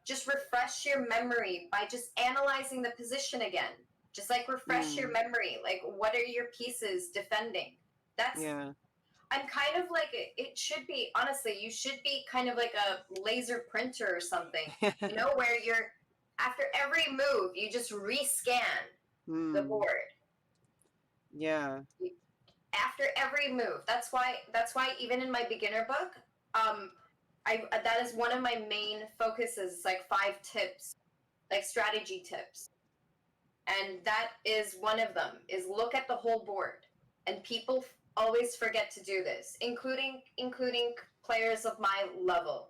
S2: just refresh your memory by just analyzing the position again. Just like refresh your
S1: Hmm.
S2: memory. Like, what are your pieces defending? That's
S1: Yeah.
S2: I'm kind of like it should be honestly, you should be kind of like a laser printer or something, where you're after every move you just rescan the
S1: Hmm.
S2: board
S1: Yeah.
S2: after every move. That's why even in my beginner book, um, I that is one of my main focuses, like 5 tips, like strategy tips, and that is one of them. Is look at the whole board, and people always forget to do this, including players of my level.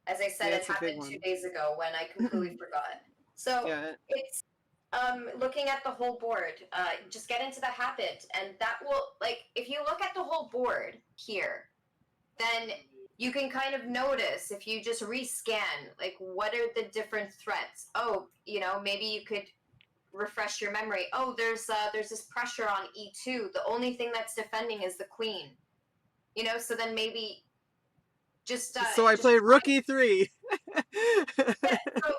S2: As I said,
S1: Yeah,
S2: it
S1: it's a big
S2: happened two
S1: one.
S2: days ago when I completely forgot. So
S1: Yeah.
S2: it's looking at the whole board. Just get into the habit, and that will like if you look at the whole board here, then you can kind of notice if you just rescan like what are the different threats. Oh, maybe you could refresh your memory. Oh, there's this pressure on e2. The only thing that's defending is the queen. So then maybe
S1: So I
S2: just
S1: played Rook E3.
S2: yeah. So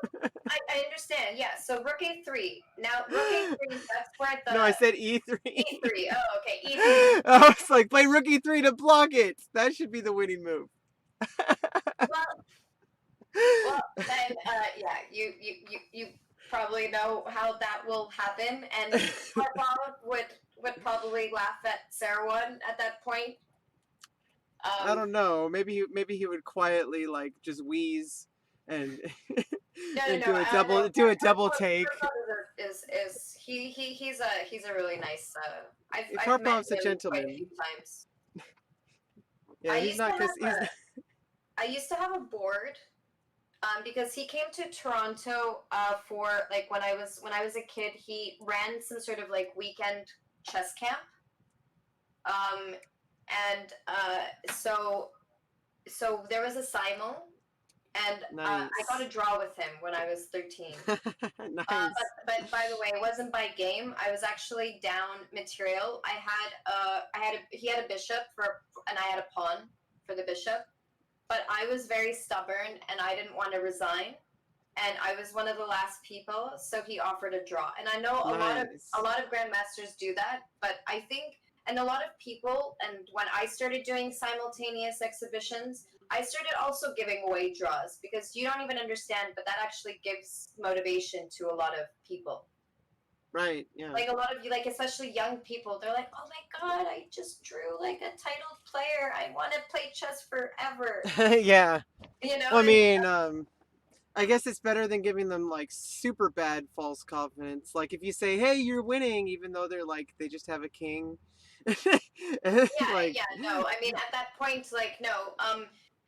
S2: I understand. Yeah. So rook a3. Now rook a3. That's where
S1: No, I said
S2: the
S1: E3.
S2: e3. Oh, okay. E3.
S1: I was like, play Rook E3 to block it. That should be the winning move.
S2: Well, well, then yeah. You probably know how that will happen, and Harbaugh would probably laugh at Sarah at that point.
S1: I
S2: Um,
S1: don't know. Maybe he would quietly like just wheeze and
S2: no, no,
S1: and
S2: no, no.
S1: do a double take.
S2: Harbaugh is he's a really nice. I've met
S1: Karpov's a
S2: him quite a few
S1: gentleman.
S2: times.
S1: Yeah,
S2: I
S1: he's
S2: used to
S1: not
S2: have
S1: because he's not.
S2: I used to have a board because he came to Toronto for like when I was a kid. He ran some sort of like weekend chess camp, um, and so there was a simul, and I got a
S1: Nice.
S2: draw with him when I was 13.
S1: Nice.
S2: But by the way, it wasn't by game. I was actually down material. He had a bishop and I had a pawn for the bishop. But I was very stubborn and I didn't want to resign. And I was one of the last people, so he offered a draw. And I know a
S1: Nice.
S2: lot of grandmasters do that, but I think and a lot of people, and when I started doing simultaneous exhibitions, I started also giving away draws because you don't even understand, but that actually gives motivation to a lot of people.
S1: Right. Yeah.
S2: Like a lot of you, like especially young people, they're like, "Oh my god, I just drew like a titled player. I want to play chess forever."
S1: Yeah. Well, I
S2: And
S1: mean, I guess it's better than giving them like super bad false confidence. Like if you say, "Hey, you're winning," even though they're like they just have a king.
S2: yeah,
S1: Like,
S2: yeah, no. I mean, at that point, like, no.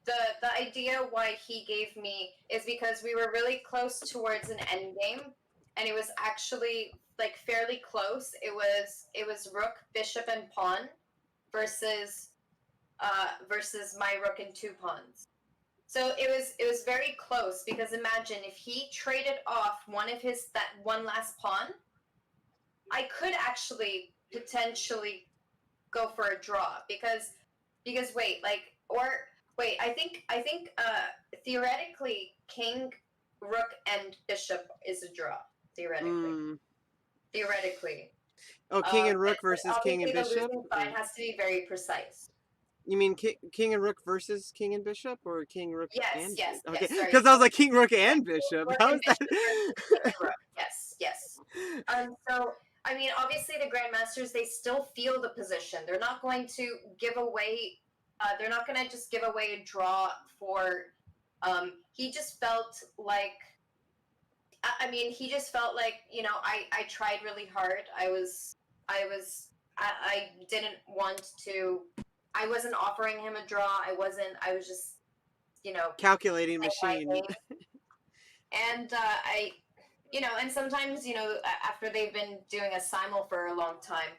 S2: The idea why he gave me is because we were really close towards an end game, and it was actually like fairly close. It was rook, bishop, and pawn versus versus my rook and 2 pawns. So it was very close because imagine if he traded off one of his that one last pawn, I could actually potentially go for a draw because wait, like or wait, I think theoretically king, rook, and bishop is a draw theoretically.
S1: mm,
S2: Theoretically,
S1: oh, king and
S2: but,
S1: rook
S2: but
S1: versus king and
S2: obviously the
S1: bishop,
S2: losing side
S1: or
S2: has to be very precise.
S1: you mean king and rook versus king and bishop, or king rook
S2: Yes,
S1: and
S2: yes,
S1: okay?
S2: yes. Sorry,
S1: Because I was like king rook
S2: yeah,
S1: and bishop.
S2: rook
S1: How
S2: and
S1: is that?
S2: bishop versus king and rook. Yes, yes. So I mean, obviously the grandmasters they still feel the position. They're not going to give away. They're not going to just give away a draw for. He just felt like. I mean, he just felt like I tried really hard. I was I didn't want to. I wasn't offering him a draw. I wasn't. I was just, you know,
S1: Calculating
S2: playing my
S1: machine.
S2: game. And and sometimes, after they've been doing a simul for a long time.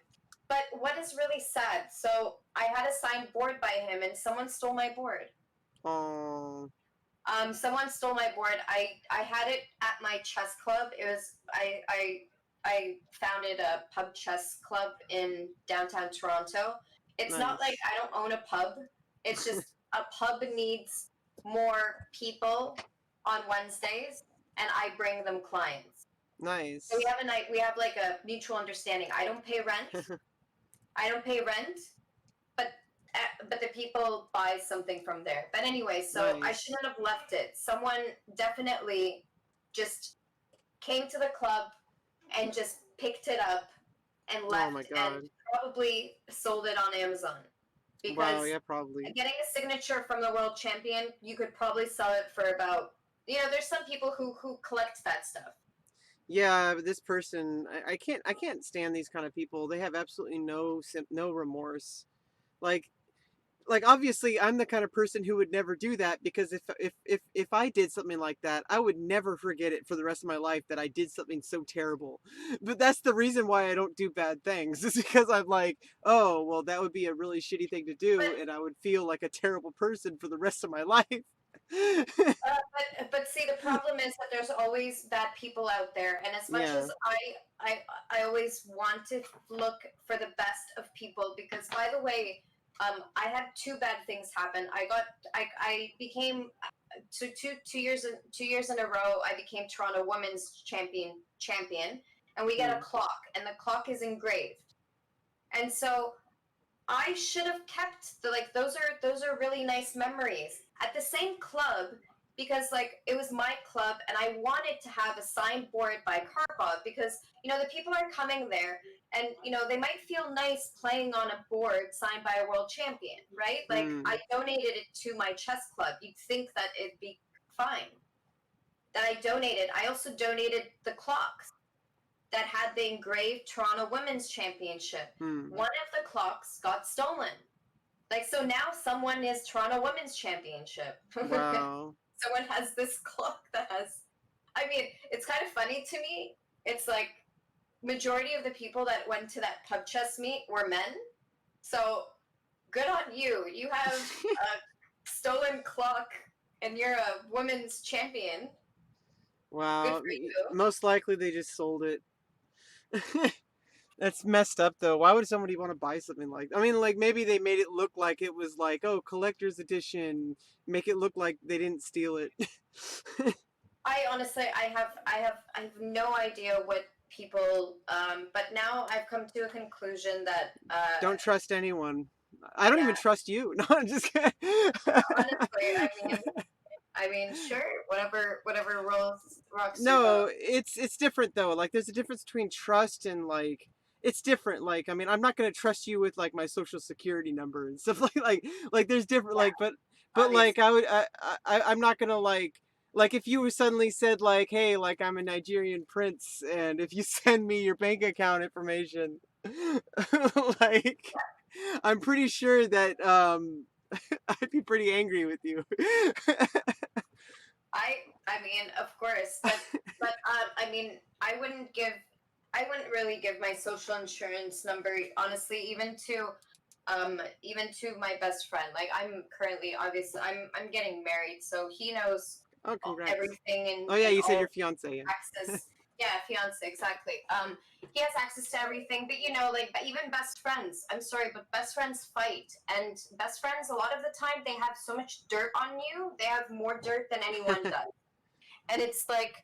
S2: But what is really sad? So I had a signed board by him, and someone stole my board.
S1: Oh,
S2: Someone stole my board. I had it at my chess club. It was I founded a pub chess club in downtown Toronto. It's not like
S1: nice.
S2: I don't own a pub. It's just a pub needs more people on Wednesdays, and I bring them clients. So we
S1: Nice.
S2: have a night. We have like a mutual understanding. I don't pay rent. I don't pay rent, but but the people buy something from there. But anyway, so I
S1: Nice.
S2: shouldn't have left it. Someone definitely just came to the club and just picked it up and
S1: Oh my
S2: left and
S1: god.
S2: probably sold it on Amazon
S1: Wow,
S2: because
S1: yeah, probably.
S2: getting a signature from the world champion, you could probably sell it for about, there's some people who collect that stuff.
S1: Yeah, but this person, I can't stand these kind of people. They have absolutely no remorse. Like obviously I'm the kind of person who would never do that, because if I did something like that, I would never forget it for the rest of my life that I did something so terrible. But that's the reason why I don't do bad things, is because I'm like, oh well, that would be a really shitty thing to
S2: But
S1: do, and I would feel like a terrible person for the rest of my life.
S2: but see, the problem is that there's always bad people out there, and as much
S1: Yeah.
S2: as I I always want to look for the best of people, because by the way, I had two bad things happen. I became 2 years in a row. I became Toronto Women's champion, and we get a
S1: Mm,
S2: clock, and the clock is engraved, and so I should have kept those are really nice memories at the same club, because like it was my club and I wanted to have a signed board by Karpov, because the people are coming there, and they might feel nice playing on a board signed by a world champion, right? Like I
S1: mm,
S2: donated it to my chess club. You'd think that it'd be fine that I donated. I also donated the clocks that had the engraved Toronto Women's Championship.
S1: mm.
S2: One of the clocks got stolen. Like, so now someone is Toronto Women's Championship.
S1: Wow.
S2: Someone has this clock that has, I mean, it's kind of funny to me. It's like majority of the people that went to that pub chess meet were men. So good on you. You have a stolen clock and you're a women's champion. Good
S1: Wow.
S2: for you.
S1: Most likely they just sold it. That's messed up though. Why would somebody want to buy something like that? I mean, like maybe they made it look like it was like, oh, collector's edition, make it look like they didn't steal it.
S2: I honestly, I have no idea what people. But now I've come to a conclusion that,
S1: Don't trust anyone. I don't even
S2: yeah,
S1: trust you. No, I'm just kidding.
S2: honestly, I mean, sure, whatever rocks your boat.
S1: No, it's different though. Like there's a difference between trust and like it's different. Like I mean, I'm not gonna trust you with like my social security number and stuff like there's different
S2: Yeah,
S1: like but like
S2: obviously.
S1: I'm not gonna like if you suddenly said like, hey, like I'm a Nigerian prince, and if you send me your bank account information, like I'm pretty sure that I'd be pretty angry with you.
S2: I mean, of course, but I mean, I wouldn't really give my social insurance number, honestly, even to my best friend. Like I'm currently, obviously, I'm getting married, so he knows
S1: Oh, congrats.
S2: everything
S1: Oh yeah,
S2: and
S1: you said
S2: all
S1: your fiance, yeah.
S2: access. Yeah, fiance, exactly. He has access to everything, but like even best friends. I'm sorry, but best friends fight, and best friends a lot of the time they have so much dirt on you. They have more dirt than anyone does, and it's like.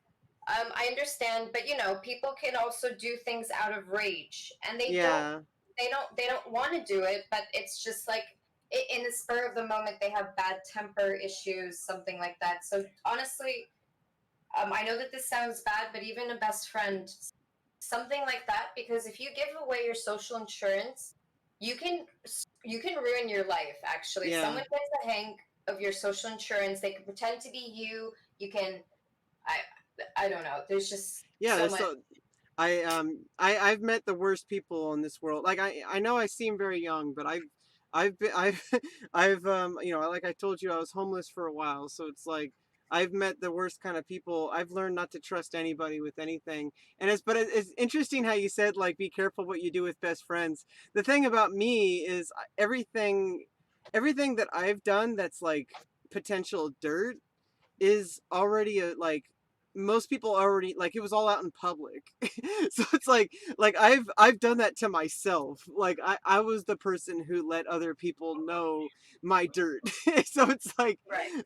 S2: I understand, but people can also do things out of rage, and they don't
S1: Yeah.
S2: they don't want to do it, but it's just like in the spur of the moment they have bad temper issues, something like that. So honestly, I know that this sounds bad, but even a best friend, something like that, because if you give away your social insurance, you can you can ruin your life. Actually,
S1: Yeah.
S2: someone gets a hang of your social insurance, they can pretend to be you. You can, I I don't know. There's just
S1: Yeah,
S2: so
S1: there's
S2: much.
S1: I've met the worst people in this world. Like I know I seem very young, but I've been I've I've you know, like I told you, I was homeless for a while, so it's like I've met the worst kind of people. I've learned not to trust anybody with anything. And it's interesting how you said like be careful what you do with best friends. The thing about me is everything that I've done that's like potential dirt is already a like most people already like it was all out in public. So it's like I've done that to myself. Like I was the person who let other people know my dirt. So it's like
S2: Right.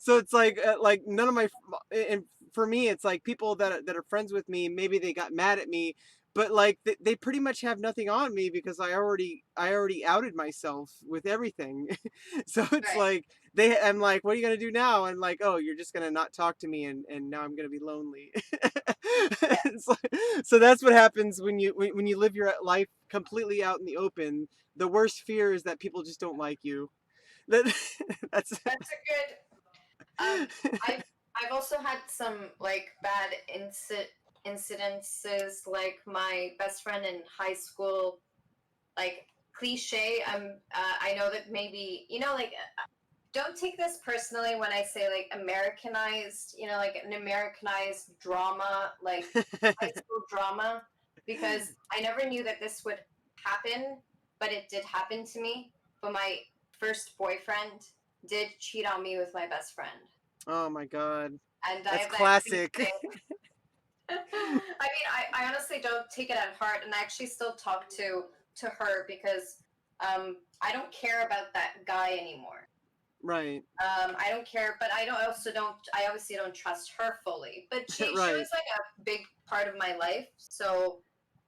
S1: like none of my and for me it's like people that are friends with me, maybe they got mad at me, but like they pretty much have nothing on me because I already outed myself with everything. So it's
S2: Right.
S1: like I'm like, what are you gonna do now? And like, oh, you're just gonna not talk to me, and now I'm gonna be lonely.
S2: Yeah.
S1: So that's what happens when you live your life completely out in the open. The worst fear is that people just don't like you. That that's
S2: That's a good. I've also had some like bad incidences. Like my best friend in high school, like cliche. I know that maybe like don't take this personally when I say like Americanized, like an Americanized drama, like high school drama, because I never knew that this would happen, but it did happen to me. But my first boyfriend did cheat on me with my best friend.
S1: oh my god,
S2: And I
S1: that's
S2: have that cliche.
S1: classic.
S2: I mean, I honestly don't take it at heart, and I actually still talk to her because I don't care about that guy anymore.
S1: Right.
S2: I don't care, but I don't also don't. I obviously don't trust her fully. But she was
S1: Right.
S2: like a big part of my life. So,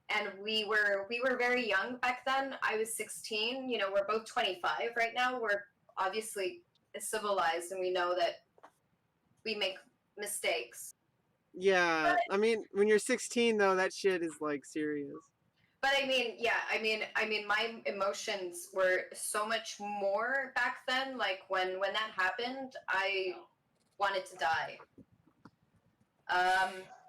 S2: and we were very young back then. I was 16. We're both 25 right now. We're obviously civilized, and we know that we make mistakes.
S1: Yeah,
S2: But
S1: I mean, when you're 16 though, that shit is like serious.
S2: I mean, yeah, I mean, my emotions were so much more back then. Like when that happened, I wanted to die.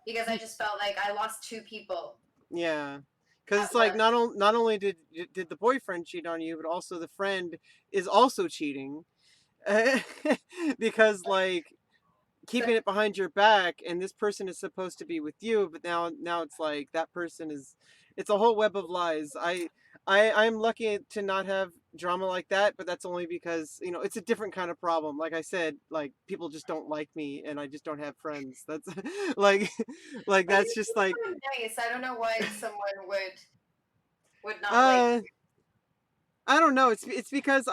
S2: Because I just felt like I lost two people
S1: Yeah, because
S2: at
S1: it's like
S2: once.
S1: not only did the boyfriend cheat on you, but also the friend is also cheating, because like
S2: So
S1: keeping it behind your back, and this person is supposed to be with you, but now it's like that person is. It's a whole web of lies. I'm lucky to not have drama like that, but that's only because it's a different kind of problem. Like I said, like people just don't like me, and I just don't have friends. That's like like
S2: but
S1: that's
S2: you
S1: just
S2: seem
S1: like
S2: so nice. I don't know why someone would not like
S1: uh I don't know. It's because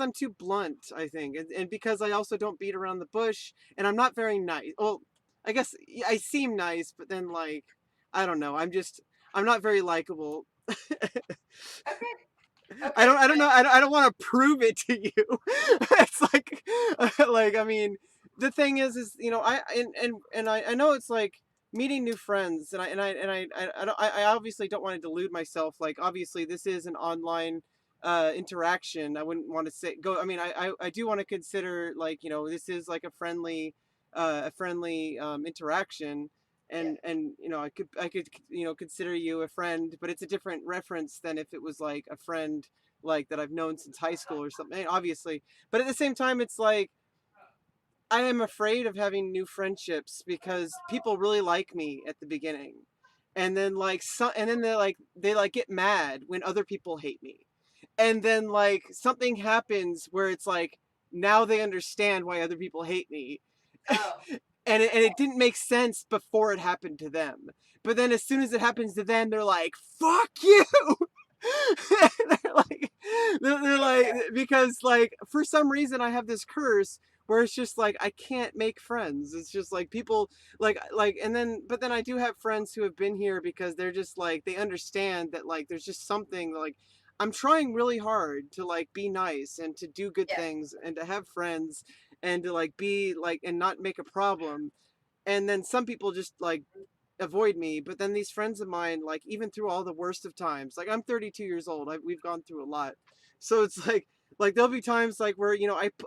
S1: I'm too blunt, I think, and because I also don't beat around the bush, and I'm not very nice. Well, I guess I seem nice, but then like I don't know. I'm not very likable.
S2: you. Okay,
S1: I
S2: okay,
S1: don't I don't
S2: but
S1: know. I don't want to prove it to you. It's like like I mean, the thing is I and I know it's like meeting new friends, I obviously don't want to delude myself. Like obviously this is an online interaction. I wouldn't want to say go. I mean, I do want to consider like this is like a friendly interaction,
S2: yeah,
S1: and I could consider you a friend, but it's a different reference than if it was like a friend like that I've known since high school or something, obviously. But at the same time, it's like I am afraid of having new friendships because people really like me at the beginning, and then and then they get mad when other people hate me, and then like something happens where it's like now they understand why other people hate me,
S2: oh,
S1: and it didn't make sense before it happened to them. But then as soon as it happens to them, they're like, "Fuck you!" they're like, they're like,
S2: okay,
S1: because like for some reason I have this curse where it's just like I can't make friends. It's just like people and then but then I do have friends who have been here because they're just like they understand that like there's just something like I'm trying really hard to like be nice and to do good
S2: yeah,
S1: things and to have friends and to like be like and not make a problem. And then some people just like avoid me, but then these friends of mine, like even through all the worst of times, like I'm 32 years old, we've gone through a lot, so it's like Like there'll be times like where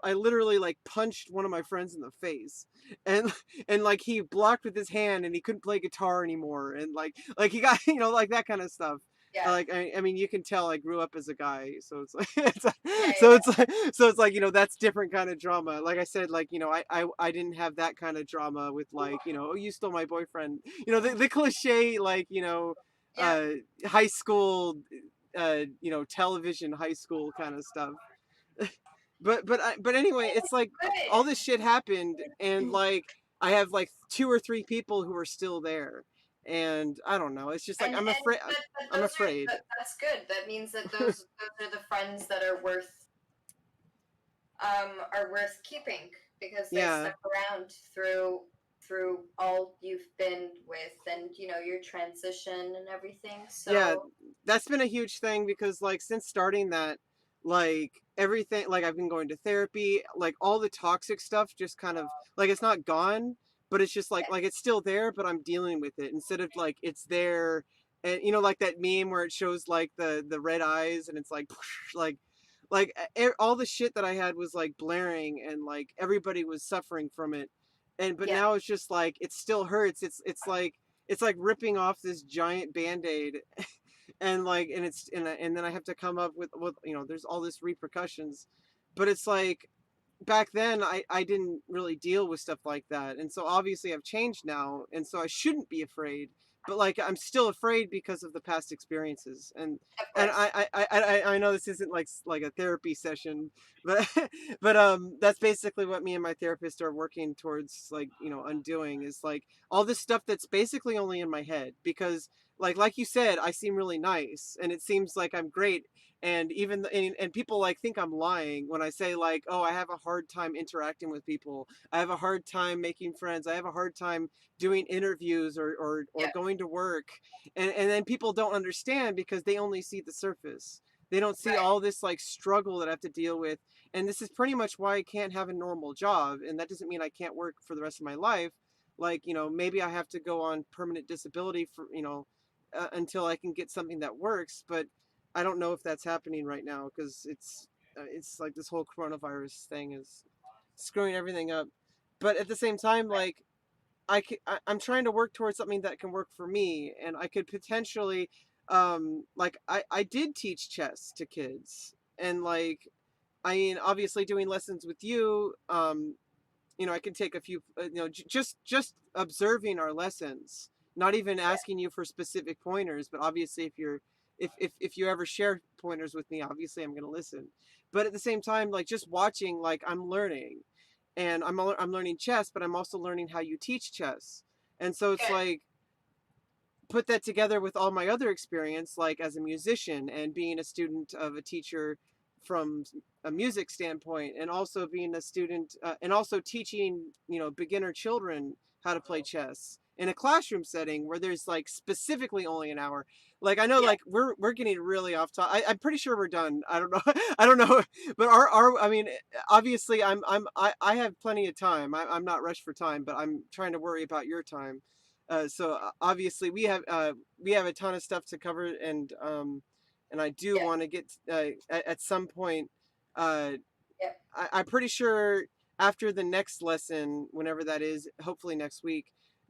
S1: I literally like punched one of my friends in the face, and and like he blocked with his hand and he couldn't play guitar anymore, and like he got like that kind of stuff.
S2: Yeah.
S1: I mean you can tell I grew up as a guy, so it's like
S2: Yeah.
S1: so
S2: Yeah.
S1: it's like that's different kind of drama. Like I said, like I didn't have that kind of drama with like oh, you stole my boyfriend, the cliche like
S2: Yeah.
S1: uh high school television high school kind of stuff. But anyway, it's like all this shit happened, and
S2: Good.
S1: like I have like two or three people who are still there, and I don't know. It's just like I'm afraid.
S2: But
S1: I'm
S2: those are
S1: afraid.
S2: that's good. That means that those are the friends that are worth keeping because they
S1: Yeah,
S2: stuck around through all you've been with and your transition and everything.
S1: yeah,
S2: So
S1: that's been a huge thing because like since starting that, like everything, like I've been going to therapy, like all the toxic stuff just kind of like it's not gone, but it's just
S2: yeah,
S1: like it's still there, but I'm dealing with it instead of like it's there. And like that meme where it shows like the red eyes and it's like like all the shit that I had was like blaring and like everybody was suffering from it. And but
S2: yeah,
S1: now it's just like it still hurts. It's like ripping off this giant band-aid and like and then I have to come up with there's all this repercussions, but it's like back then I didn't really deal with stuff like that, and so obviously I've changed now, and so I shouldn't be afraid, but like I'm still afraid because of the past experiences.
S2: of
S1: And
S2: course.
S1: I know this isn't like a therapy session, but but that's basically what me and my therapist are working towards, like undoing, is like all this stuff that's basically only in my head, because like you said, I seem really nice and it seems like I'm great, and and people like think I'm lying when I say like, oh, I have a hard time interacting with people, I have a hard time making friends, I have a hard time doing interviews or
S2: Yeah,
S1: going to work, and then people don't understand because they only see the surface, they don't see
S2: right.
S1: all this like struggle that I have to deal with. And this is pretty much why I can't have a normal job, and that doesn't mean I can't work for the rest of my life. Like maybe I have to go on permanent disability for until I can get something that works, but I don't know if that's happening right now because it's like this whole coronavirus thing is screwing everything up. But at the same time, like I'm trying to work towards something that can work for me, and I could potentially, like I did teach chess to kids, and like I mean, obviously doing lessons with you, I can take a few, just observing our lessons, not even
S2: Yeah,
S1: asking you for specific pointers, but obviously if you ever share pointers with me, obviously I'm going to listen. But at the same time, like just watching, like I'm learning, and I'm learning chess, but I'm also learning how you teach chess. And so it's
S2: good,
S1: like put that together with all my other experience, like as a musician and being a student of a teacher from a music standpoint, and also being a student and also teaching beginner children how to play chess in a classroom setting where there's like specifically only an hour. Like I know,
S2: yeah,
S1: like we're getting really off top. I'm pretty sure we're done. I don't know. I don't know, but our I mean, obviously I have plenty of time. I'm not rushed for time, but I'm trying to worry about your time. So obviously we have a ton of stuff to cover, and I do
S2: yeah,
S1: want to get at some point. Uh,
S2: yeah.
S1: I'm pretty sure after the next lesson, whenever that is, hopefully next week,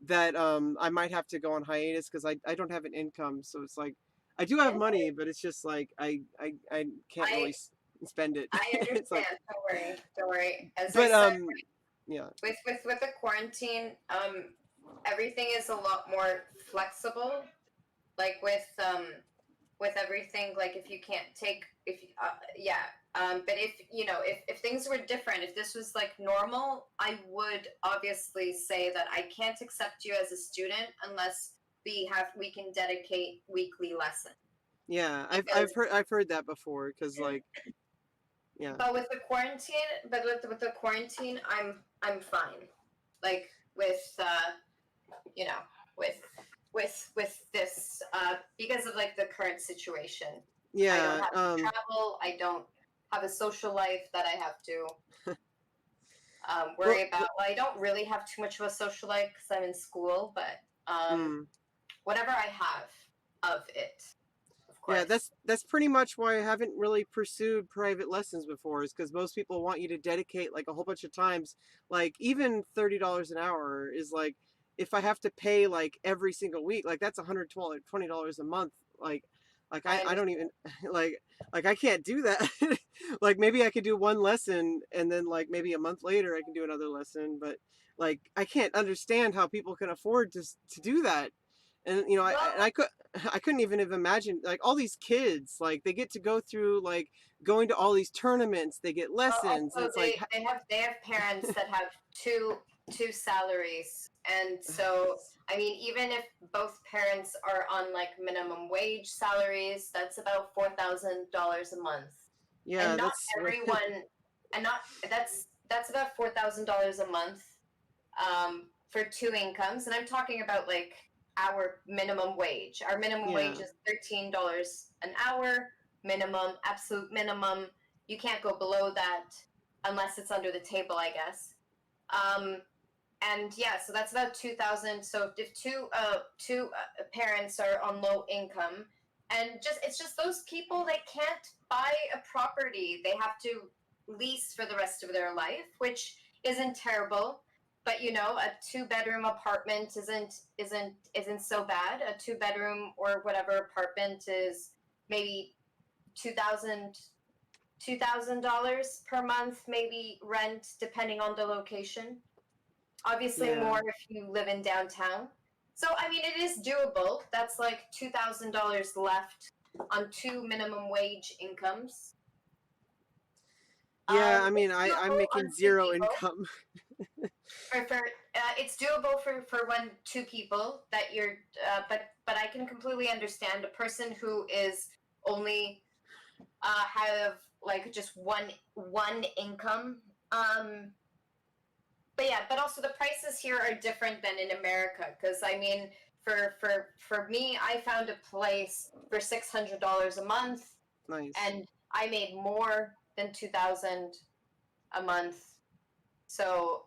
S1: that I might have to go on hiatus because I don't have an income. So it's like I do have
S2: And
S1: money, but it's just like I can't really
S2: I
S1: spend it.
S2: I
S1: It's like,
S2: understand. Don't worry. Don't worry. As I
S1: but
S2: said,
S1: yeah,
S2: with the quarantine, everything is a lot more flexible. Like with everything, like if you can't take if yeah. But if if things were different, if this was like normal, I would obviously say that I can't accept you as a student unless we can dedicate weekly lessons
S1: yeah,
S2: because
S1: I've heard that before because like yeah.
S2: but with the quarantine with the quarantine I'm fine like with you know with with this because of like the current situation. I don't
S1: Yeah,
S2: have to travel. I don't have a social life that I have to
S1: well,
S2: worry about. Well, I don't really have too much of a social life because I'm in school, but
S1: mm,
S2: whatever I have of it, of
S1: Yeah,
S2: course.
S1: that's pretty much why I haven't really pursued private lessons before, is because most people want you to dedicate like a whole bunch of times. Like even $30 an hour is like, if I have to pay like every single week, like that's $120 a month. Like
S2: I
S1: I don't
S2: understand.
S1: even like I can't do that. Like maybe I could do one lesson and then like maybe a month later I can do another lesson, but like I can't understand how people can afford to do that. And you know,
S2: Well,
S1: I couldn't even have imagined like all these kids, like they get to go through like going to all these tournaments, they get lessons, and
S2: also
S1: it's like
S2: they have parents that have two salaries, and so I mean, even if both parents are on like minimum wage salaries, that's about $4,000 a month, and
S1: yeah,
S2: not
S1: that's
S2: everyone, and not that's about $4,000 a month for two incomes, and I'm talking about like our minimum wage. Our minimum
S1: yeah,
S2: wage is $13 an hour, minimum, absolute minimum. You can't go below that unless it's under the table, I guess. Um, and yeah, so that's about 2,000. So if two parents are on low income, and just it's just those people that can't buy a property, they have to lease for the rest of their life, which isn't terrible. But you know, a two-bedroom apartment isn't so bad. A two-bedroom or whatever apartment is maybe 2,000 $2,000 per month, maybe rent, depending on the location. Obviously,
S1: yeah,
S2: more if you live in downtown. So, I mean, it is doable. That's like $2,000 left on two minimum wage incomes.
S1: yeah. I mean,
S2: It's
S1: I'm
S2: doable
S1: making
S2: on two
S1: zero
S2: people.
S1: income.
S2: It's doable for when two people that you're. But I can completely understand a person who is only have like just one income. But yeah, but also the prices here are different than in America, because I mean, for me, I found a place for $600 a month,
S1: Nice.
S2: and I made more than 2,000 a month. So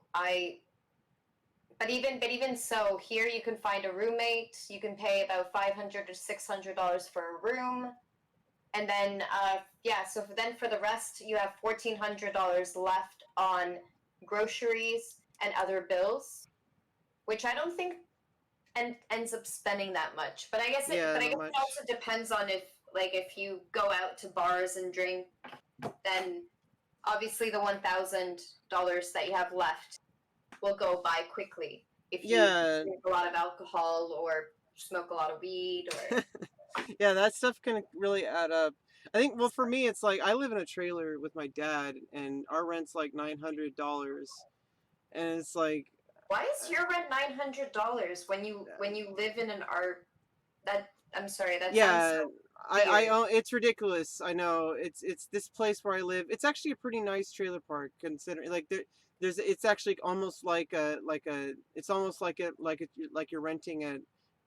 S2: but even so, here you can find a roommate. You can pay about $500 to $600 for a room, and then yeah. So then for the rest, you have $1,400 left on groceries and other bills, which I don't think ends up spending that much. But I guess it
S1: Yeah,
S2: but I
S1: not
S2: guess it
S1: much.
S2: also depends on if you go out to bars and drink, then obviously the $1,000 that you have left will go by quickly if you
S1: Yeah,
S2: drink a lot of alcohol or smoke a lot of weed or
S1: yeah, that stuff can really add up. I think, well, for me, it's like I live in a trailer with my dad, and our rent's like $900, and it's like,
S2: why is
S1: uh,
S2: your rent $900 when you live in an art that I'm sorry, that sounds so
S1: yeah, I
S2: weird.
S1: own, it's ridiculous. I know it's this place where I live. It's actually a pretty nice trailer park considering like there's it's actually almost like a it's almost like you're renting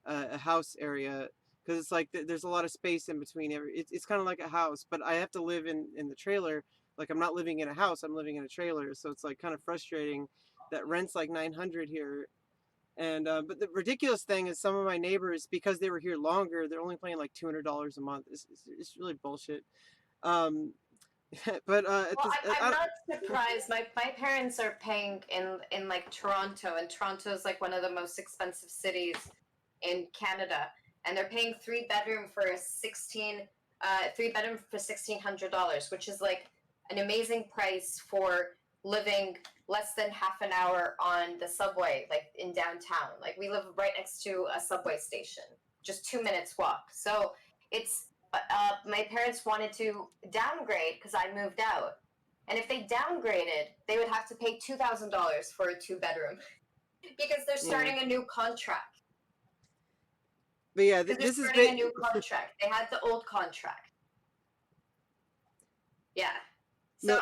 S1: a house area because it's like there's a lot of space in between every it's kind of like a house, but I have to live in the trailer. Like I'm not living in a house, I'm living in a trailer, so it's like kind of frustrating that rent's like 900 here. And but the ridiculous thing is, some of my neighbors, because they were here longer, they're only paying like $200 a month. It's really bullshit. Um, but at
S2: Well,
S1: this,
S2: I'm not surprised. My parents are paying in like Toronto, and Toronto is like one of the most expensive cities in Canada, and they're paying three bedroom for $1,600, which is like an amazing price for living less than half an hour on the subway, like in downtown. Like we live right next to a subway station, just 2 minutes walk. So it's my parents wanted to downgrade because I moved out. And if they downgraded, they would have to pay $2,000 for a two-bedroom because they're
S1: yeah,
S2: starting a new contract.
S1: but yeah,
S2: Because they're
S1: this is
S2: starting
S1: bit.
S2: a new contract. They had the old contract. Yeah. So
S1: No,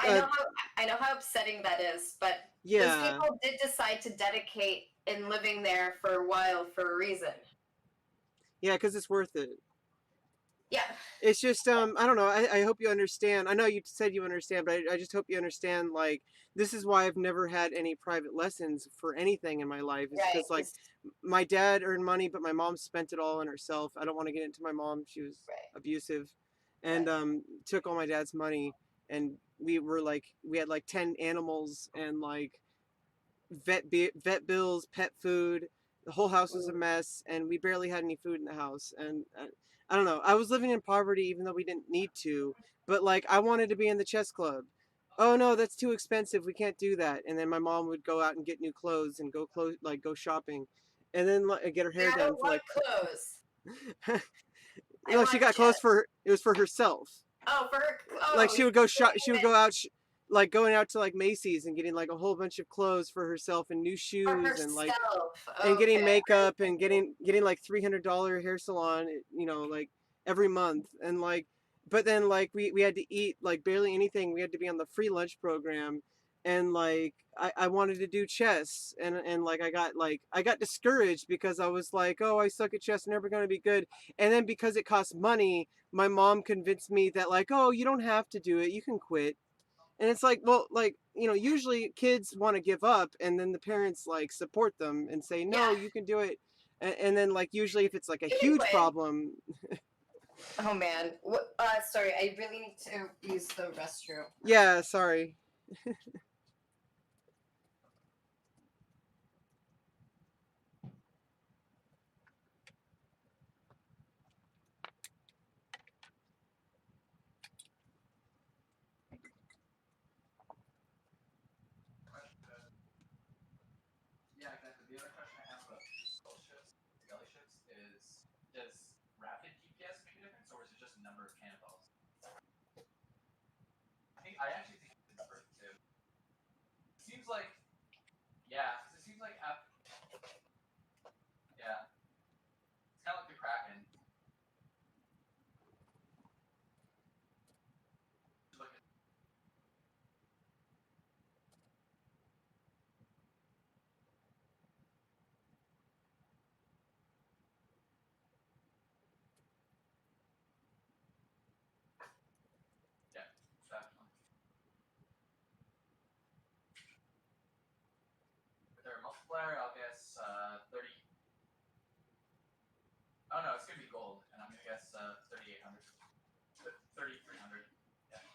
S2: I know how upsetting that is, but those
S1: yeah,
S2: people did decide to dedicate in living there for a while for a reason.
S1: yeah, because it's worth it.
S2: Yeah.
S1: It's just I don't know. I hope you understand. I know you said you understand, but I just hope you understand. Like, this is why I've never had any private lessons for anything in my life. Is
S2: Right.
S1: because like my dad earned money, but my mom spent it all on herself. I don't want to get into my mom. She was
S2: Right.
S1: abusive, and
S2: Right.
S1: took all my dad's money. And we had like 10 animals and like vet bills, pet food. The whole house was a
S2: Mm.
S1: mess, and we barely had any food in the house. And I don't know. I was living in poverty, even though we didn't need to. But like, I wanted to be in the chess club. Oh no, that's too expensive. We can't do that. And then my mom would go out and get new clothes and go shopping, and then like, get her hair
S2: Yeah, I
S1: done
S2: don't
S1: for
S2: want
S1: like.
S2: clothes. I
S1: No, she
S2: want
S1: got clothes
S2: chess.
S1: for it was for herself.
S2: Oh, for her.
S1: Like
S2: Oh,
S1: she
S2: you
S1: would go
S2: gave
S1: shop. She would
S2: it
S1: go out. Like going out to like Macy's and getting like a whole bunch of clothes for herself and new
S2: for
S1: shoes and like
S2: herself.
S1: and getting
S2: Okay.
S1: makeup and getting like $300 hair salon, like every month. And like, but then like we had to eat like barely anything. We had to be on the free lunch program. And like I wanted to do chess, and like I got discouraged because I was like, oh, I suck at chess, never gonna be good. And then because it cost money, my mom convinced me that like, oh, you don't have to do it, you can quit. And it's like, well, like, usually kids want to give up, and then the parents like support them and say, no,
S2: Yeah,
S1: you can do it. And then like usually if it's like a
S2: you can
S1: huge
S2: quit.
S1: problem.
S2: Oh man. What? Sorry. I really need to use the restroom.
S1: Yeah, sorry.
S3: Yeah, exactly. The other question I have about skelly ships is, does rapid DPS make a difference, or is it just a number of cannonballs? I actually think it's a number too. It seems like, yeah, because it seems like, yeah, it's kind of like the Kraken. Look at, yeah, definitely. With their multiplier, I'll guess 30. Oh no, it's gonna be gold, and I'm gonna guess 3,800, 3,300. Yeah,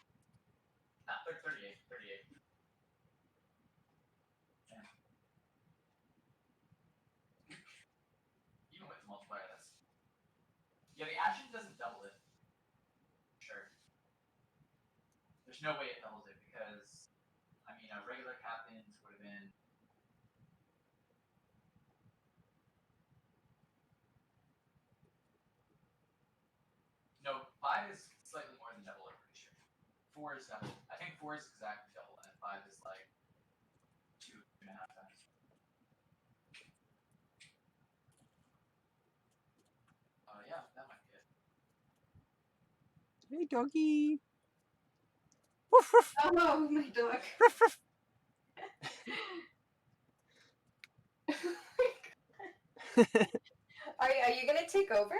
S3: not 38, 38. Yeah. Even with the multiplier, that's, yeah. The action doesn't double it. Sure. There's no way it doubles it because, I mean, a regular captain's would have been, no, 5 is slightly more than double, I'm pretty sure. 4 is double. I think 4 is exactly double, and 5 is like 2.5 times. Yeah, that might be it.
S1: Hey, doggy. Woof, woof,
S2: Oh no, my dog.
S1: woof, woof.
S2: Are you gonna take over?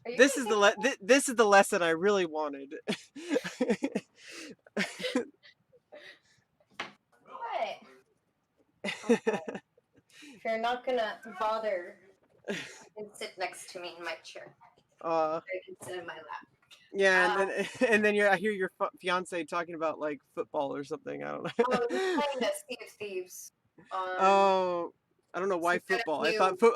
S2: Are you
S1: This
S2: gonna
S1: is
S2: take over?
S1: this is the lesson I really wanted.
S2: What? If you're not gonna bother, you can sit next to me in my chair.
S1: uh
S2: I can sit in my lap.
S1: yeah, and then and then I hear your fiance talking about like football or something. I don't
S2: Oh, he's
S1: know.
S2: playing the Sea of Thieves on
S1: Oh, I don't know why
S2: some sort of
S1: football. I thought
S2: new,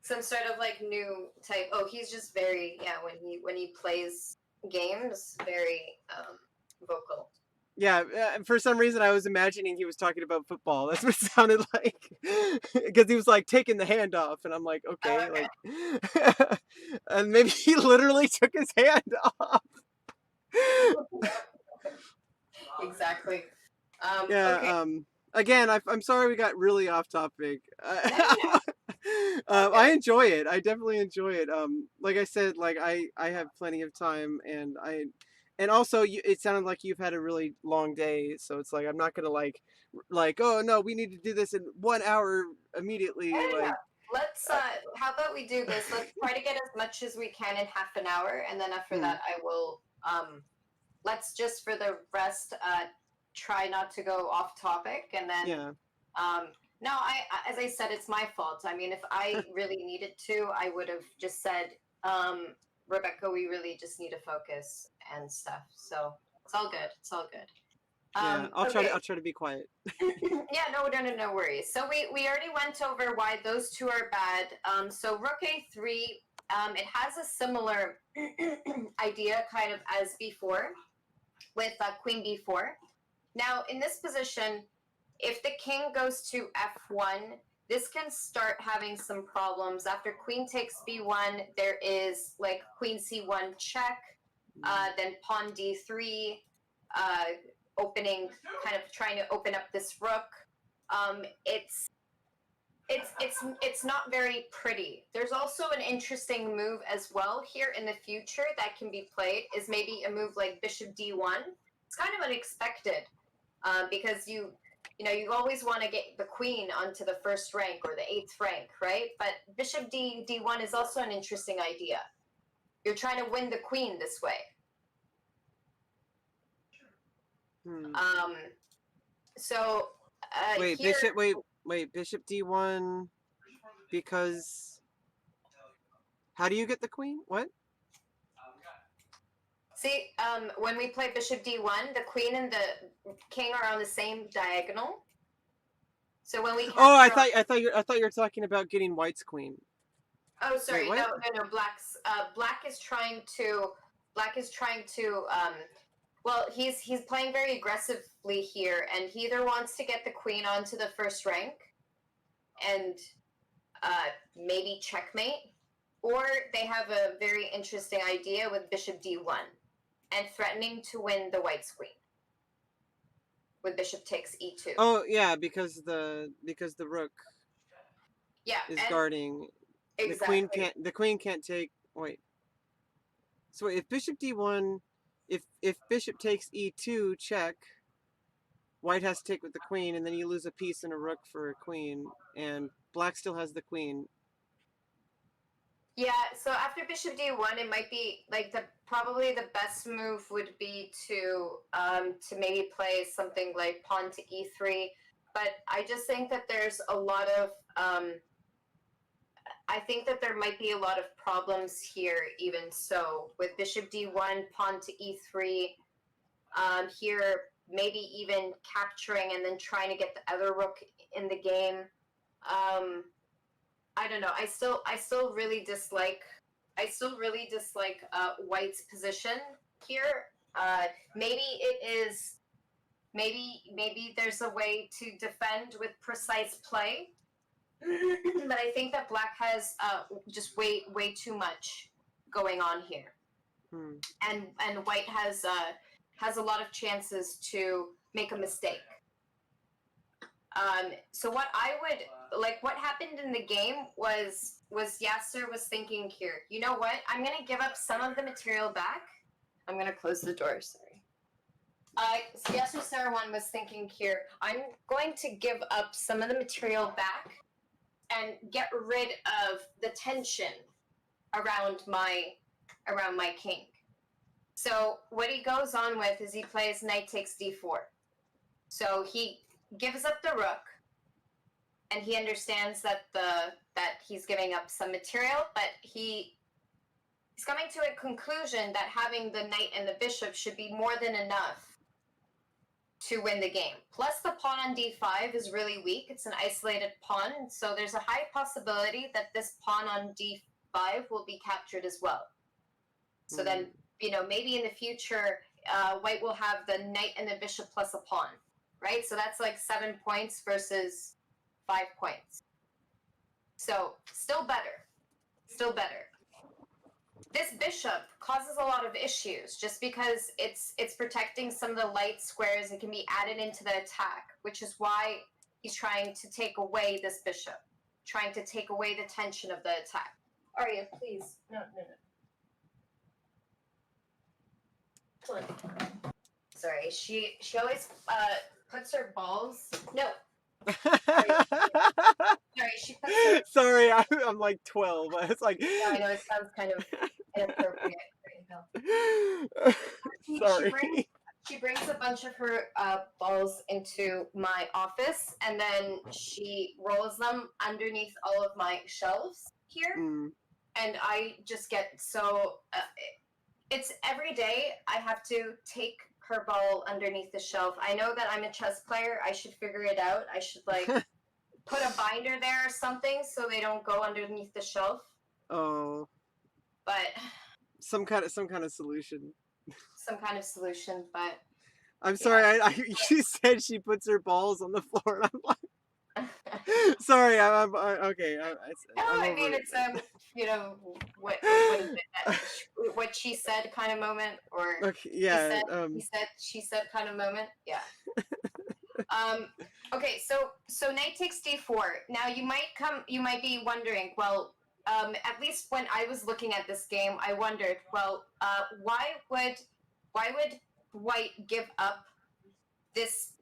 S2: some sort of like new type. Oh, he's just very, yeah. When he plays games, very vocal.
S1: Yeah, for some reason I was imagining he was talking about football. That's what it sounded like. Because he was like taking the hand off, and I'm like,
S2: Oh,
S1: okay,
S2: okay.
S1: like, and maybe he literally took his hand off.
S2: Exactly.
S1: Yeah.
S2: Okay.
S1: Again, I'm sorry we got really off topic.
S2: No, no, no. All
S1: I
S2: good.
S1: enjoy it. I definitely enjoy it. Like I said, like I have plenty of time, and also it sounded like you've had a really long day, so it's like I'm not gonna like oh no, we need to do this in 1 hour
S2: No,
S1: immediately.
S2: no, no.
S1: Like,
S2: let's how about we do this? Let's try to get as much as we can in half an hour, and then after
S1: Hmm.
S2: that I will let's just for the rest try not to go off topic, and then
S1: Yeah.
S2: no, as I said, it's my fault. I mean, if I really needed to, I would have just said, Rebecca, we really just need to focus and stuff. So it's all good. It's all good.
S1: Yeah. I'll
S2: Okay.
S1: try to be quiet.
S2: Yeah, no worries. So we already went over why those two are bad. So Rook A3, it has a similar idea kind of as before with Queen B4. Now in this position, if the king goes to F1, this can start having some problems. After queen takes B1, there is like queen C1 check, then pawn D3, opening, kind of trying to open up this rook. It's not very pretty. There's also an interesting move as well here in the future that can be played, is maybe a move like bishop D1. It's kind of unexpected because you always want to get the queen onto the first rank or the 8th rank, right? But bishop D1 is also an interesting idea. You're trying to win the queen this way.
S1: Hmm.
S2: So
S1: Wait,
S2: here,
S1: bishop D1 because how do you get the queen? What?
S2: see, when we play bishop D1, the queen and the king are on the same diagonal. So when we
S1: Oh, I thought you were talking about getting white's queen.
S2: Oh, sorry.
S1: Wait,
S2: No. Black is trying to. Well, he's playing very aggressively here, and he either wants to get the queen onto the first rank, and maybe checkmate, or they have a very interesting idea with bishop D1, and threatening to win the white's queen with bishop takes E2.
S1: Oh yeah, because the rook
S2: Yeah,
S1: is
S2: and
S1: guarding.
S2: exactly.
S1: The queen can't take. Wait. So if bishop D1, if bishop takes E2 check, white has to take with the queen, and then you lose a piece and a rook for a queen, and black still has the queen.
S2: Yeah, so after bishop d1, it might be like probably the best move would be to maybe play something like pawn to e3. But I just think that there's a lot of I think that there might be a lot of problems here, even so, with bishop d1, pawn to e3. Here, maybe even capturing and then trying to get the other rook in the game. I don't know. I still really dislike White's position here. Maybe it is. Maybe there's a way to defend with precise play, but I think that Black has just way too much going on here,
S1: Hmm.
S2: and White has a lot of chances to make a mistake. So what I would like, what happened in the game was Yasser was thinking here, you know what? I'm gonna give up some of the material back. I'm gonna close the door. Sorry. So Yasser Sarawan was thinking here, I'm going to give up some of the material back and get rid of the tension around my king. So what he goes on with is he plays knight takes d4. So he gives up the rook, and he understands that he's giving up some material, but he's coming to a conclusion that having the knight and the bishop should be more than enough to win the game. Plus, the pawn on d5 is really weak. It's an isolated pawn, so there's a high possibility that this pawn on d5 will be captured as well. So then, maybe in the future, White will have the knight and the bishop plus a pawn, right? So that's like 7 points versus 5 points. So still better. This bishop causes a lot of issues just because it's protecting some of the light squares and can be added into the attack, which is why he's trying to take away this bishop, trying to take away the tension of the attack. Arya, please. No. Sorry, she always puts her balls. No. Sorry, she puts her.
S1: Sorry, I'm like 12. It's like.
S2: Yeah, I know it sounds kind of inappropriate. She brings
S1: Sorry.
S2: she brings a bunch of her balls into my office, and then she rolls them underneath all of my shelves here,
S1: Mm.
S2: and I just get so. It's every day I have to take her ball underneath the shelf. I know that I'm a chess player. I should figure it out. I should like put a binder there or something so they don't go underneath the shelf.
S1: Oh,
S2: But
S1: some kind of solution.
S2: some kind of solution. But
S1: I'm
S2: yeah.
S1: sorry. You said she puts her balls on the floor, and I'm like, sorry. Okay.
S2: No,
S1: I'm
S2: I
S1: over
S2: mean
S1: it.
S2: it's you know what is it? What she said kind of moment, or
S1: Okay. Yeah.
S2: she said kind of moment. Yeah. Um. Okay. So knight takes d4. Now you might be wondering. Well, at least when I was looking at this game, I wondered. Well, why would White give up this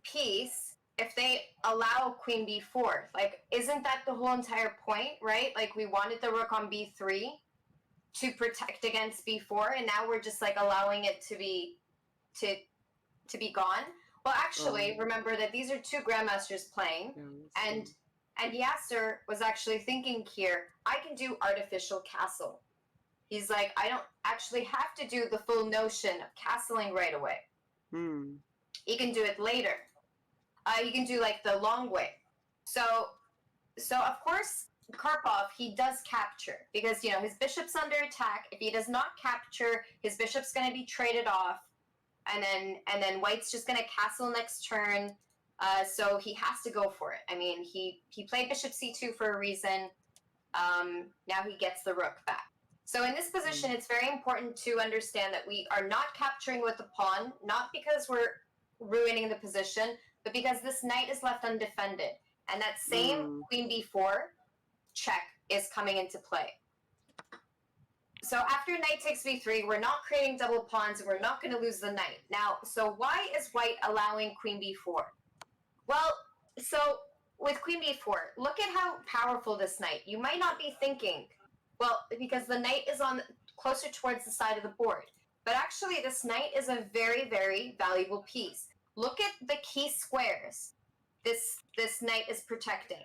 S2: piece if they allow queen b4? Like, isn't that the whole entire point, right? Like, we wanted the rook on b3 to protect against b4, and now we're just like allowing it to be gone. Well, actually, remember that these are two grandmasters playing, and Yasser was actually thinking here, I can do artificial castle. He's like, I don't actually have to do the full notion of castling right away. You can do it later. You can do like the long way. So of course Karpov, he does capture because his bishop's under attack. If he does not capture, his bishop's going to be traded off, and then White's just going to castle next turn. So he has to go for it. I mean, he played bishop c2 for a reason. Now he gets the rook back. So in this position, it's very important to understand that we are not capturing with the pawn, not because we're ruining the position, but because this knight is left undefended. And that same queen b4 check is coming into play. So after knight takes b3, we're not creating double pawns, and we're not going to lose the knight. Now, so why is White allowing queen b4? Well, so with queen b4, look at how powerful this knight. You might not be thinking, well, because the knight is on closer towards the side of the board. But actually, this knight is a very, very valuable piece. Look at the key squares this knight is protecting.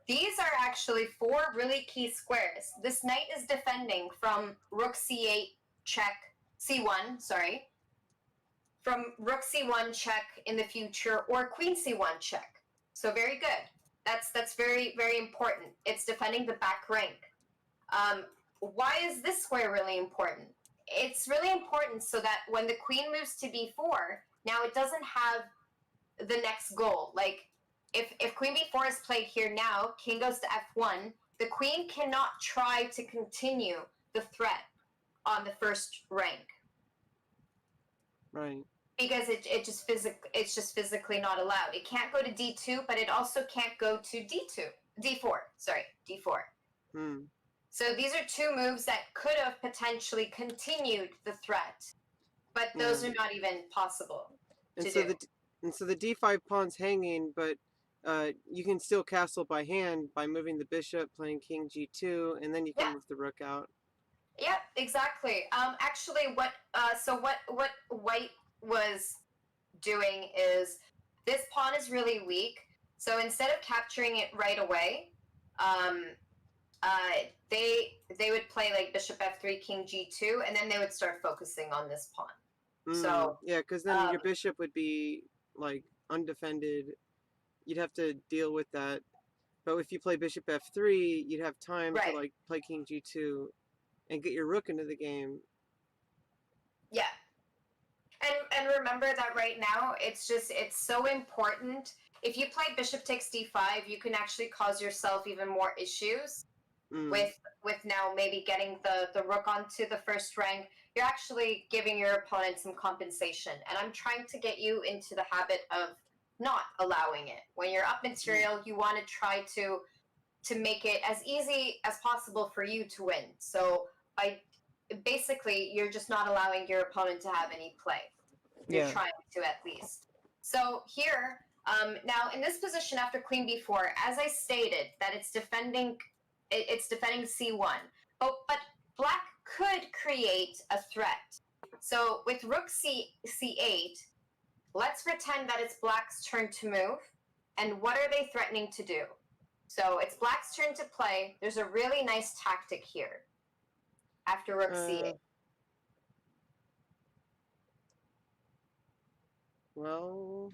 S2: These are actually 4 really key squares. This knight is defending from rook c8 check, c1, sorry, from rook c1 check in the future, or queen c1 check. So very good. That's very, very important. It's defending the back rank. Why is this square really important? It's really important so that when the queen moves to b4, now it doesn't have the next goal. Like, if queen b4 is played here now, king goes to f1, the queen cannot try to continue the threat on the first rank.
S1: Right.
S2: Because it's just physically not allowed. It can't go to d2, but it also can't go to d4. Sorry, d4. So these are 2 moves that could have potentially continued the threat, but those are not even possible to do.
S1: So the d5 pawn's hanging, but you can still castle by hand by moving the bishop, playing king g2, and then you can move the rook out.
S2: Yep, exactly. Actually, what White was doing is, this pawn is really weak. So instead of capturing it right away, they would play like bishop f3, king g2, and then they would start focusing on this pawn. So
S1: yeah, because then your bishop would be like undefended. You'd have to deal with that. But if you play bishop f3, you'd have time to like play king g2 and get your rook into the game.
S2: Yeah. And remember that right now, it's so important. If you play bishop takes d5, you can actually cause yourself even more issues with now maybe getting the rook onto the first rank. You're actually giving your opponent some compensation. And I'm trying to get you into the habit of not allowing it. When you're up material, you want to try to make it as easy as possible for you to win. So basically, you're just not allowing your opponent to have any play. You're trying to, at least. So here, Now, in this position after queen b4, as I stated, that it's defending c1. But black could create a threat. So with rook c8, let's pretend that it's black's turn to move. And what are they threatening to do? So it's black's turn to play. There's a really nice tactic here after rook c8.
S1: Well,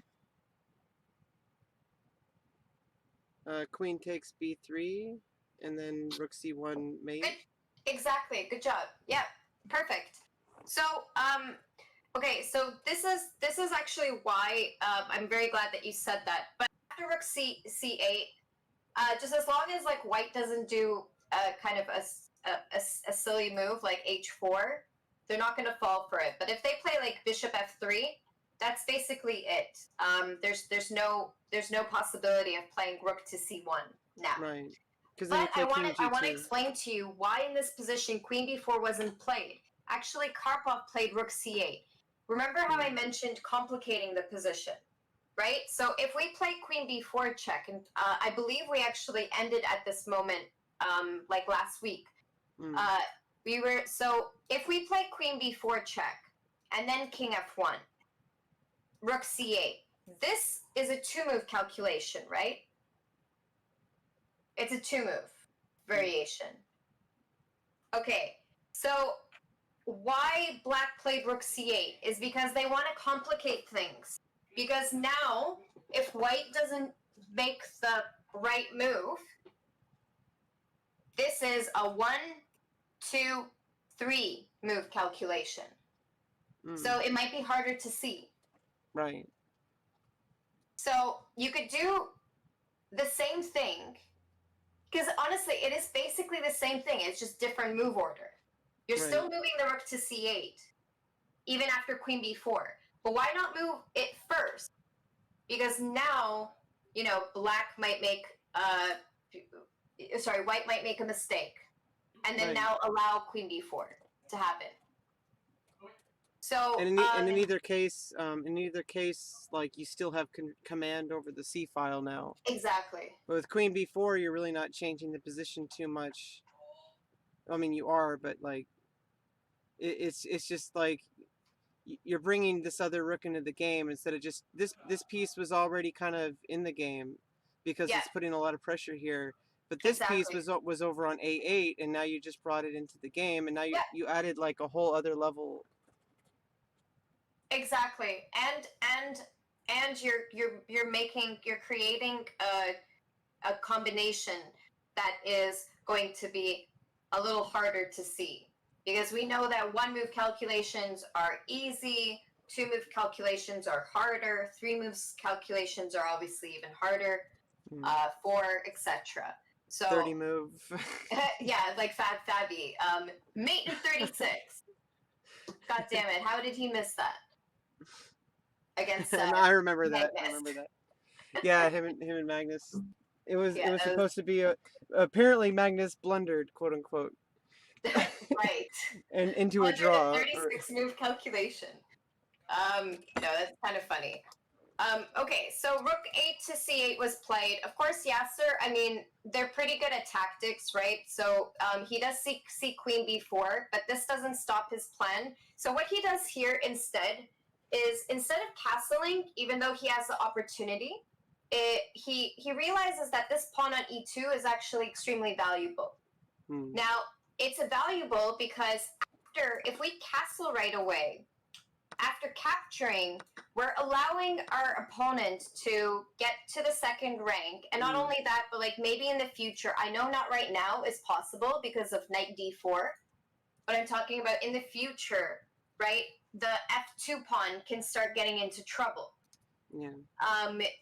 S1: queen takes b3, and then rook c1 mate.
S2: Exactly. Good job. Yeah. Perfect. So, okay. So this is actually why I'm very glad that you said that. But after rook c8, just as long as like white doesn't do kind of a silly move like h4, they're not going to fall for it. But if they play like bishop f3, that's basically it. There's no possibility of playing rook to c1 now.
S1: Right. Because then you
S2: But
S1: play king g2.
S2: I want to explain to you why in this position queen b4 wasn't played. Actually, Karpov played rook c8. Remember how I mentioned complicating the position, right? So if we play queen b4 check, and I believe we actually ended at this moment, like last week. So if we play queen b4 check, and then king f1, rook c8, this is a two-move calculation, right? It's a two-move variation. Okay, so why black played rook c8 is because they want to complicate things. Because now, if white doesn't make the right move, this is a 1, 2, 3 move calculation. So it might be harder to see.
S1: Right.
S2: So you could do the same thing, because honestly, it is basically the same thing. It's just different move order. You're still moving the rook to c8, even after queen b4. But why not move it first? Because now, you know, white might make a mistake, and then now allow queen b4 to happen. So
S1: and in either case, like you still have command over the c file now.
S2: Exactly.
S1: But with queen b4, you're really not changing the position too much. I mean, you are, but like, it's just like you're bringing this other rook into the game instead of just this piece was already kind of in the game because it's putting a lot of pressure here. But this piece was over on a8, and now you just brought it into the game, and now you added like a whole other level.
S2: Exactly, and you're creating a combination that is going to be a little harder to see, because we know that one move calculations are easy, two move calculations are harder, three moves calculations are obviously even harder, 4, etc. So
S1: 30 move.
S2: yeah, like Fabby, mate in 36. God damn it! How did he miss that? Against
S1: I remember that. Yeah, him and Magnus. It was supposed to be apparently Magnus blundered, quote unquote.
S2: Right.
S1: And into a draw.
S2: 36 move calculation. No, that's kind of funny. Okay, so rook 8 to c8 was played. Of course, Yasser, I mean, they're pretty good at tactics, right? So he does see queen b4, but this doesn't stop his plan. So what he does here instead is, instead of castling, even though he has the opportunity, he realizes that this pawn on e2 is actually extremely valuable. Now, it's valuable because if we castle right away, after capturing, we're allowing our opponent to get to the second rank. And not only that, but like maybe in the future, I know not right now is possible because of knight d4, but I'm talking about in the future, right? The f2 pawn can start getting into trouble.
S1: Yeah.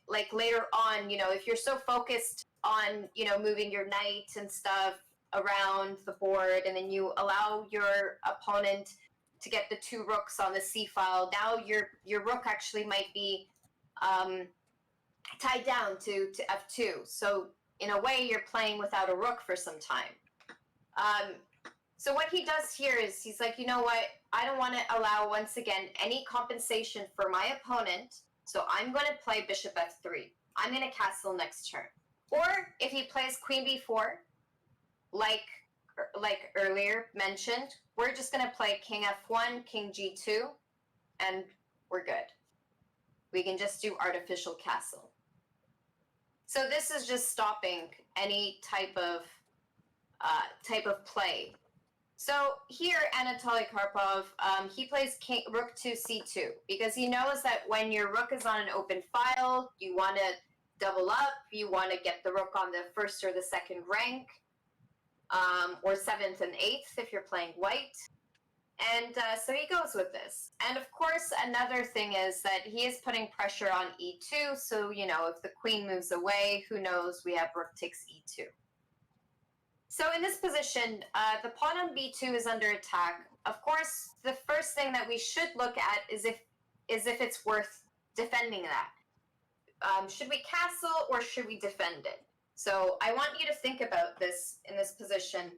S2: Like later on, you know, if you're so focused on, you know, moving your knight and stuff around the board, and then you allow your opponent to get the two rooks on the c file, now your rook actually might be tied down to f2. So in a way, you're playing without a rook for some time. So what he does here is he's like, you know what? I don't want to allow, once again, any compensation for my opponent. So I'm going to play bishop f3. I'm going to castle next turn. Or if he plays queen b4, like earlier mentioned, we're just going to play king f1, king g2, and we're good. We can just do artificial castle. So this is just stopping any type of play. So here, Anatoly Karpov, he plays rook to c2 because he knows that when your rook is on an open file, you want to double up, you want to get the rook on the first or the second rank, or seventh and eighth if you're playing white. And so he goes with this. And of course, another thing is that he is putting pressure on e2, so, you know, if the queen moves away, who knows, we have rook takes e2. So in this position, the pawn on b2 is under attack. Of course, the first thing that we should look at is if it's worth defending that. Should we castle or should we defend it? So I want you to think about this in this position.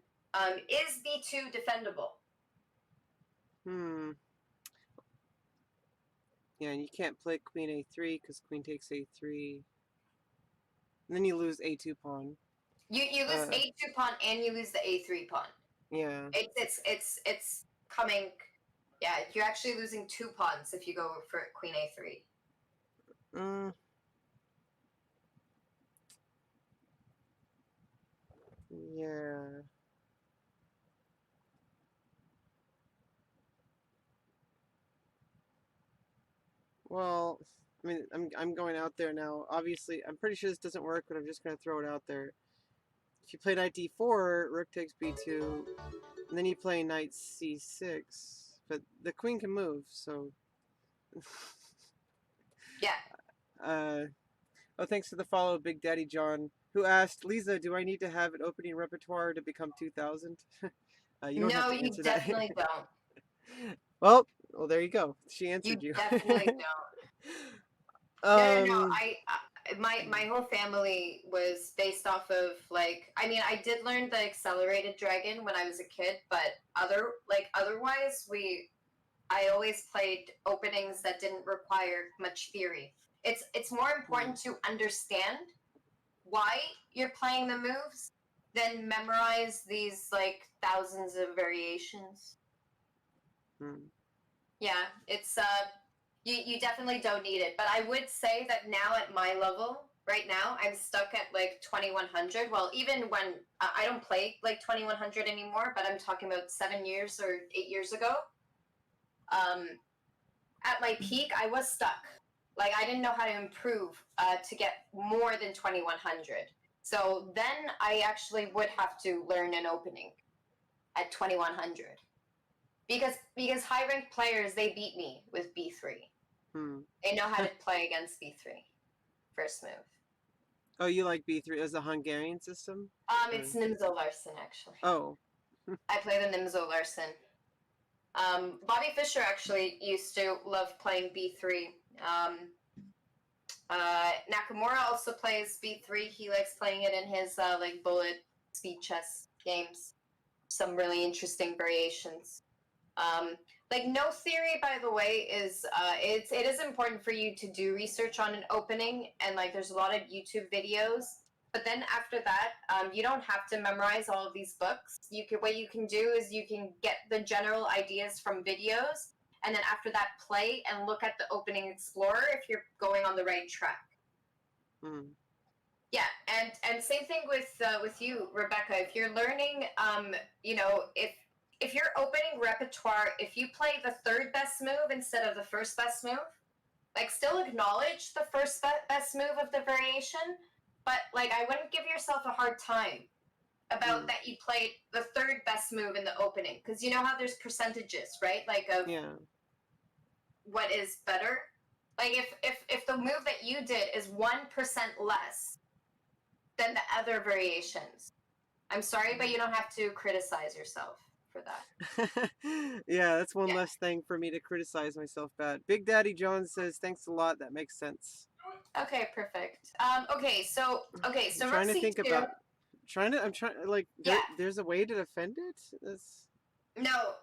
S2: Is b2 defendable?
S1: Yeah, and you can't play queen a3 because queen takes a3. And then you lose a2 pawn.
S2: You lose a2 pawn and you lose the a3 pawn.
S1: Yeah.
S2: It's coming. Yeah, you're actually losing 2 pawns if you go for queen a3.
S1: Yeah. Well, I mean, I'm going out there now. Obviously, I'm pretty sure this doesn't work, but I'm just going to throw it out there. If you play knight d4, rook takes b2, and then you play knight c6, but the queen can move, so...
S2: Yeah.
S1: Oh, thanks for the follow, Big Daddy John, who asked, Lisa, do I need to have an opening repertoire to become 2000? You don't have to answer that.
S2: No, you definitely don't.
S1: Well, there you go. She answered you.
S2: You definitely don't. No. My whole family was based off of, like, I mean, I did learn the accelerated dragon when I was a kid, but otherwise I always played openings that didn't require much theory. It's more important to understand why you're playing the moves than memorize these, like, thousands of variations. Yeah, it's you definitely don't need it. But I would say that now at my level, right now, I'm stuck at like 2100. Well, even when I don't play like 2100 anymore, but I'm talking about 7 years or 8 years ago. At my peak, I was stuck. Like, I didn't know how to improve to get more than 2100. So then I actually would have to learn an opening at 2100. Because high-ranked players, they beat me with b3. They know how to play against b3. First move.
S1: Oh, you like b3 as a Hungarian system?
S2: It's Nimzo Larsen, actually.
S1: Oh.
S2: I play the Nimzo Larsen. Bobby Fischer actually used to love playing b3. Nakamura also plays b3. He likes playing it in his like bullet speed chess games. Some really interesting variations. Like, no theory, by the way, is it is important for you to do research on an opening, and like there's a lot of YouTube videos. But then after that, you don't have to memorize all of these books. What you can do is you can get the general ideas from videos, and then after that, play and look at the opening explorer if you're going on the right track. Yeah, and same thing with you, Rebecca. If you're learning, you know, if your opening repertoire, if you play the third best move instead of the first best move, like, still acknowledge the first best move of the variation, but like, I wouldn't give yourself a hard time about that you played the third best move in the opening, because you know how there's percentages, right? Like, of what is better. Like, if the move that you did is 1% less than the other variations, I'm sorry, but you don't have to criticize yourself for that.
S1: Yeah, that's one less thing for me to criticize myself about. Big Daddy John says, thanks a lot, that makes sense.
S2: Okay, perfect. So
S1: I'm trying to
S2: Rook
S1: think
S2: C2,
S1: about I'm trying, like, there's a way to defend it?
S2: No,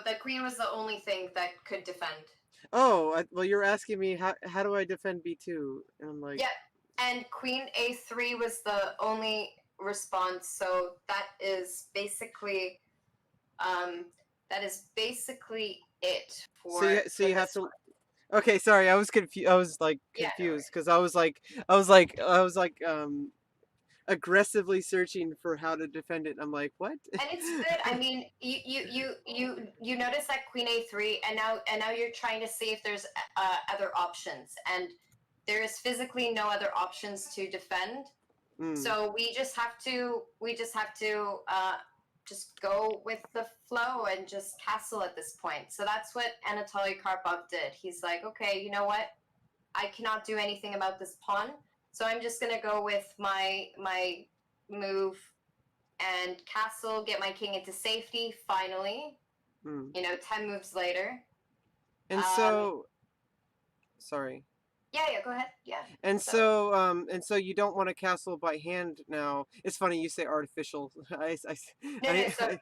S2: the queen was the only thing that could defend.
S1: well, you're asking me how do I defend b2, and I'm like,
S2: Yeah, and queen a3 was the only response. So um, that is basically it
S1: so
S2: for
S1: you have
S2: this
S1: to.
S2: one.
S1: Okay, sorry, I was confused. I was like
S2: Yeah, no
S1: confused
S2: worries.
S1: because I was like aggressively searching for how to defend it. I'm like, what?
S2: And it's good. I mean, you notice that queen a3, and now you're trying to see if there's other options, and there is physically no other options to defend.
S1: Mm,
S2: So we just have to just go with the flow and just castle at this point. So that's what Anatoly Karpov did. He's like, okay, you know what? I cannot do anything about this pawn, so I'm just gonna go with my move and castle, get my king into safety. Finally,
S1: mm.
S2: 10 moves later.
S1: And
S2: Um,
S1: so, sorry.
S2: yeah, yeah, go ahead. Yeah. So
S1: And so you don't want to castle by hand now. It's funny you say artificial.
S2: no, no.
S1: I,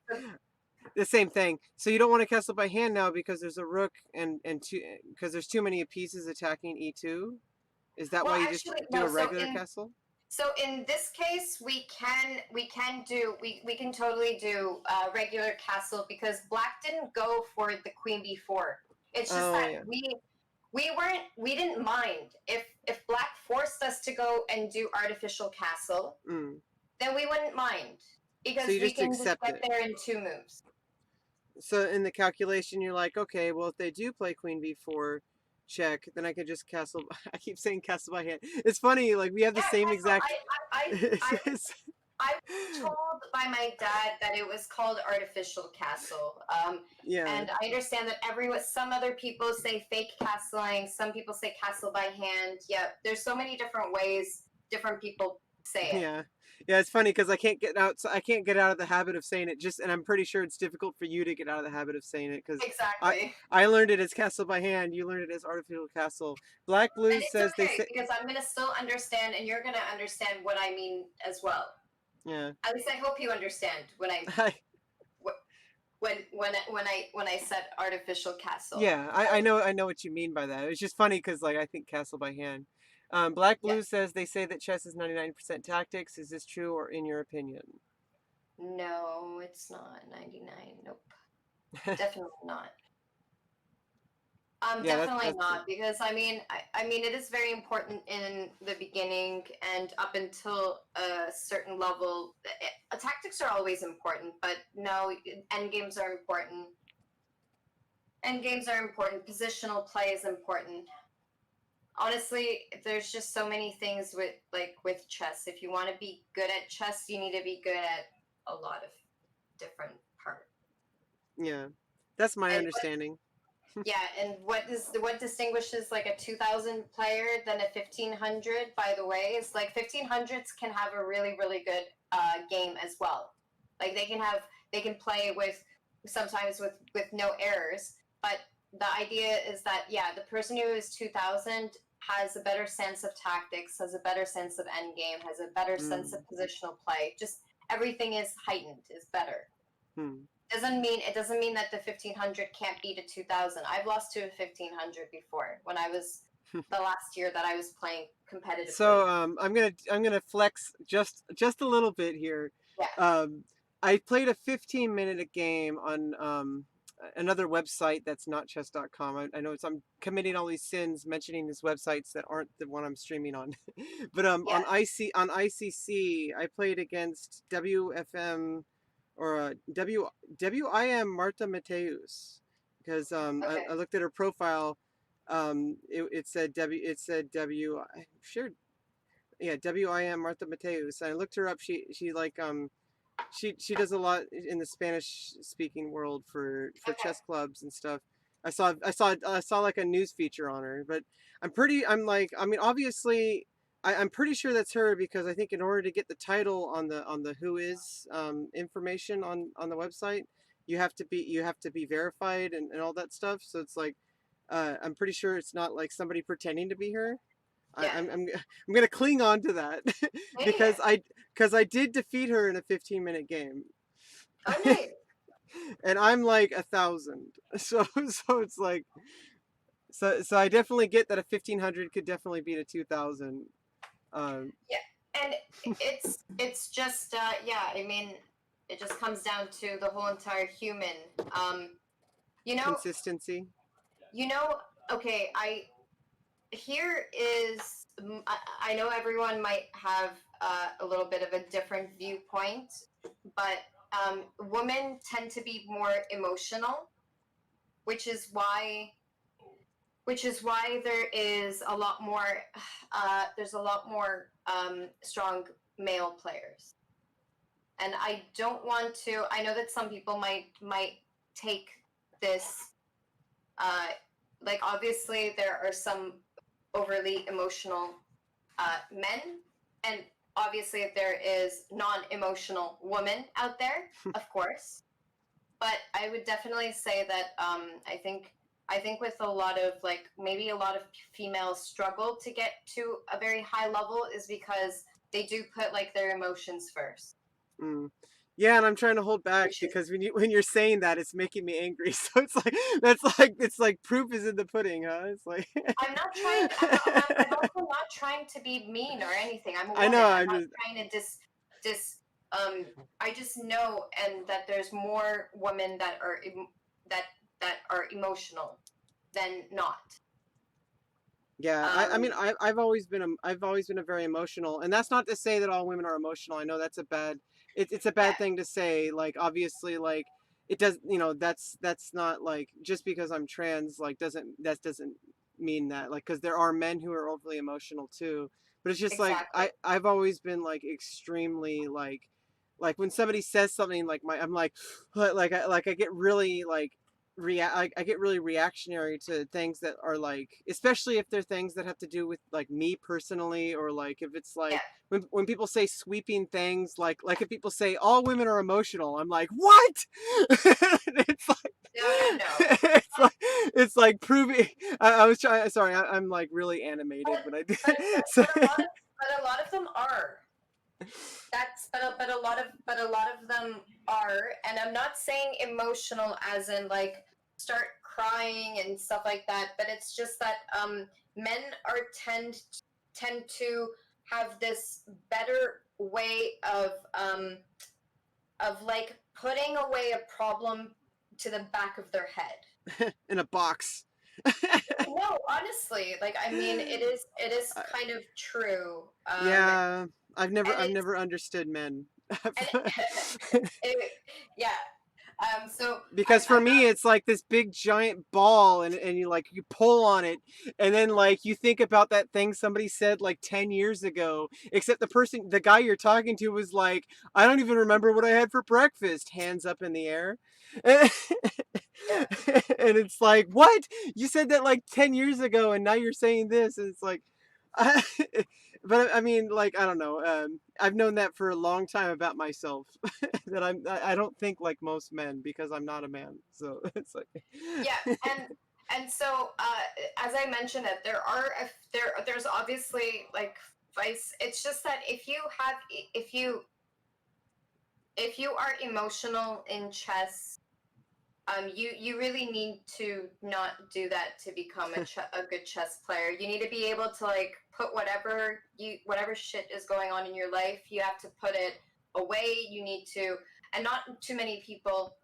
S1: the same thing. So you don't want to castle by hand now because there's a rook and two, because there's too many pieces attacking e2. Is that
S2: well,
S1: why you just
S2: actually,
S1: do
S2: no.
S1: a regular castle?
S2: So in this case, we can totally do regular castle because black didn't go for the queen b4. It's just
S1: Oh
S2: that
S1: yeah.
S2: we didn't mind if black forced us to go and do artificial castle,
S1: Mm.
S2: then we wouldn't mind
S1: So
S2: because
S1: you
S2: we
S1: just
S2: can just
S1: accept
S2: get
S1: it.
S2: there in 2 moves.
S1: So in the calculation, you're like, okay, well, if they do play queen b4, check, then I could just castle. I keep saying castle by hand. It's funny, like we have the
S2: Yeah,
S1: same
S2: castle.
S1: exact.
S2: I was told by my dad that it was called artificial castle.
S1: Yeah,
S2: And I understand that some other people say fake castling, some people say castle by hand. Yeah, there's so many different ways different people say it.
S1: yeah, yeah. It's funny because I can't get out. So I can't get out of the habit of saying it. Just, and I'm pretty sure it's difficult for you to get out of the habit of saying it because I
S2: Exactly.
S1: I learned it as castle by hand. You learned it as artificial castle. Black
S2: And
S1: Blue
S2: it's
S1: says they
S2: okay
S1: say,
S2: because I'm going to still understand and you're going to understand what I mean as well.
S1: yeah.
S2: At least I hope you understand
S1: I
S2: when I said artificial castle.
S1: Yeah, I know what you mean by that. It's just funny because like I think castle by hand. Black
S2: Yeah.
S1: Blue says they say that chess is 99% tactics. Is this true or in your opinion?
S2: No, it's not 99. Nope. Definitely not.
S1: Yeah,
S2: Definitely
S1: that's true.
S2: not because I mean it is very important in the beginning and up until a certain level. Tactics are always important, but no, end games are important. End games are important. Positional play is important. Honestly, there's just so many things with chess. If you want to be good at chess, you need to be good at a lot of different parts.
S1: Yeah, that's my
S2: And
S1: understanding.
S2: yeah, and what distinguishes like a 2000 player than a 1500, by the way, is like 1500s can have a really good game as well. Like they can play with sometimes with no errors, but the idea is that yeah, the person who is 2000 has a better sense of tactics, has a better sense of end game, has a better sense of
S1: Mm.
S2: positional play. Just everything is heightened, is better.
S1: Hmm.
S2: Doesn't mean that the 1500 can't beat a 2000. I've lost to a 1500 before when I was the last year that I was playing competitively.
S1: So I'm gonna flex just a little bit here.
S2: Yeah.
S1: I played a 15-minute game on another website that's not chess.com. I know I'm committing all these sins mentioning these websites that aren't the one I'm streaming on. But
S2: Yeah.
S1: on ICC I played against WFM or WIM Marta Mateus because
S2: Okay.
S1: I looked at her profile. It said W. I'm sure, yeah, WIM Martha Mateus. And I looked her up. She like she does a lot in the Spanish speaking world for
S2: Okay.
S1: chess clubs and stuff. I saw like a news feature on her, but I'm like, I mean, obviously I'm pretty sure that's her because I think in order to get the title on the who is information on the website, you have to be verified and all that stuff. So it's like I'm pretty sure it's not like somebody pretending to be her.
S2: Yeah.
S1: I'm gonna cling on to that
S2: Yeah.
S1: because I did defeat her in a 15-minute game,
S2: Oh, nice.
S1: and I'm like 1,000. So it's like So I definitely get that a 1500 could definitely beat a 2000. Um,
S2: Yeah, and it's just yeah. I mean, it just comes down to the whole entire human. Um, you know,
S1: Consistency.
S2: you know. Okay, I here is I know everyone might have a little bit of a different viewpoint, but women tend to be more emotional, which is why there is a lot more there's a lot more strong male players. And I don't want to. I know that some people might take this uh, like obviously there are some overly emotional men, and obviously there is non-emotional women out there, of course. But I would definitely say that I think with a lot of like maybe a lot of females struggle to get to a very high level is because they do put like their emotions first,
S1: Mm. Yeah, and I'm trying to hold back
S2: which is
S1: because when you're saying that, it's making me angry. So it's like it's like proof is in the pudding, huh? It's like
S2: I'm not trying. I'm also not trying to be mean or anything. I'm a
S1: I know.
S2: woman. I'm
S1: I'm
S2: not
S1: just
S2: trying to dis. I just know, and that there's more women that are that are emotional than not.
S1: yeah. I mean
S2: Um,
S1: I've always been a very emotional, and that's not to say that all women are emotional. I know that's a bad it's a
S2: yeah,
S1: bad thing to say. Like obviously, like it does. That's not like just because I'm trans like doesn't mean that like because there are men who are overly emotional too. But it's just like
S2: exactly.
S1: I've always been like extremely like when somebody says something like my I'm like I get really like I get really reactionary to things that are like especially if they're things that have to do with like me personally or like if it's
S2: Yeah.
S1: like when people say sweeping things like if people say all women are emotional I'm like what it's like
S2: No, no, no.
S1: it's like proving I was trying sorry I'm like really animated
S2: But
S1: when I do
S2: but
S1: so
S2: but a lot of them are. That's but a lot of them are, and I'm not saying emotional as in like start crying and stuff like that, but it's just that men are tend to have this better way of like putting away a problem to the back of their head.
S1: in a box
S2: No, honestly, like I mean, it is kind of true,
S1: yeah
S2: and
S1: I've
S2: it's
S1: never understood men
S2: and it, yeah. So
S1: because for
S2: I'm not.
S1: me it's like this big giant ball and you like you pull on it and then like you think about that thing somebody said like 10 years ago except the guy you're talking to was like I don't even remember what I had for breakfast hands up in the air and
S2: Yeah,
S1: it's like what you said that like 10 years ago and now you're saying this and it's like I, but I mean like I don't know I've known that for a long time about myself that I don't think like most men because I'm not a man. So it's like
S2: yeah, and so as I mentioned, that there are there's obviously like vice. It's just that if you are emotional in chess, you really need to not do that to become a good chess player. You need to be able to like put whatever shit is going on in your life, you have to put it away. You need to, and not too many people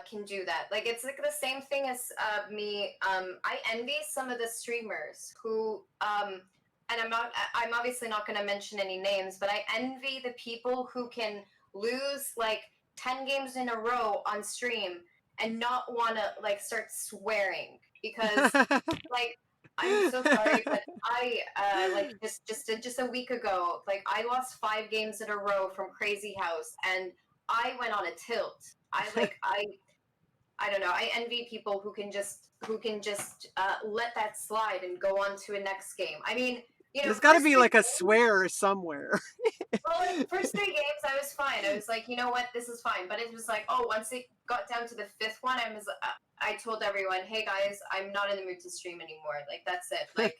S2: can do that. Like it's like the same thing as me. I envy some of the streamers who and I'm obviously not going to mention any names, but I envy the people who can lose like 10 games in a row on stream and not want to like start swearing because like I'm so sorry, but I like just a week ago, like I lost 5 games in a row from Crazy House, and I went on a tilt. I don't know. I envy people who can just let that slide and go on to a next game. I mean, you know,
S1: there's got to be like a swear somewhere.
S2: well, like first 3 games, I was fine. I was like, you know what, this is fine. But it was like, oh, once it got down to the fifth one, I told everyone, hey guys, I'm not in the mood to stream anymore. Like that's it. Like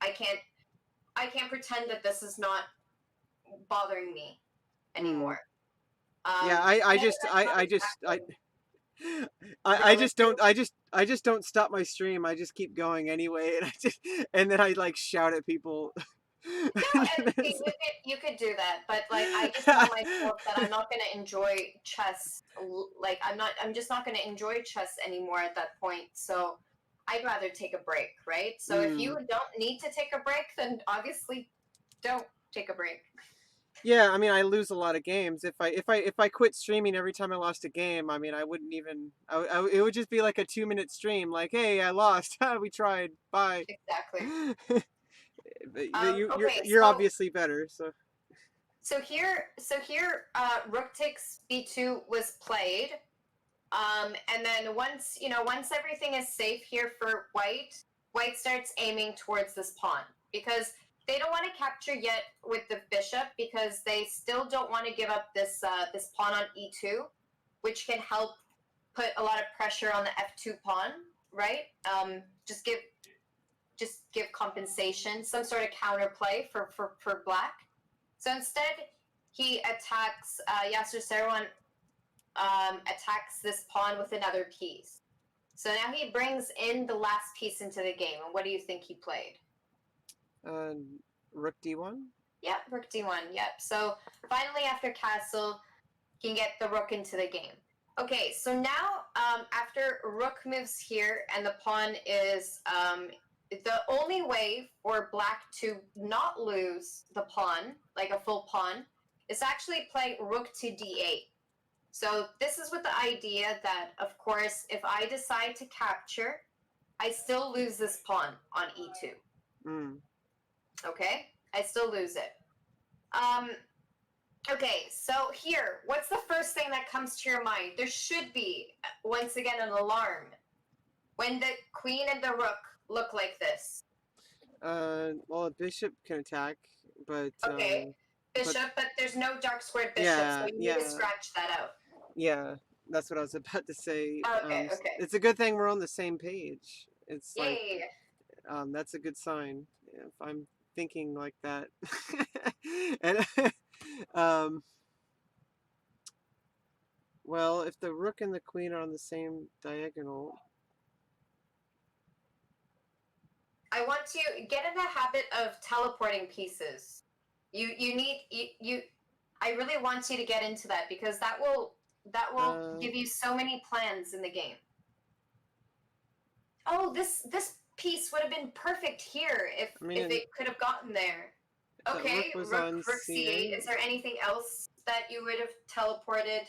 S2: I can't, I can't pretend that this is not bothering me
S1: Mm.
S2: anymore.
S1: Yeah,
S2: And then
S1: I
S2: that's not
S1: just
S2: exactly.
S1: I
S2: Realistic.
S1: just don't I just don't stop my stream. I just keep going anyway, and then I like shout at people.
S2: No, and see, you could do that, but like I just know myself that I'm not gonna enjoy chess. Like I'm just not gonna enjoy chess anymore at that point. So I'd rather take a break, right? So if you
S1: Mm.
S2: don't need to take a break, then obviously don't take a break.
S1: Yeah, I mean, I lose a lot of games. If I quit streaming every time I lost a game, I mean, I wouldn't even. It would just be like a 2 minute stream. Like, hey, I lost. We tried. Bye.
S2: Exactly.
S1: But
S2: Okay,
S1: you're
S2: so
S1: obviously better. So.
S2: here, rook takes b2 was played. And then once everything is safe here for white starts aiming towards this pawn because they don't want to capture yet with the bishop because they still don't want to give up this pawn on e2, which can help put a lot of pressure on the f2 pawn, right? Just give compensation, some sort of counterplay for black. So instead, he attacks Yasser Serouan attacks this pawn with another piece. So now he brings in the last piece into the game. And what do you think he played?
S1: Uh, Rook d1.
S2: Yep, rook d1. Yep. So finally, after castle, he can get the rook into the game. Okay, so now after rook moves here and the pawn is the only way for black to not lose the pawn, like a full pawn, is actually play rook to d8. So this is with the idea that, of course, if I decide to capture, I still lose this pawn on e2.
S1: Mm.
S2: Okay? I still lose it. Okay, so here, what's the first thing that comes to your mind? There should be, once again, an alarm. When the queen and the rook look like this.
S1: Well, a bishop can attack, but
S2: Okay, bishop, but there's no dark squared bishop, so
S1: yeah,
S2: you need to
S1: yeah,
S2: scratch that out.
S1: yeah. That's what I was about to say.
S2: Okay, okay.
S1: It's a good thing we're on the same page. It's like,
S2: Yay!
S1: that's a good sign. If I'm thinking like that, and um, well, if the rook and the queen are on the same diagonal,
S2: I want to get in the habit of teleporting pieces. You I really want you to get into that because that will give you so many plans in the game. Oh, this piece would have been perfect here if it could have gotten there. Okay,
S1: rook was
S2: rook
S1: on
S2: c8. Is there anything else that you would have teleported?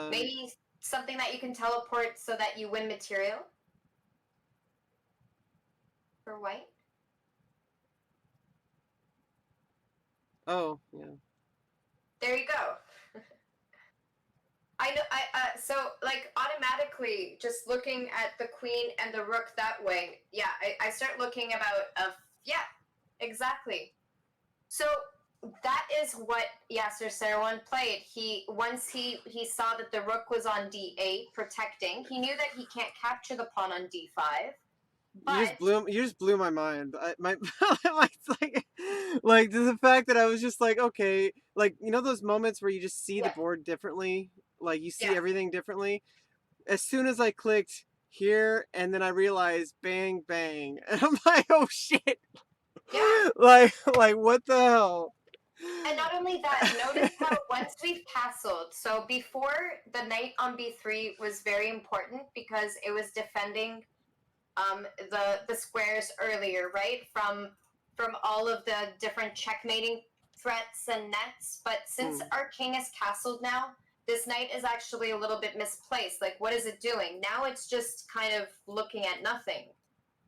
S2: Maybe something that you can teleport so that you win material for white.
S1: Oh, yeah.
S2: There you go. I know. So like automatically, just looking at the queen and the rook that way. Yeah, I start looking about. Yeah, exactly. So that is what Yasser Serouan played. Once he saw that the rook was on d8 protecting, he knew that he can't capture the pawn on d5. But
S1: You just blew my mind. My like the fact that I was just like, okay, like those moments where you just see the
S2: yeah,
S1: board differently, like you see
S2: yeah,
S1: everything differently. As soon as I clicked here, and then I realized bang bang, and I'm like, oh shit,
S2: yeah.
S1: like what the hell?
S2: And not only that, notice how once we've castled, so before the knight on b3 was very important because it was defending the squares earlier, right? From all of the different checkmating threats and nets. But since our king is castled now, this knight is actually a little bit misplaced. Like, what is it doing? Now it's just kind of looking at nothing.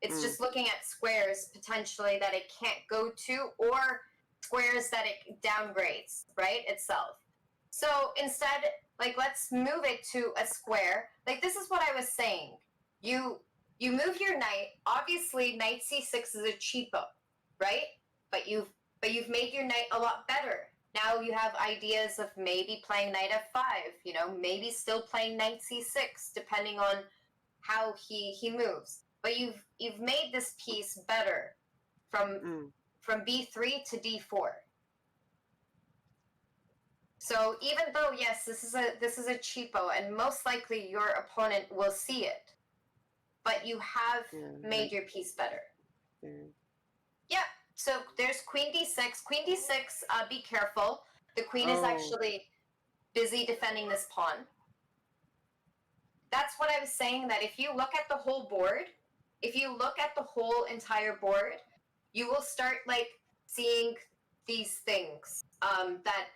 S2: It's just looking at squares potentially that it can't go to, or squares that it downgrades, right, itself. So instead, like, let's move it to a square. Like, this is what I was saying. You move your knight. Obviously, knight c6 is a cheapo, right? But you've made your knight a lot better. Now you have ideas of maybe playing knight f5, maybe still playing knight c6, depending on how he moves. But you've made this piece better from b3 to d4. So even though yes, this is a cheapo, and most likely your opponent will see it, but you have made your piece better.
S1: There.
S2: Yeah. So there's queen d6. Queen d6. Be careful. The queen is actually busy defending this pawn. That's what I was saying. That if you look at the whole board, if you look at the whole entire board, you will start like seeing these things that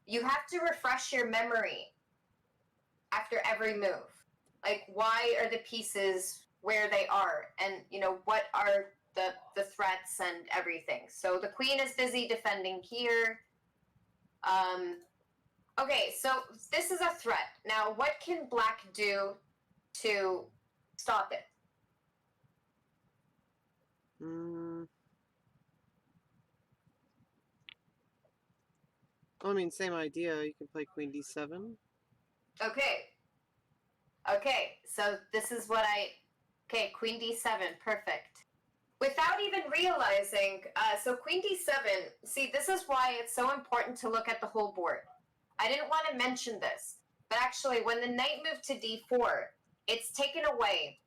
S2: you have to refresh your memory after every move. Like, why are the pieces where they are, and what are the threats and everything. So the queen is busy defending here. Okay, so this is a threat. Now, what can black do to stop it?
S1: I mean, same idea. You can play queen d7.
S2: Okay, so this is what okay, queen d7, perfect. Without even realizing, so queen d7, see, this is why it's so important to look at the whole board. I didn't want to mention this, but actually, when the knight moved to d4, it's taken away.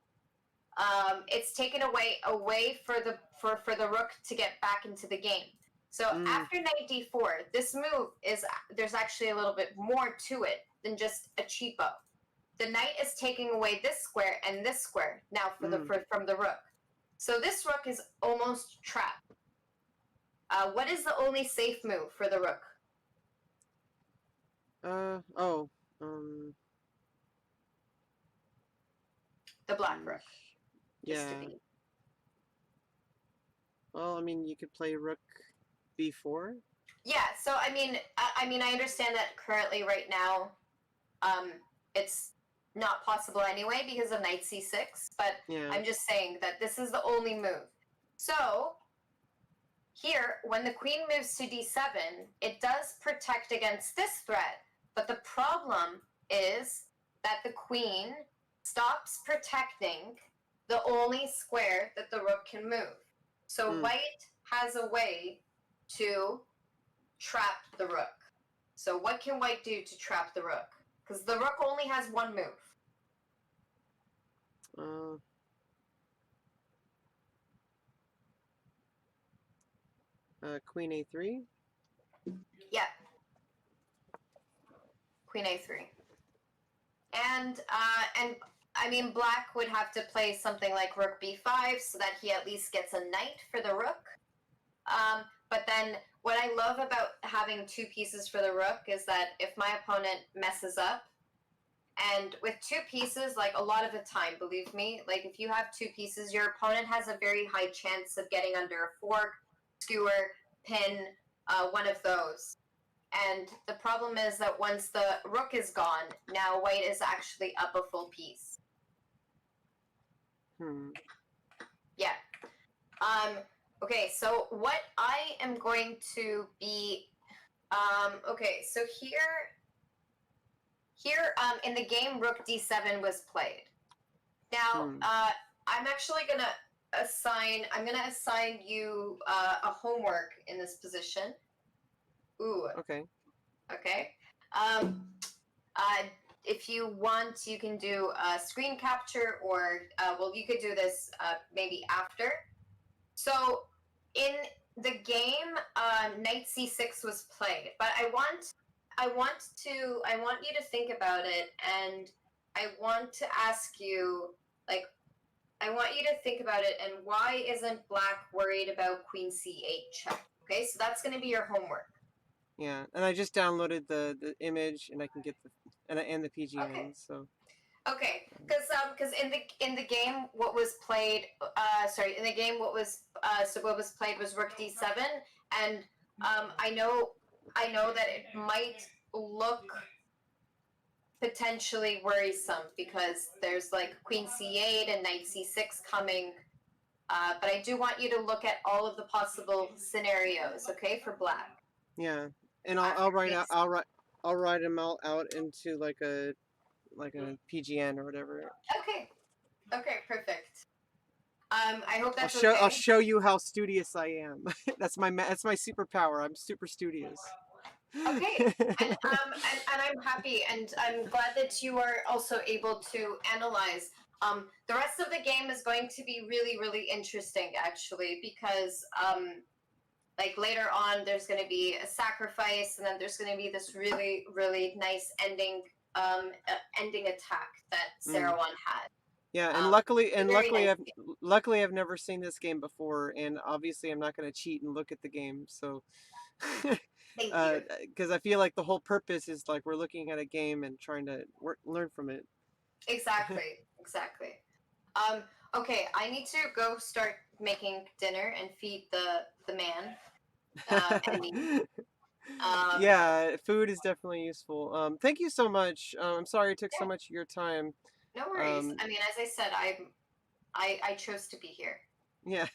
S2: It's taken away for the rook to get back into the game. So after knight d4, this move there's actually a little bit more to it than just a cheapo. The knight is taking away this square and this square now from the rook. So this rook is almost trapped. What is the only safe move for the rook? The black rook.
S1: Yeah. Well, I mean, you could play rook b4.
S2: Yeah. So I mean, I understand that currently, right now, it's not possible anyway because of knight c6. But I'm just saying that this is the only move. So here, when the queen moves to d7, it does protect against this threat. But the problem is that the queen stops protecting the only square that the rook can move. So white has a way to trap the rook. So what can white do to trap the rook? Because the rook only has one move.
S1: Queen a3.
S2: Yeah. Queen a3. And I mean, black would have to play something like rook b5 so that he at least gets a knight for the rook. But then what I love about having two pieces for the rook is that if my opponent messes up, and with two pieces, like a lot of the time, believe me, like if you have two pieces, your opponent has a very high chance of getting under a fork, skewer, pin, one of those. And the problem is that once the rook is gone, now white is actually up a full piece. Yeah. Okay, so what I am going to be, okay, so here in the game, rook d7 was played. Now, I'm actually gonna assign you a homework in this position. Ooh.
S1: Okay.
S2: Okay. If you want, you can do a screen capture, or well, you could do this maybe after. So in the game, knight c6 was played, but I want you to think about it, and I want to ask you, like, I want you to think about it, and why isn't black worried about queen c8 check? Okay, so that's going to be your homework.
S1: Yeah, and I just downloaded the image, and I can get the and the PGN. Okay. So.
S2: Okay, because in the game what was played, what was played was rook d7, and I know that it might look potentially worrisome because there's like queen c8 and knight c6 coming, but I do want you to look at all of the possible scenarios, okay, for black.
S1: Yeah, and I'll write them all out into like a PGN or whatever.
S2: Okay, perfect. I hope that's okay.
S1: I'll show you how studious I am. That's my superpower. I'm super studious.
S2: Okay, and I'm happy, and I'm glad that you are also able to analyze. The rest of the game is going to be really, really interesting, actually, because like later on, there's going to be a sacrifice, and then there's going to be this really, really nice ending attack that
S1: Mm.
S2: Sarah one had.
S1: Yeah, and
S2: Um, very nice.
S1: luckily I've never seen this game before, and obviously I'm not going to cheat and look at the game. So,
S2: Thank you.
S1: because I feel like the whole purpose is like we're looking at a game and trying to learn from it.
S2: Exactly, exactly. Um, okay, I need to go start making dinner and feed the man and me. Um,
S1: Yeah, food is definitely useful. Thank you so much. I'm sorry it took so
S2: yeah,
S1: much of your time.
S2: no worries.
S1: Um,
S2: I mean, as I said, I chose to be here.
S1: yeah,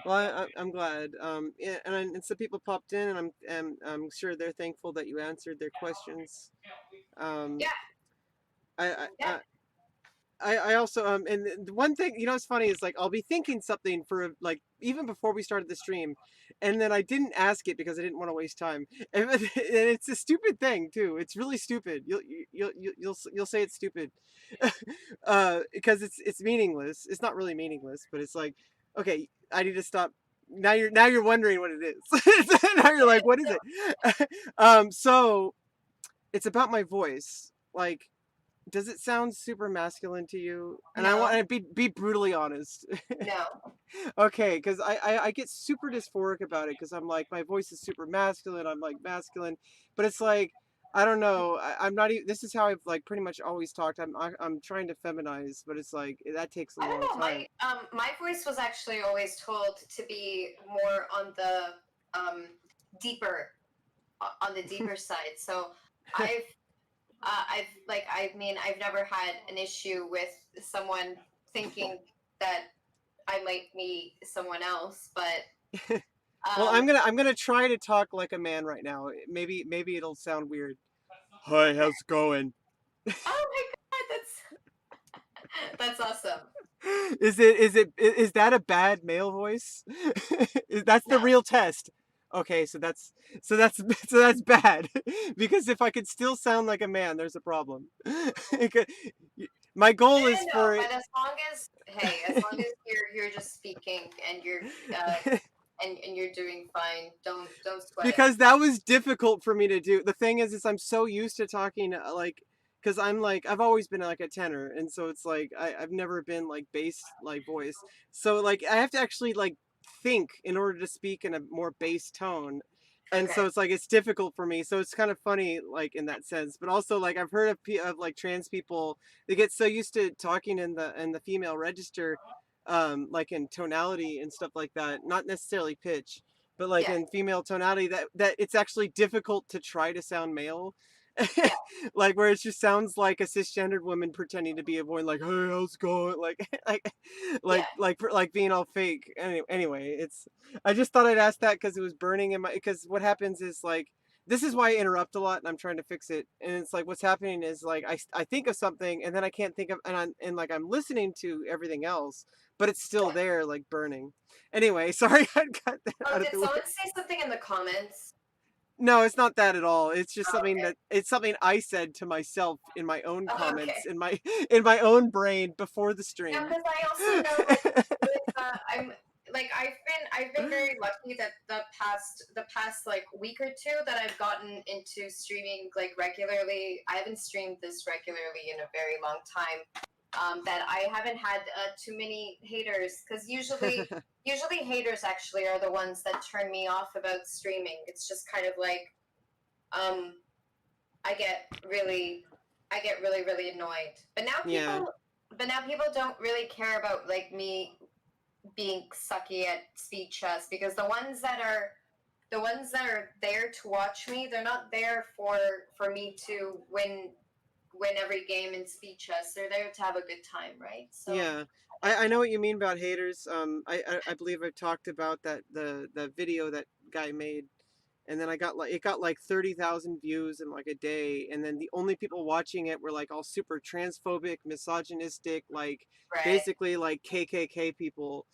S1: well, I'm glad. Yeah, and some people popped in, and I'm sure they're thankful that you answered their questions. Um,
S2: Yeah,
S1: I,
S2: yeah.
S1: I, I also and the one thing it's funny is like I'll be thinking something for like even before we started the stream, and then I didn't ask it because I didn't want to waste time, and it's a stupid thing too. It's really stupid. You'll say it's stupid, because it's meaningless. It's not really meaningless, but it's like okay, I need to stop. Now you're wondering what it is. Now you're like, what is
S2: So,
S1: it? So it's about my voice, like does it sound super masculine to you? And I want
S2: no,
S1: to be brutally honest.
S2: no.
S1: Okay, because I get super dysphoric about it because I'm like my voice is super masculine. I'm like masculine, but it's like I don't know. I'm not even. This is how I've like pretty much always talked. I'm trying to feminize, but it's like that takes a
S2: I don't
S1: long
S2: know.
S1: time.
S2: My voice was actually always told to be more on the um deeper on the deeper side. So I've I mean I've never had an issue with someone thinking that I might meet someone else, but
S1: Well,
S2: um
S1: I'm gonna try to talk like a man right now. Maybe it'll sound weird. Hi, how's it going?
S2: oh my god, that's awesome.
S1: Is that a bad male voice? That's the
S2: No.
S1: real test. Okay, so that's so that's bad because if I could still sound like a man, there's a problem. My
S2: No,
S1: goal
S2: no,
S1: is
S2: no.
S1: for it.
S2: But as long as hey, as long as you're just speaking and you're uh and you're doing fine, don't sweat it.
S1: Because that was difficult for me to do. The thing is I'm so used to talking like, because I'm like I've always been like a tenor, and so it's like I've never been like bass like voice. So like I have to actually like think in order to speak in a more bass tone, and
S2: Okay.
S1: so it's like it's difficult for me. So it's kind of funny like in that sense, but also like I've heard of like trans people, they get so used to talking in the female register, like in tonality and stuff like that, not necessarily pitch, but like
S2: Yeah.
S1: in female tonality that it's actually difficult to try to sound male.
S2: Yeah.
S1: Like where it just sounds like a cisgendered woman pretending to be a boy, like hey how's it going, like
S2: Yeah.
S1: like being all fake. Anyway, it's I just thought I'd ask that because it was burning in my, because what happens is like this is why I interrupt a lot and I'm trying to fix it, and it's like what's happening is like I think of something and then I can't think of, and like I'm listening to everything else but it's still
S2: Yeah.
S1: there like burning. Anyway, sorry I got that
S2: Oh,
S1: out of
S2: did
S1: the way.
S2: someone say something in the comments?
S1: No, it's not that at all. It's just
S2: Oh,
S1: something
S2: okay.
S1: that it's something I said to myself in my own
S2: Oh, okay.
S1: comments in my in my own brain before the
S2: No,
S1: stream.
S2: because I also know like with I'm like I've been very lucky that the past like week or two that I've gotten into streaming like regularly. I haven't streamed this regularly in a very long time. That I haven't had too many haters because usually haters actually are the ones that turn me off about streaming. It's just kind of like um I get really I get really really annoyed.
S1: Yeah.
S2: But now people don't really care about like me being sucky at speed chess because the ones that are there to watch me, they're not there for me to win every game in speed chess. They're there to have a good time, right? So
S1: Yeah. I know what you mean about haters. I believe I've talked about that the video that guy made, and then I got like it got like 30,000 views in like a day, and then the only people watching it were like all super transphobic, misogynistic, like
S2: right.
S1: basically like KKK people,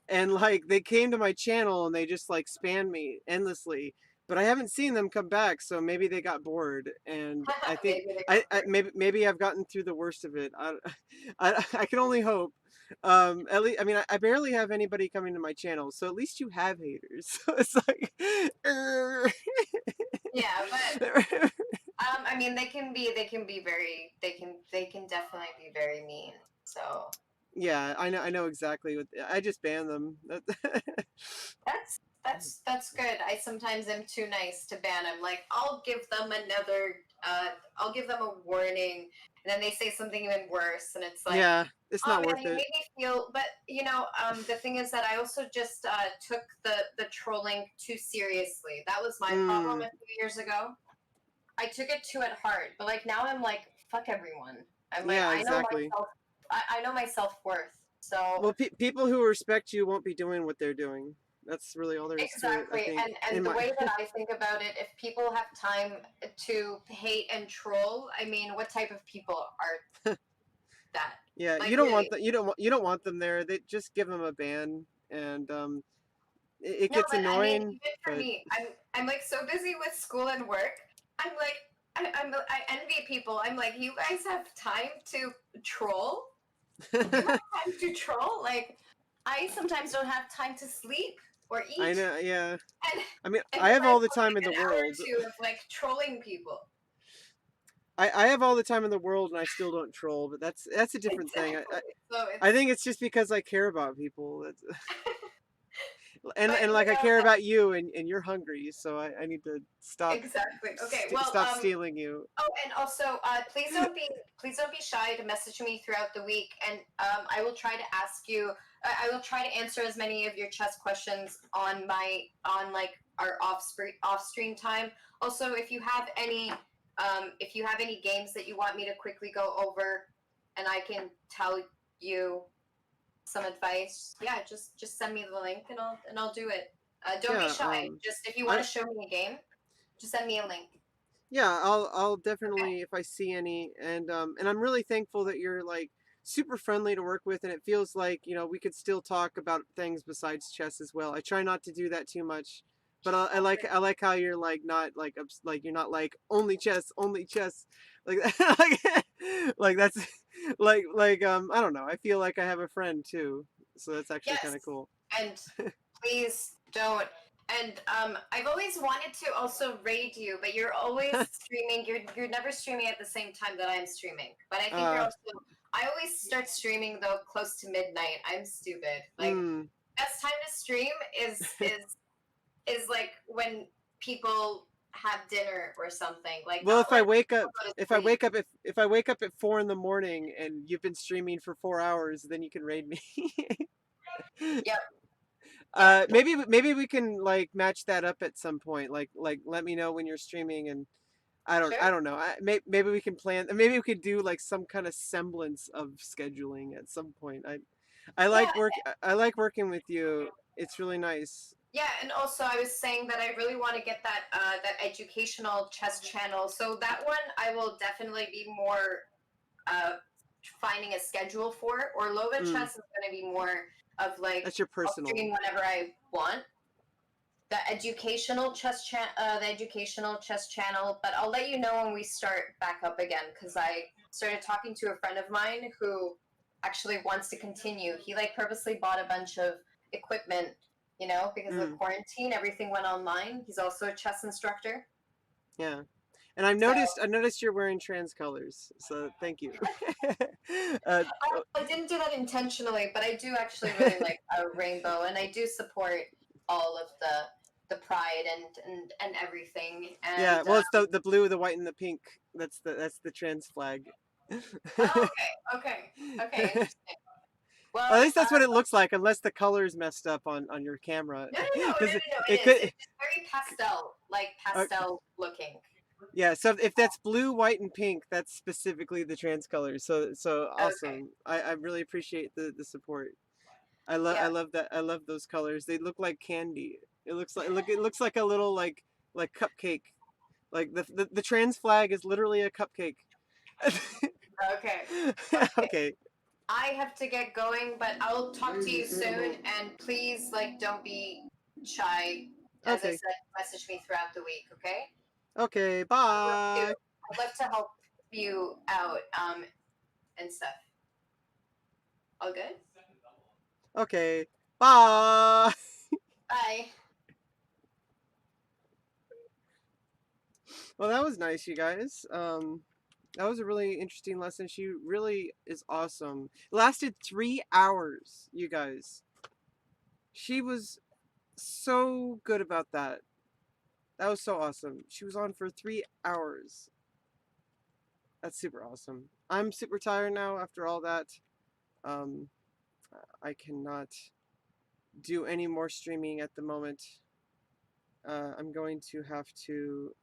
S1: and like they came to my channel and they just like spammed me endlessly. but I haven't seen them come back, so maybe they got bored, and I think
S2: Maybe they got
S1: I
S2: bored.
S1: maybe I've gotten through the worst of it. I can only hope. At least I mean I barely have anybody coming to my channel, so at least you have haters. So it's like,
S2: Yeah, but I mean, they can be very, they can definitely be very mean. So
S1: yeah, I know exactly what I just ban them.
S2: that's good. I sometimes am too nice to ban them. Like I'll give them a warning, and then they say something even worse, and it's like,
S1: Yeah, it's
S2: oh
S1: not
S2: man,
S1: worth
S2: you
S1: it.
S2: made me feel. But the thing is that I also just took the trolling too seriously. That was my problem
S1: Mm,
S2: a few years ago. I took it too at heart, but like now I'm like, fuck everyone. I'm like,
S1: yeah,
S2: I know
S1: exactly.
S2: myself. I know my self worth. So
S1: Well, people who respect you won't be doing what they're doing. That's really all there is to it, I
S2: exactly,
S1: think.
S2: and
S1: In
S2: the
S1: my
S2: way that I think about it, if people have time to hate and troll, I mean, what type of people are that?
S1: yeah,
S2: Like really?
S1: you don't want them there. They just give them a ban, and it
S2: No,
S1: gets
S2: but I mean,
S1: annoying,
S2: even for
S1: but
S2: me, I'm like so busy with school and work. I'm like, I envy people. I'm like, you guys have time to troll. You have time to troll. Like, I sometimes don't have time to sleep or
S1: I
S2: eat,
S1: know, yeah.
S2: and
S1: I mean,
S2: and
S1: I
S2: here
S1: have
S2: I
S1: all the
S2: put
S1: time
S2: like
S1: in the
S2: an hour or
S1: world.
S2: two of like trolling people.
S1: I have all the time in the world, and I still don't troll. But that's a different thing.
S2: Exactly. So
S1: I
S2: it's,
S1: think it's just because I care about people. That's,
S2: but
S1: and like I care about you, and you're hungry, so I need to
S2: exactly. Okay. Well,
S1: stop stealing you.
S2: oh, and also, please don't be shy to message me throughout the week, and I will try to ask you. I will try to answer as many of your chess questions on like our off stream time. Also, if you have any games that you want me to quickly go over, and I can tell you some advice, yeah, just send me the link, and I'll do it. Don't be
S1: Yeah,
S2: shy. Just if you want
S1: I
S2: to show me a game, just send me a link.
S1: yeah, I'll definitely if I see any, and I'm really thankful that you're like super friendly to work with, and it feels like we could still talk about things besides chess as well. I try not to do that too much, but I like how you're like not like like you're not like only chess, like like that's I don't know. I feel like I have a friend too, so that's actually kind of
S2: Yes,
S1: cool.
S2: and please don't. And I've always wanted to also raid you, but you're always streaming. You're never streaming at the same time that I'm streaming. But I think you're
S1: uh,
S2: also. I always start streaming though close to midnight. I'm stupid. Like
S1: mm.
S2: best time to stream is like when people have dinner or something. Like
S1: Well,
S2: not when people go to sleep.
S1: if I wake up at 4 in the morning and you've been streaming for 4 hours, then you can raid me.
S2: Yep. Yeah.
S1: Maybe we can like match that up at some point. Like let me know when you're streaming, and
S2: Sure.
S1: I don't know. Maybe we can plan. Maybe we could do like some kind of semblance of scheduling at some point.
S2: Yeah.
S1: I like working with you. It's really nice.
S2: Yeah, and also I was saying that I really want to get that educational chess channel. So that one I will definitely be more uh, finding a schedule for. Orlova
S1: Mm,
S2: chess is going to be more of like
S1: that's your
S2: I'll
S1: personal.
S2: stream whenever I want. The educational chess channel. But I'll let you know when we start back up again because I started talking to a friend of mine who actually wants to continue. He like purposely bought a bunch of equipment, because of the
S1: Mm,
S2: quarantine, everything went online. He's also a chess instructor.
S1: yeah. And
S2: So
S1: I noticed you're wearing trans colors, so thank you. uh,
S2: I didn't do that intentionally, but I do actually really like a rainbow, and I do support all of the pride and everything.
S1: yeah,
S2: And
S1: well, it's the blue, the white, and the pink. That's the trans flag.
S2: oh, okay, interesting.
S1: At
S2: Well,
S1: least that's what it looks like, unless the color's messed up on your camera, because
S2: It
S1: it
S2: is.
S1: could.
S2: It's very pastel, like
S1: Uh,
S2: pastel looking.
S1: yeah, so if that's blue, white, and pink, that's specifically the trans colors. So
S2: Okay.
S1: awesome. I really appreciate the support.
S2: Yeah.
S1: I love that. I love those colors. They look like candy. It looks like a little like cupcake. Like the trans flag is literally a cupcake.
S2: Okay. Okay.
S1: Okay.
S2: I have to get going, but I'll talk to you soon. And please, like, don't be shy as I
S1: Okay.
S2: said, message me throughout the week. Okay.
S1: Okay.
S2: I'd love to.
S1: Bye.
S2: I'd love to help you out and stuff. All good.
S1: Okay. Bye.
S2: Bye.
S1: Well, that was nice, you guys. That was a really interesting lesson. She really is awesome. It lasted 3 hours, you guys. She was so good about that. That was so awesome. She was on for 3 hours. That's super awesome. I'm super tired now after all that. Um, I cannot do any more streaming at the moment. I'm going to have to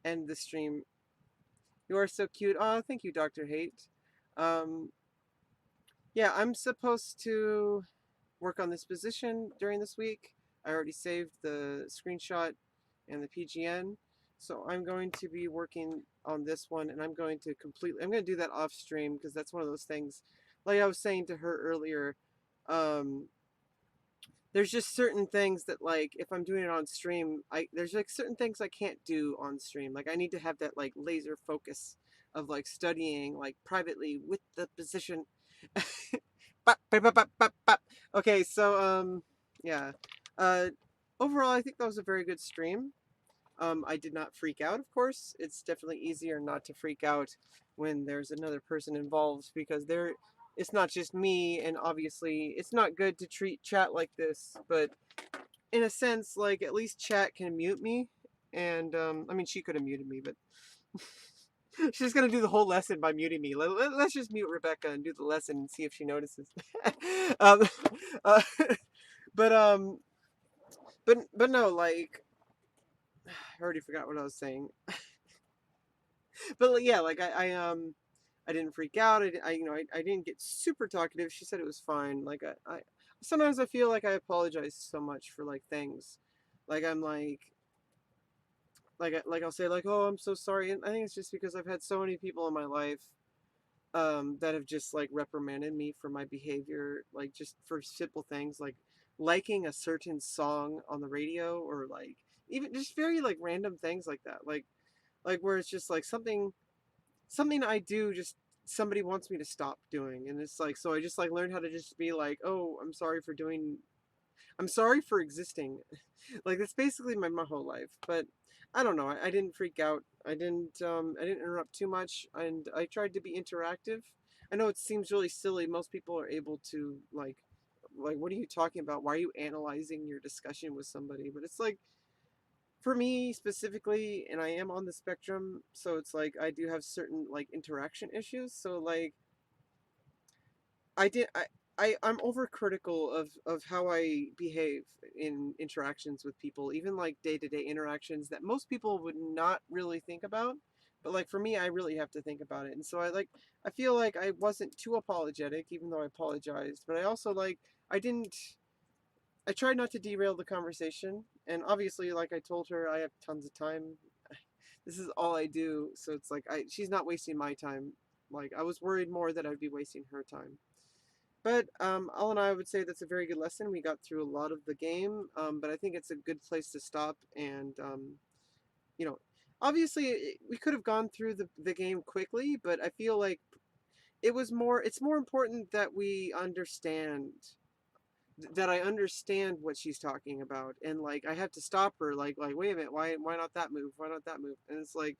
S1: end the stream. You are so cute. Oh, thank you, Dr. Hate. Um, yeah, I'm supposed to work on this position during this week. I already saved the screenshot and the PGN. So I'm going to be working on this one, and I'm going to do that off stream, because that's one of those things, like I was saying to her earlier, um, there's just certain things that, like, if I'm doing it on stream, there's like certain things I can't do on stream. Like I need to have that like laser focus of like studying like privately with the position. Bop, bop, bop, bop, bop, bop. Okay, so yeah. Uh Overall I think that was a very good stream. I did not freak out, of course. It's definitely easier not to freak out when there's another person involved, because it's not just me, and obviously it's not good to treat chat like this, but in a sense, like, at least chat can mute me. And I mean, she could have muted me, but she's gonna do the whole lesson by muting me. Let's just mute Rebecca and do the lesson and see if she notices. um, uh, but but no, like, I already forgot what I was saying. But yeah, like I didn't freak out. I didn't get super talkative. She said it was fine. Like I sometimes I feel like I apologize so much for like things. Like I'm like I'll say like, oh, I'm so sorry, and I think it's just because I've had so many people in my life that have just like reprimanded me for my behavior, like just for simple things like liking a certain song on the radio, or like even just very like random things like that. Like where it's just like something I do, just somebody wants me to stop doing, and it's like, so I just like learned how to just be like, oh, I'm sorry for existing. Like that's basically my whole life. But I don't know, I didn't freak out. I didn't interrupt too much, and I tried to be interactive. I know it seems really silly. Most people are able to like, what are you talking about? Why are you analyzing your discussion with somebody? But it's like, for me specifically, and I am on the spectrum, so it's like I do have certain like interaction issues. So like I did I'm overcritical of how I behave in interactions with people, even like day-to-day interactions that most people would not really think about. But like for me, I really have to think about it. And so I feel like I wasn't too apologetic, even though I apologized. But I also like I didn't I tried not to derail the conversation. And obviously, like I told her, I have tons of time. This is all I do, so it's like she's not wasting my time. Like I was worried more that I'd be wasting her time. But all in all, I would say that's a very good lesson. We got through a lot of the game, but I think it's a good place to stop. And you know, obviously we could have gone through the game quickly, but I feel like it's more important that we understand, that I understand what she's talking about, and like I have to stop her, like wait a minute, why not that move, why not that move? And it's like,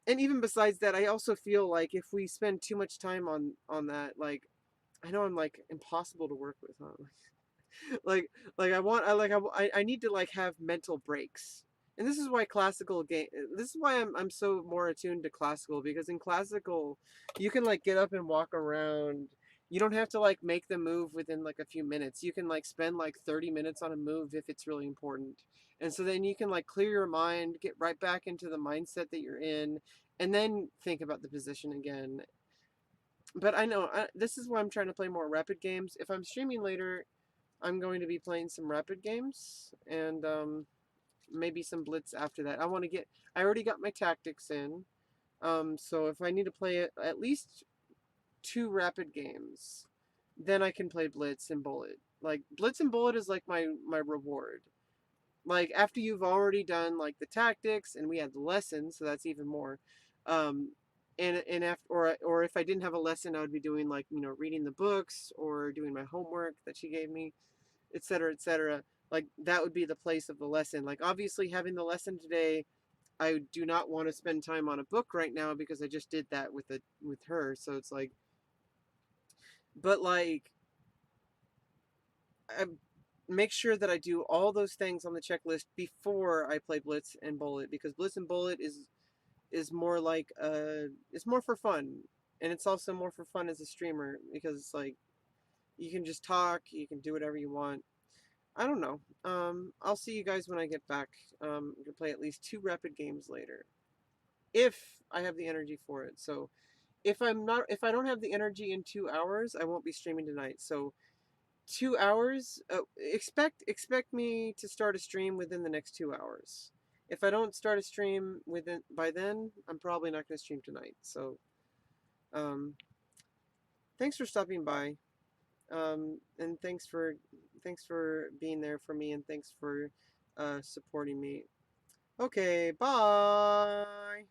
S1: and even besides that, I also feel like if we spend too much time on that, like I know I'm like impossible to work with, huh? Like I want, I need to like have mental breaks. And this is why classical game, this is why I'm so more attuned to classical, because in classical you can like get up and walk around. You don't have to like make the move within like a few minutes. You can like spend like 30 minutes on a move if it's really important. And so then you can like clear your mind, get right back into the mindset that you're in, and then think about the position again. But I know this is why I'm trying to play more rapid games. If I'm streaming later, I'm going to be playing some rapid games, and maybe some blitz after that. I already got my tactics in. So if I need to play at least two rapid games, then I can play blitz and bullet. Like Blitz and Bullet is like my reward. Like after you've already done like the tactics and we had the lesson, so that's even more. Um, and after or if I didn't have a lesson, I would be doing like reading the books or doing my homework that she gave me, etc., etc. Like that would be the place of the lesson. Like obviously having the lesson today, I do not want to spend time on a book right now because I just did that with her. So it's like, but like I make sure that I do all those things on the checklist before I play Blitz and Bullet because Blitz and Bullet is more like it's more for fun, and it's also more for fun as a streamer because it's like you can just talk, you can do whatever you want. I don't know. I'll see you guys when I get back. I'm gonna play at least 2 rapid games later if I have the energy for it. So if I don't have the energy in 2 hours, I won't be streaming tonight. So 2 hours. Expect me to start a stream within the next 2 hours. If I don't start a stream within by then, I'm probably not going to stream tonight. So, um, thanks for stopping by, and thanks for being there for me, and thanks for supporting me. Okay, bye.